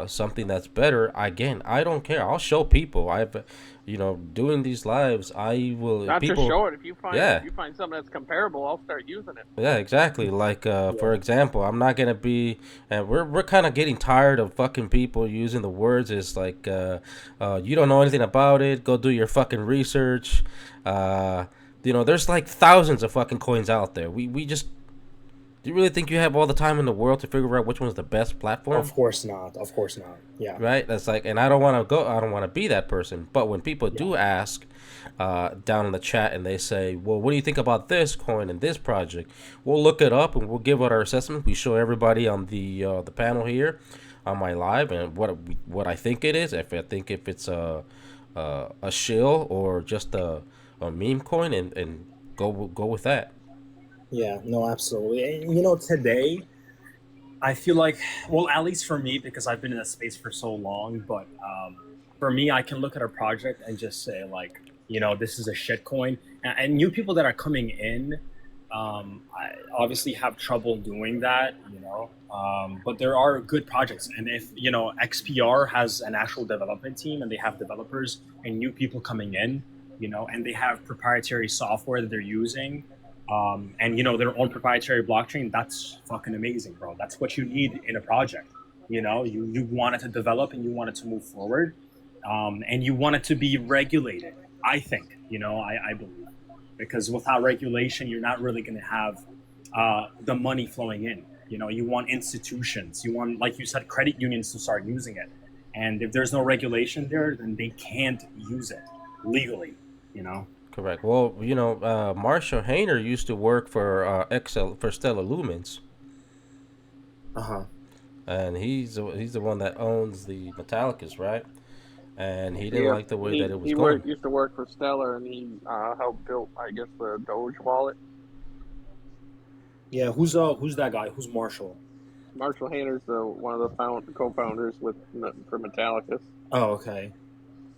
something that's better, again, I don't care. I'll show people. I've, doing these lives, I will. Not just People, show it. If yeah, you find something that's comparable, I'll start using it. yeah, exactly. Like, for Yeah. example, I'm not gonna be, and we're kind of getting tired of fucking people using the words. It's like, you don't know anything about it. Go do your fucking research. Uh, there's like thousands of fucking coins out there. We just, do you really think you have all the time in the world to figure out which one's the best platform? Of course not. Of course not. Yeah. Right? That's like, and I don't want to go. I don't want to be that person. But when people Yeah. do ask, down in the chat, and they say, "Well, what do you think about this coin and this project?" We'll look it up and we'll give out our assessment. We show everybody on the panel here, on my live, and what I think it is. If it's a shill or just a meme coin, and go with that. Yeah. No, absolutely. And today, I feel like, well, at least for me, because I've been in that space for so long, but for me, I can look at a project and just say, like, this is a shit coin. And new people that are coming in, I obviously have trouble doing that, but there are good projects. And if, XPR has an actual development team and they have developers and new people coming in, and they have proprietary software that they're using, and their own proprietary blockchain, that's fucking amazing, bro. That's what you need in a project. You want it to develop and you want it to move forward, and you want it to be regulated. I think, I believe, because without regulation, you're not really going to have the money flowing in. You want institutions, you want, like you said, credit unions to start using it, and if there's no regulation there, then they can't use it legally. Correct. Well, Marshall Hayner used to work for Stellar Lumens, Uh-huh. and he's the one that owns the Metallicas, right? And he didn't Yeah, like the way that it was he going. used to work for Stellar, and he helped build, I guess, the Doge wallet. Yeah, who's that guy? Who's Marshall? Marshall Hayner's one of the co-founders for Metallicus. Oh, okay.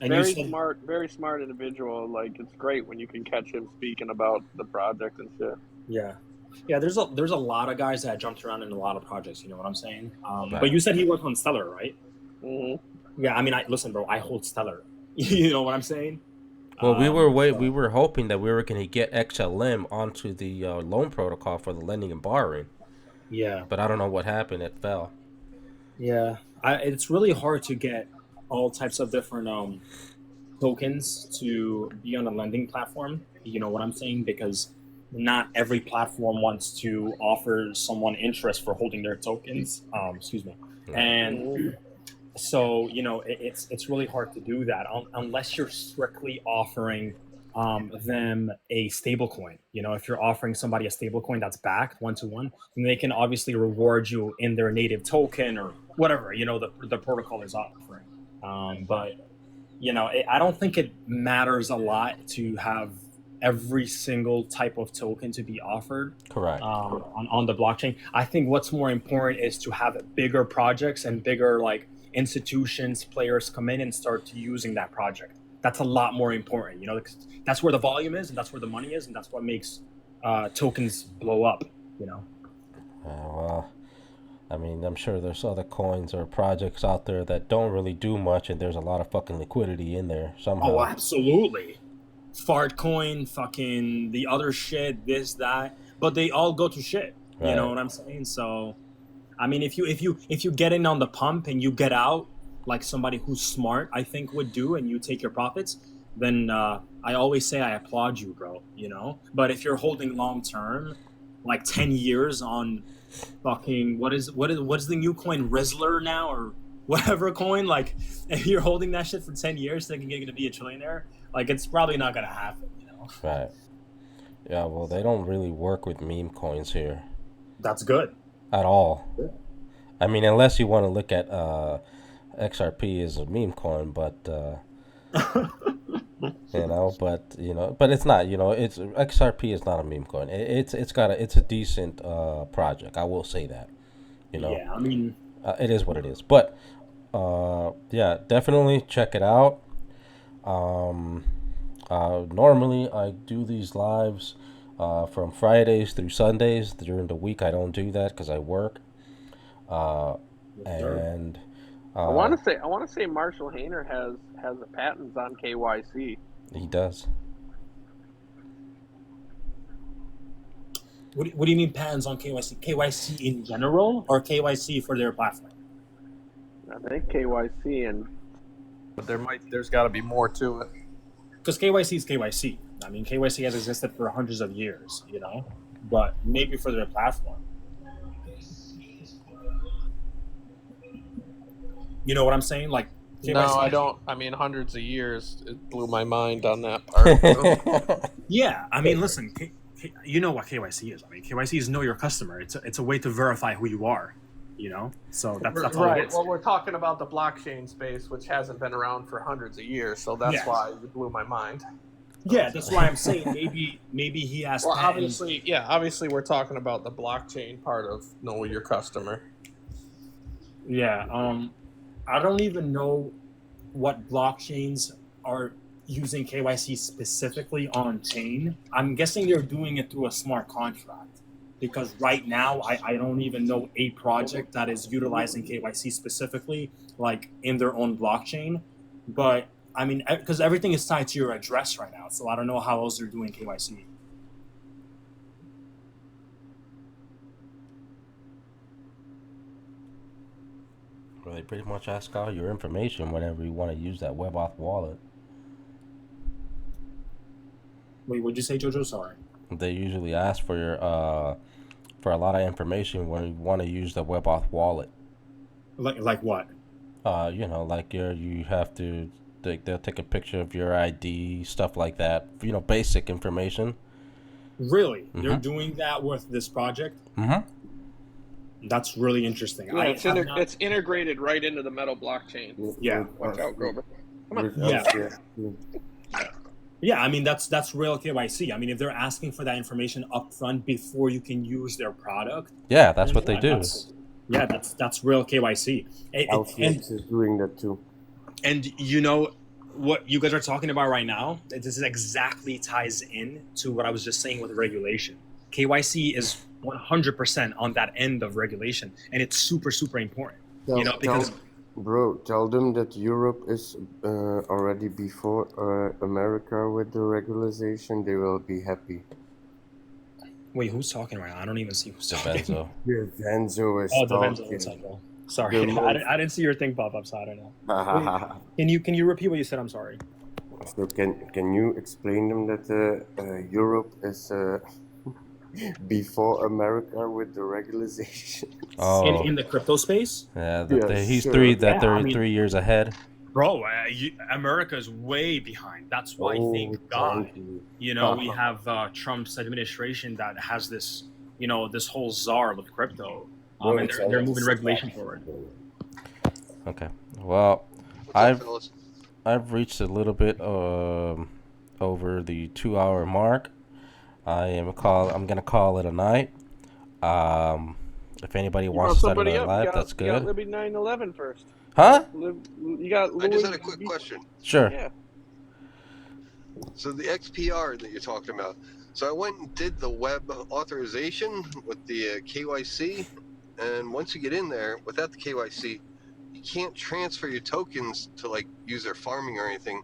And Very smart individual. Like, it's great when you can catch him speaking about the project and shit. Yeah, yeah. There's a lot of guys that jumped around in a lot of projects. You know what I'm saying? Right. But you said he worked on Stellar, right? Mm-hmm. Yeah. I mean, listen, bro. I hold Stellar. You know what I'm saying? Well, we were hoping that we were going to get XLM onto the loan protocol for the lending and borrowing. Yeah. But I don't know what happened. It fell. Yeah. It's really hard to get all types of different tokens to be on a lending platform. You know what I'm saying? Because not every platform wants to offer someone interest for holding their tokens. Excuse me. And so it's really hard to do that unless you're strictly offering them a stable coin. If you're offering somebody a stable coin that's backed 1-to-1, then they can obviously reward you in their native token or whatever the protocol is offering. But I don't think it matters a lot to have every single type of token to be offered. Correct. On the blockchain. I think what's more important is to have bigger projects and bigger institutions, players come in and start using that project. That's a lot more important, because that's where the volume is and that's where the money is and that's what makes tokens blow up. Well, I mean, I'm sure there's other coins or projects out there that don't really do much, and there's a lot of fucking liquidity in there somehow. Oh, absolutely. Fart coin, fucking the other shit, this, that, but they all go to shit. Right. You know what I'm saying? So, I mean, if you get in on the pump and you get out like somebody who's smart, I think would do, and you take your profits, then I always say I applaud you, bro. But if you're holding long term, like 10 years on fucking what is the new coin, Rizzler now or whatever coin, like if you're holding that shit for 10 years thinking you're gonna be a trillionaire, like it's probably not gonna happen. Right. Yeah. Well, they don't really work with meme coins here. That's good. At all. I mean, unless you want to look at XRP as a meme coin, but but it's not. It's XRP is not a meme coin. It's a decent project. I will say that. Yeah, I mean, it is what it is. But yeah, definitely check it out. Normally I do these lives from Fridays through Sundays. During the week, I don't do that because I work. And I want to say Marshall Hayner has a patents on KYC. he does. What do you mean patents on KYC? KYC in general or KYC for their platform? I think KYC, but there's got to be more to it. Because KYC is KYC. I mean, KYC has existed for hundreds of years, you know, but maybe for their platform. You know what I'm saying? Like, KYC. No, I don't. I mean, hundreds of years. It blew my mind on that part. Yeah, I mean, listen, you know what KYC is. I mean, KYC is know your customer. It's a way to verify who you are, you know? So that's all it is. Well, we're talking about the blockchain space, which hasn't been around for hundreds of years. So that's why it blew my mind. Yeah, that's why I'm saying maybe he has. Well, patents. obviously, we're talking about the blockchain part of know your customer. Yeah, I don't even know what blockchains are using KYC specifically on chain. I'm guessing they're doing it through a smart contract because right now I don't even know a project that is utilizing KYC specifically, like in their own blockchain. But I mean, because everything is tied to your address right now, so I don't know how else they're doing KYC. Well, they pretty much ask all your information whenever you want to use that WebAuth wallet. Wait, what'd you say, Jojo? Sorry. They usually ask for your for a lot of information when you want to use the WebAuth wallet. Like what? You know, like you have to. They'll take a picture of your ID, stuff like that. You know, basic information. Really? Mm-hmm. They're doing that with this project? Mm-hmm. That's really interesting. Yeah, it's integrated right into the Metal blockchain. Yeah. Watch out, Grover. Come on. Yeah. Yeah, I mean, that's real KYC. I mean, if they're asking for that information up front before you can use their product. Yeah, that's what they do. That's real KYC. LCX is doing that too. And you know what you guys are talking about right now? This exactly ties in to what I was just saying with regulation. KYC is 100% on that end of regulation, and it's super, super important. Tell them that Europe is already before America with the regularization. They will be happy. Wait, who's talking right now? I don't even see who's talking. Devenzo. Devenzo is talking. Sorry, I didn't see your thing pop up, so I don't know. Wait, can you repeat what you said? I'm sorry. So can you explain them that Europe is before America with the regularization? Oh. In the crypto space? Yeah, Yes, sure. 3 years ahead. Bro, America is way behind. That's why, thank God, we have Trump's administration that has this, this whole czar with crypto. And they're moving regulation forward. Okay. Well, I've reached a little bit over the 2-hour mark. I'm gonna call it a night. If anybody wants to start another live, that's good. You got Libby 911 first. Huh? You got I just had a quick question. Sure. Yeah. So the XPR that you're talking about. So I went and did the web authorization with the KYC, and once you get in there, without the KYC, you can't transfer your tokens to use their farming or anything,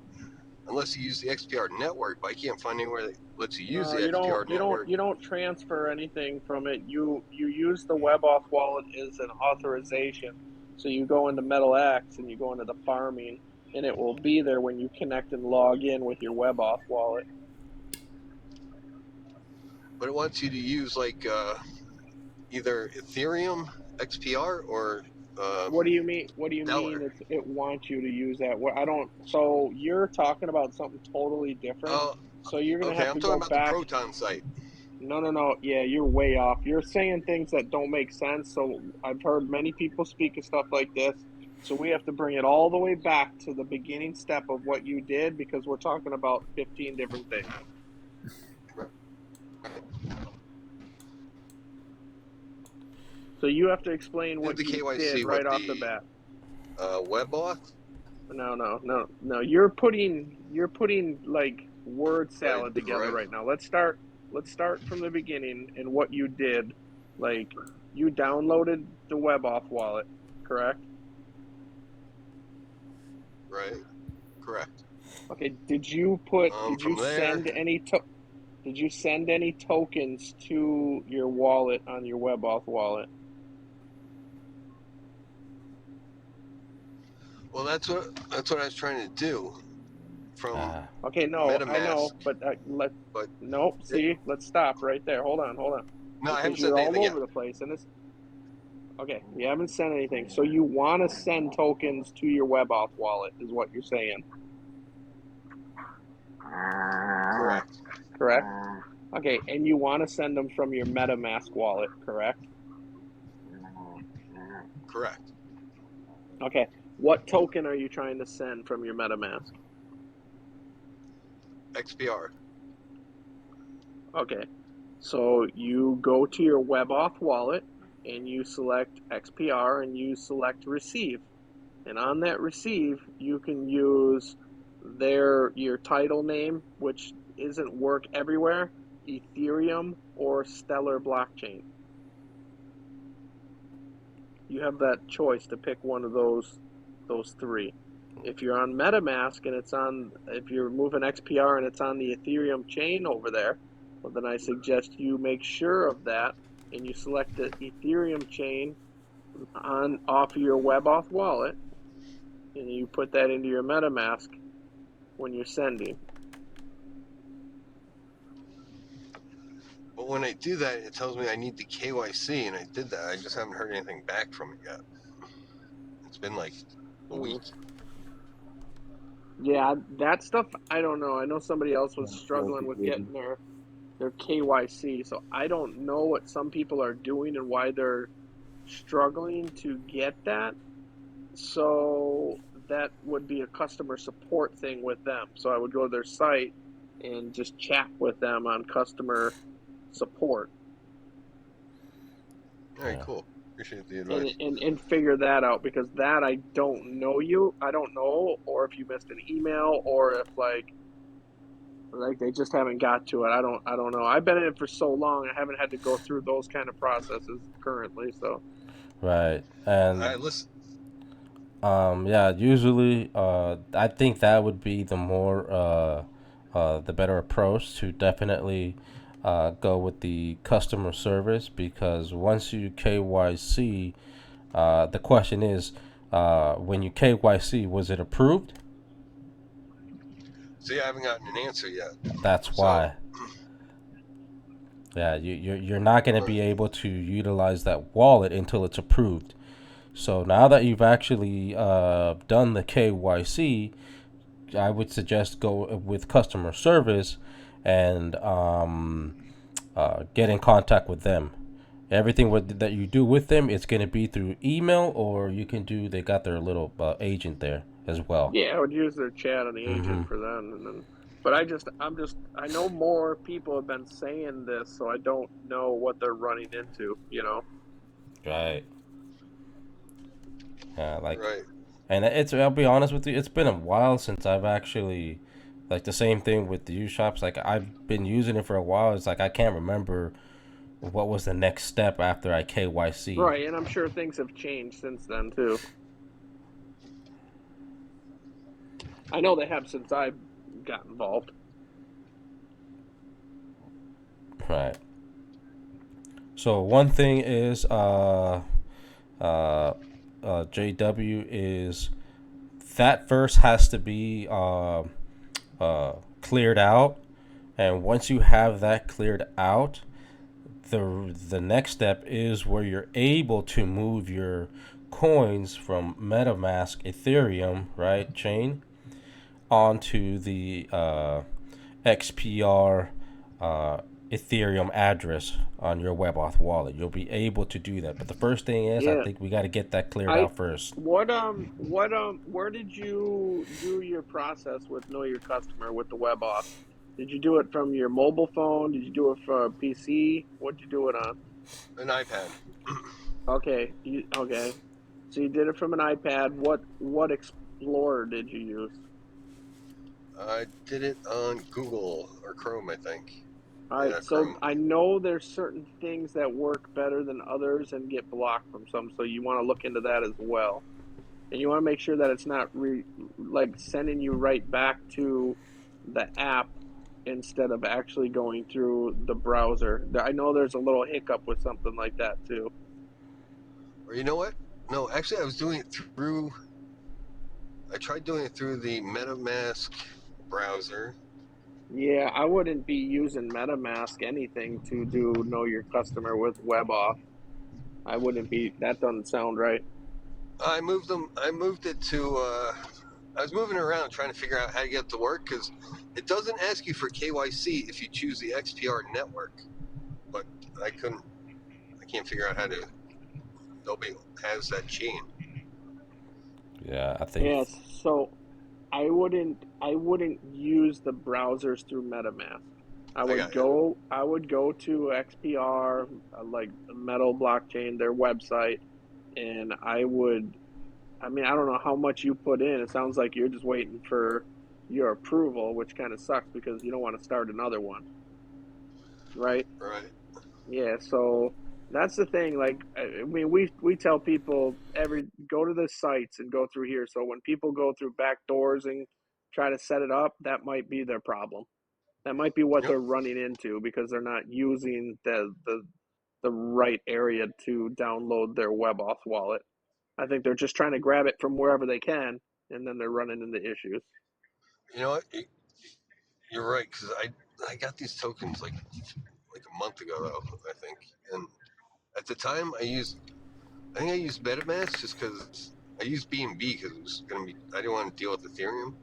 unless you use the XPR network. But I can't find anywhere that lets you use the XPR network. You don't transfer anything from it. You use the WebAuth wallet as an authorization. So you go into MetalX and you go into the farming, and it will be there when you connect and log in with your WebAuth wallet. But it wants you to use either Ethereum XPR or. What do you mean? What do you mean? It wants you to use that? I don't. So you're talking about something totally different. So you're gonna have to go back. I'm talking about the Proton site. No. Yeah, you're way off. You're saying things that don't make sense. So I've heard many people speak of stuff like this. So we have to bring it all the way back to the beginning step of what you did, because we're talking about 15 different things. So you have to explain what you did right off the bat. WebAuth? No. You're putting like word salad together right now. Let's start let's start from the beginning and what you did. Like, you downloaded the WebAuth wallet, correct? Right. Correct. Okay. Did you put? Did you From there, send any? Did you send any tokens to your wallet on your WebAuth wallet? well, that's what I was trying to do from Okay, no, I know, MetaMask. but But nope. See, let's stop right there. Hold on, no, I haven't because you're sent all anything yet. over the place, and it's okay. You haven't sent anything, so you want to send tokens to your WebAuth wallet, is what you're saying. Correct. Correct. Okay, and you want to send them from your MetaMask wallet, correct? Correct. Okay. What token are you trying to send from your MetaMask? XPR. Okay. So you go to your WebAuth wallet and you select XPR and you select receive. And on that receive, you can use your title name, which isn't work everywhere, Ethereum or Stellar blockchain. You have that choice to pick one of those three. If you're on MetaMask and if you're moving XPR and it's on the Ethereum chain over there, well, then I suggest you make sure of that and you select the Ethereum chain off of your WebAuth wallet, and you put that into your MetaMask when you're sending. But when I do that, it tells me I need the KYC, and I did that. I just haven't heard anything back from it yet. It's been like a week. Yeah, that stuff, I don't know. I know somebody else was struggling with getting their KYC, so I don't know what some people are doing and why they're struggling to get that. So that would be a customer support thing with them. So I would go to their site and just chat with them on customer support. All right, cool. Appreciate the advice. And figure that out, because that I don't know, or if you missed an email, or if like they just haven't got to it. I don't know. I've been in it for so long, I haven't had to go through those kind of processes currently. So Right. And All right, listen. yeah, usually I think that would be the better approach, to definitely go with the customer service, because once you KYC, the question is, when you KYC, was it approved? See, I haven't gotten an answer yet. That's why. Yeah, you're not going to be able to utilize that wallet until it's approved. So now that you've actually done the KYC, I would suggest go with customer service and get in contact with them. Everything that you do with them, it's going to be through email, or you can do. They got their little agent there as well. yeah, I would use their chat on the agent for them, and then. But I know more people have been saying this, so I don't know what they're running into. Right. Yeah, Right. And I'll be honest with you, it's been a while since I've actually, like, the same thing with the used shops. Like, I've been using it for a while. It's like I can't remember what was the next step after I KYC. Right, and I'm sure things have changed since then too. I know they have since I got involved. Right. So one thing is, JW, is that first has to be cleared out, and once you have that cleared out, the next step is where you're able to move your coins from MetaMask Ethereum, right, chain, onto the XPR Ethereum address on your WebAuth wallet. You'll be able to do that, but the first thing is, I think we got to get that cleared out first. Where did you do your process with Know Your Customer with the WebAuth? Did you do it from your mobile phone? Did you do it from a PC? What did you do it on? An iPad. Okay. Okay. So you did it from an iPad. What Explorer did you use? I did it on Google or Chrome, I think. All right, so I know there's certain things that work better than others and get blocked from some, so you want to look into that as well. And you want to make sure that it's not like sending you right back to the app instead of actually going through the browser. I know there's a little hiccup with something like that too. Or you know what? No, actually, I was doing it through. I tried doing it through the MetaMask browser. Yeah, I wouldn't be using MetaMask anything to do know your customer with WebAuth. I wouldn't be. That doesn't sound right. I moved them. I moved it to. I was moving around trying to figure out how to get it to work because it doesn't ask you for KYC if you choose the XPR network. But I couldn't. I can't figure out how to. Nobody has that chain. Yeah, I think. Yes, so I wouldn't use the browsers through MetaMask. I would go to XPR, like Metal Blockchain, their website, and I mean, I don't know how much you put in. It sounds like you're just waiting for your approval, which kind of sucks because you don't want to start another one, right? Right. Yeah, so that's the thing. Like, I mean, we tell people go to the sites and go through here. So when people go through back doors and try to set it up, that might be their problem. That might be what Yep. they're running into because they're not using the right area to download their WebAuth wallet. I think they're just trying to grab it from wherever they can, and then they're running into issues. You know what? You're right because I got these tokens like a month ago though I think, and at the time I think I used MetaMask just because I used BNB because it was gonna be I didn't want to deal with Ethereum.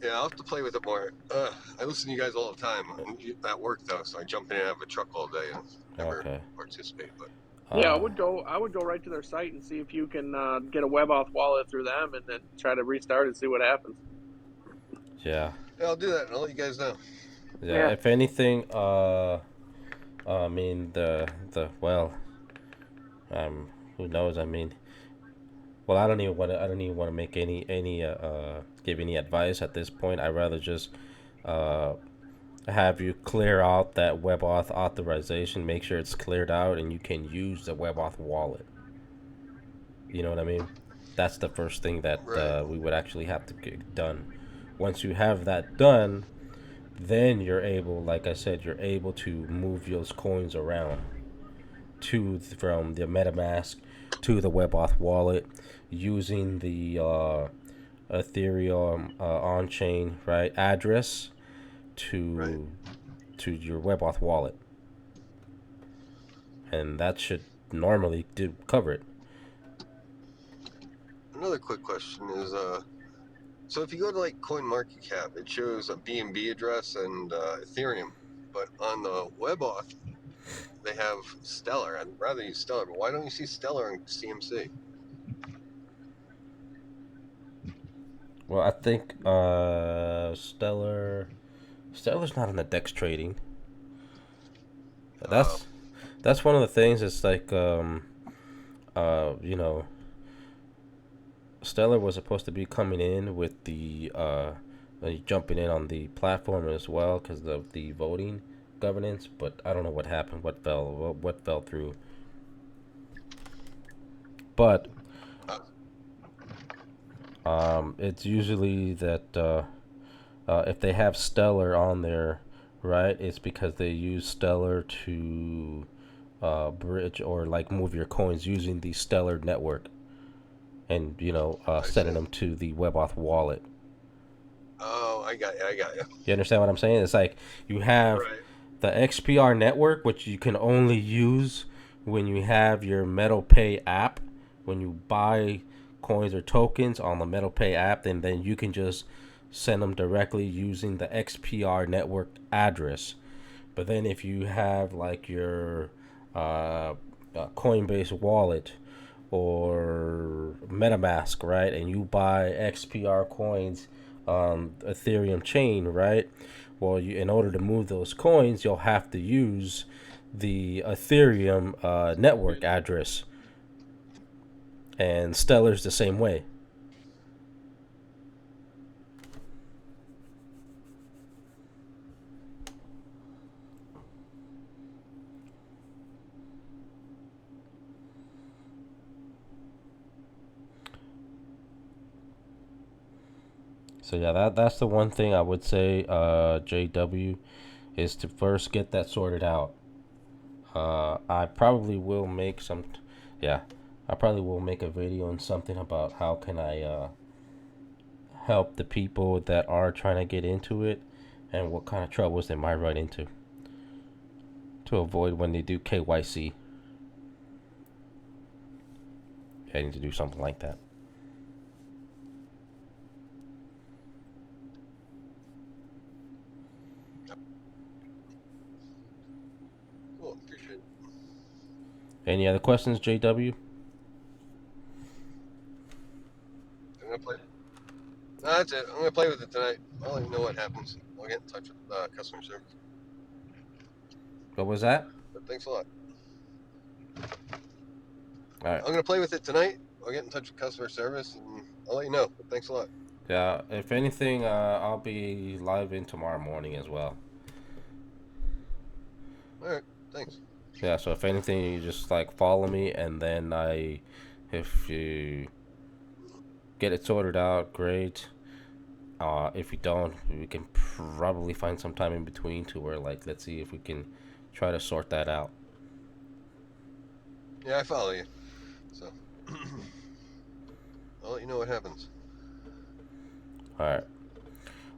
Yeah, I'll have to play with it more. I listen to you guys all the time. I'm at work though, so I jump in and have a truck all day and never participate. But Yeah, I would go right to their site and see if you can get a WebAuth wallet through them, and then try to restart and see what happens. Yeah. yeah, I'll do that and I'll let you guys know. Yeah. If anything, I mean who knows? I mean, well, I don't even want to make any give any advice at this point. I'd rather just uh have you clear out that WebAuth authorization, make sure it's cleared out, and you can use the WebAuth wallet. You know what I mean? That's the first thing that we would actually have to get done. Once you have that done, then you're able, like I said, you're able to move those coins around from the MetaMask to the WebAuth wallet using the Ethereum on-chain address to your WebAuth wallet, and that should normally do cover it. Another quick question is, so if you go to like CoinMarketCap, it shows a BNB address and Ethereum, but on the WebAuth they have Stellar. I'd rather use Stellar, but why don't you see Stellar in CMC? Well, I think Stellar's not in the DEX trading. That's one of the things. It's like you know, Stellar was supposed to be coming in with the jumping in on the platform as well because of the voting governance, but I don't know what happened, what fell through. But it's usually that if they have Stellar on there, right, it's because they use Stellar to bridge or like move your coins using the Stellar network, and sending them to the WebAuth wallet. Oh, I got you. You understand what I'm saying? It's like you have the XPR network, which you can only use when you have your MetalPay app. When you buy coins or tokens on the MetalPay app, and then you can just send them directly using the XPR network address. But then if you have like your Coinbase wallet or MetaMask, right, and you buy XPR coins on Ethereum chain, right? Well, in order to move those coins, you'll have to use the Ethereum network address, and Stellar's the same way. So yeah, that's the one thing I would say, JW, is to first get that sorted out. I probably will make some, yeah, I probably will make a video on something about how can I help the people that are trying to get into it, and what kind of troubles they might run into to avoid when they do KYC. I need to do something like that. Cool, appreciate it. Any other questions, JW? I'm gonna play. No, that's it. I'm gonna play with it tonight. I'll let you know what happens. I'll get in touch with customer service. What was that? But thanks a lot. All right. I'm gonna play with it tonight. I'll get in touch with customer service and I'll let you know. But thanks a lot. Yeah. If anything, I'll be live in tomorrow morning as well. All right. Thanks. Yeah. So if anything, you just like follow me, and then if you get it sorted out, great. If you don't, we can probably find some time in between to where, like, let's see if we can try to sort that out. Yeah, I follow you. So I'll let you know what happens. All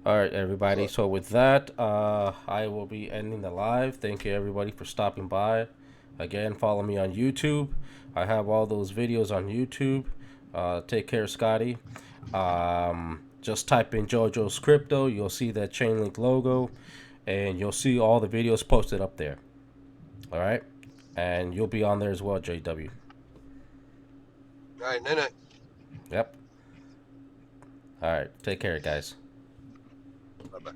right, everybody. So with that, I will be ending the live. Thank you, everybody, for stopping by. Again, follow me on YouTube. I have all those videos on YouTube. Take care, Scotty. Just type in JoJo's Crypto. You'll see that Chainlink logo, and you'll see all the videos posted up there. All right, and you'll be on there as well, JW. All right, night. Yep. All right, take care, guys. Bye bye.